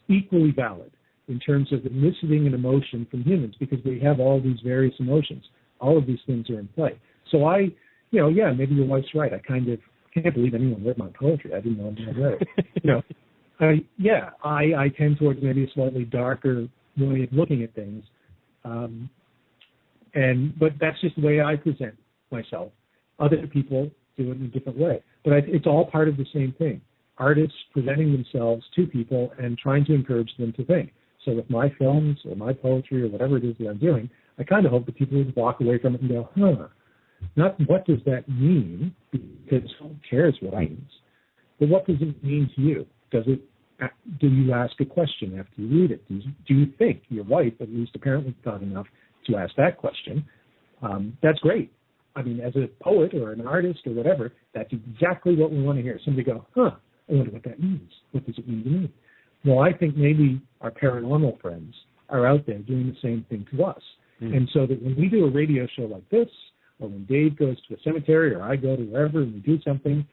Speaker 3: equally valid in terms of eliciting an emotion from humans because we have all these various emotions. All of these things are in play. So maybe your wife's right. I kind of can't believe anyone read my poetry. I didn't know I read it. I tend towards maybe a slightly darker way of looking at things. But that's just the way I present myself. Other people do it in a different way. But it's all part of the same thing. Artists presenting themselves to people and trying to encourage them to think. So with my films or my poetry or whatever it is that I'm doing, I kind of hope that people would walk away from it and go, not what does that mean, because who cares what it means, but what does it mean to you? Do you ask a question after you read it? Do you think your wife, at least apparently, thought enough to ask that question? That's great. I mean, as a poet or an artist or whatever, that's exactly what we want to hear. Somebody go, I wonder what that means. What does it mean to me? Well, I think maybe our paranormal friends are out there doing the same thing to us. And so that when we do a radio show like this, or when Dave goes to a cemetery, or I go to wherever and we do something,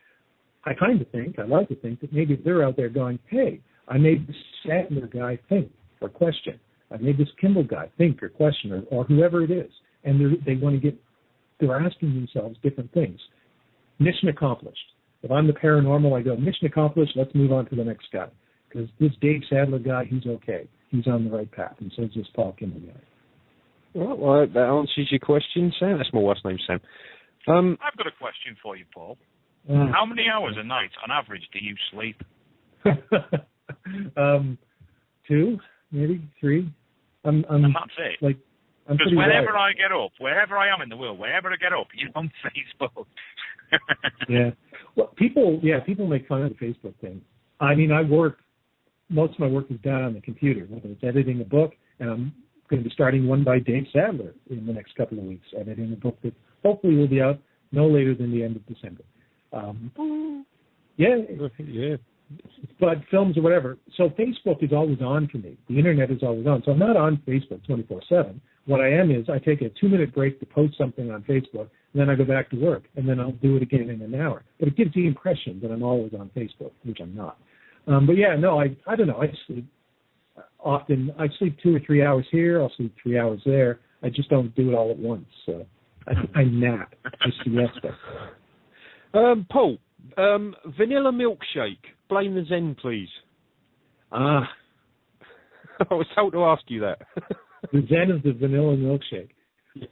Speaker 3: I like to think that maybe they're out there going, hey, I made this Sadler guy think or question. I made this Kimball guy think or question or whoever it is. And they're asking themselves different things. Mission accomplished. If I'm the paranormal, I go, mission accomplished, let's move on to the next guy. Because this Dave Sadler guy, he's okay. He's on the right path. And so is this Paul Kimball guy.
Speaker 1: Well, that answers your question, Sam. That's my wife's name, Sam.
Speaker 2: I've got a question for you, Paul. How many hours a night, on average, do you sleep?
Speaker 3: 2, maybe 3.
Speaker 2: And that's it.
Speaker 3: Because
Speaker 2: whenever I get up, wherever I am in the world, wherever I get up, you're on Facebook.
Speaker 3: Yeah. Well, people make fun of the Facebook thing. I mean, most of my work is done on the computer, whether it's editing a book, and I'm going to be starting one by Dave Sadler in the next couple of weeks, editing a book that hopefully will be out no later than the end of December. But films or whatever. So Facebook is always on for me. The internet is always on. So I'm not on Facebook 24/7. What I am is I take a 2-minute break to post something on Facebook, and then I go back to work, and then I'll do it again in an hour. But it gives the impression that I'm always on Facebook, which I'm not. I don't know. I sleep often. I sleep 2 or 3 hours here. I'll sleep 3 hours there. I just don't do it all at once. So I nap. I siesta.
Speaker 1: Paul, vanilla milkshake. Blame the Zen, please. I was told to ask you that.
Speaker 3: The Zen of the vanilla milkshake.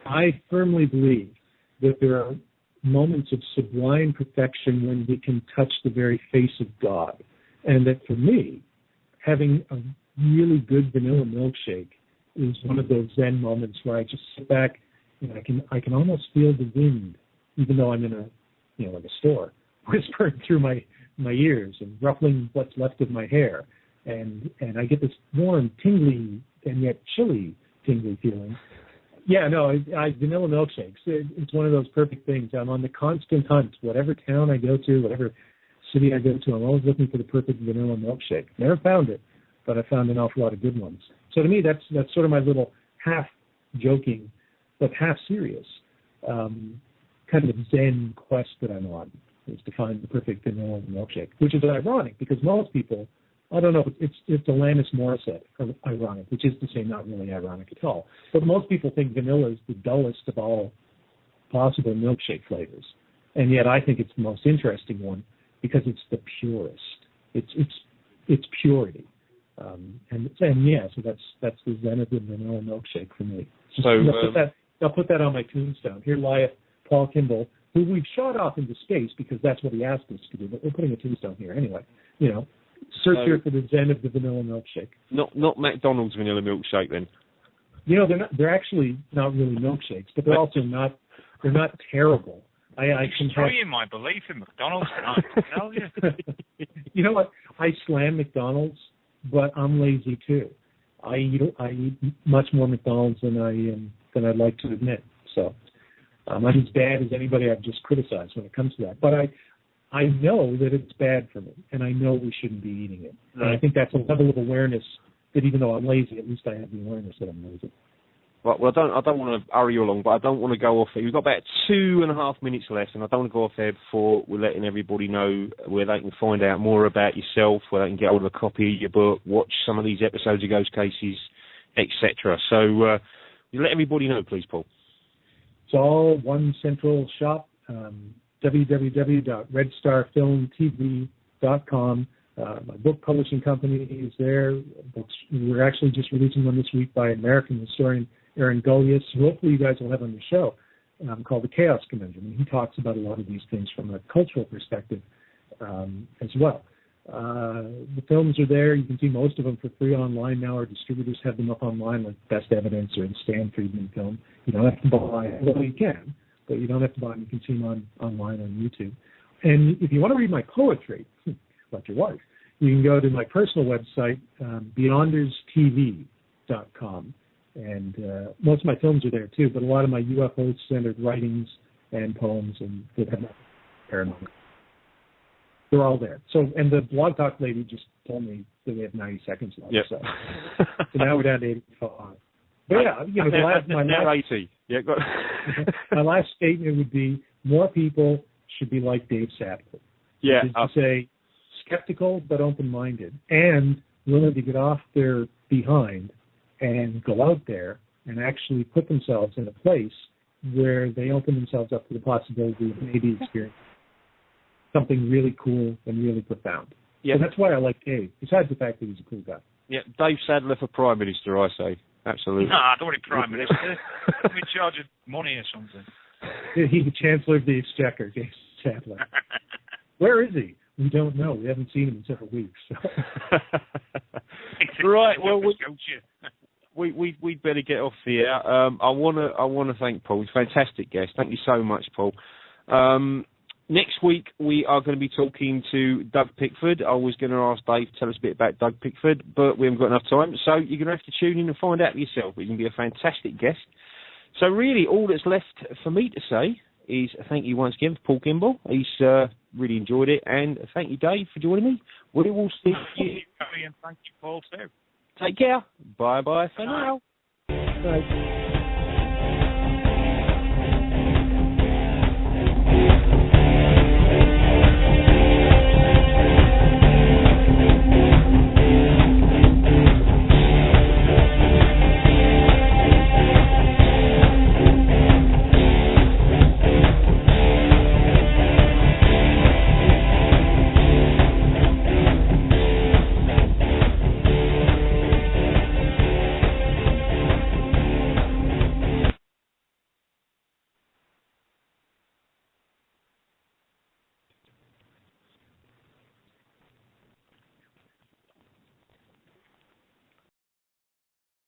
Speaker 3: I firmly believe that there are moments of sublime perfection when we can touch the very face of God. And that for me, having a really good vanilla milkshake is one of those Zen moments where I just sit back and I can almost feel the wind, even though I'm in a store, whispering through my ears and ruffling what's left of my hair. And I get this warm, tingly, and yet chilly, tingly feeling. Yeah, no, vanilla milkshakes. It's one of those perfect things. I'm on the constant hunt. Whatever town I go to, whatever city I go to, I'm always looking for the perfect vanilla milkshake. Never found it, but I found an awful lot of good ones. So to me, that's sort of my little half joking, but half serious kind of Zen quest that I'm on, is to find the perfect vanilla milkshake, which is ironic because most people I don't know, it's Alanis Morissette, ironic, which is to say not really ironic at all. But most people think vanilla is the dullest of all possible milkshake flavors. And yet I think it's the most interesting one because it's the purest. It's purity. So that's the zen of the vanilla milkshake for me. So I'll put that on my tombstone. Here lieth Paul Kimball, who we've shot off into space because that's what he asked us to do, but we're putting a tombstone here anyway. Search here for the zen of the vanilla milkshake.
Speaker 1: Not McDonald's vanilla milkshake then.
Speaker 3: They're actually not really milkshakes, but they're also not terrible.
Speaker 2: You're destroying my belief in McDonald's tonight, I tell you.
Speaker 3: You know what? I slam McDonald's, but I'm lazy too. I eat much more McDonald's than I'd like to admit. So I'm as bad as anybody I've just criticized when it comes to that. But I know that it's bad for me, and I know we shouldn't be eating it. And I think that's a level of awareness that even though I'm lazy, at least I have the awareness that I'm lazy.
Speaker 1: Well, I don't want to hurry you along, but I don't want to go off there. We've got about 2.5 minutes left, and I don't want to go off there before we're letting everybody know where they can find out more about yourself, where they can get hold of a copy of your book, watch some of these episodes of Ghost Cases, etc. So you let everybody know, please, Paul.
Speaker 3: It's all one central shop, www.redstarfilmtv.com. My book publishing company is there. We're actually just releasing one this week by American historian Aaron Golias, who hopefully you guys will have on the show, called The Chaos Conundrum. And he talks about a lot of these things from a cultural perspective as well. The films are there. You can see most of them for free online now. Our distributors have them up online, like Best Evidence or the Stan Friedman film. You don't have to buy them. Well, you can, but you don't have to buy them. You can see them online on YouTube. And if you want to read my poetry, like your wife, you can go to my personal website, beyonderstv.com. And most of my films are there, too, but a lot of my UFO-centered writings and poems and that have paranormal. They're all there. So, and the Blog Talk lady just told me that we have 90 seconds left.
Speaker 1: Yep.
Speaker 3: So now we're down to 85. But yeah, my last statement would be more people should be like Dave Sadler.
Speaker 1: Yeah.
Speaker 3: Which is to say, skeptical but open-minded and willing to get off their behind and go out there and actually put themselves in a place where they open themselves up to the possibility of maybe experiencing something really cool and really profound. Yeah. So that's why I like Dave, besides the fact that he's a cool guy.
Speaker 1: Yeah, Dave Sadler for Prime Minister, I say. Absolutely.
Speaker 2: No, I don't want Prime Minister. I'm in charge of money or something.
Speaker 3: He's the Chancellor of the Exchequer, Dave Sadler. Where is he? We don't know. We haven't seen him in several weeks. So.
Speaker 1: Right. Well, we'd better get off here. I want to thank Paul. He's a fantastic guest. Thank you so much, Paul. Next week we are going to be talking to Doug Pickford. I was going to ask Dave to tell us a bit about Doug Pickford, but we haven't got enough time. So you're going to have to tune in and find out for yourself. He's going to be a fantastic guest. So really, all that's left for me to say is thank you once again to Paul Kimball. He's really enjoyed it, and thank you, Dave, for joining me. We will see you.
Speaker 2: And thank you, Paul, too.
Speaker 1: Take care. Bye-bye for now.
Speaker 3: Bye.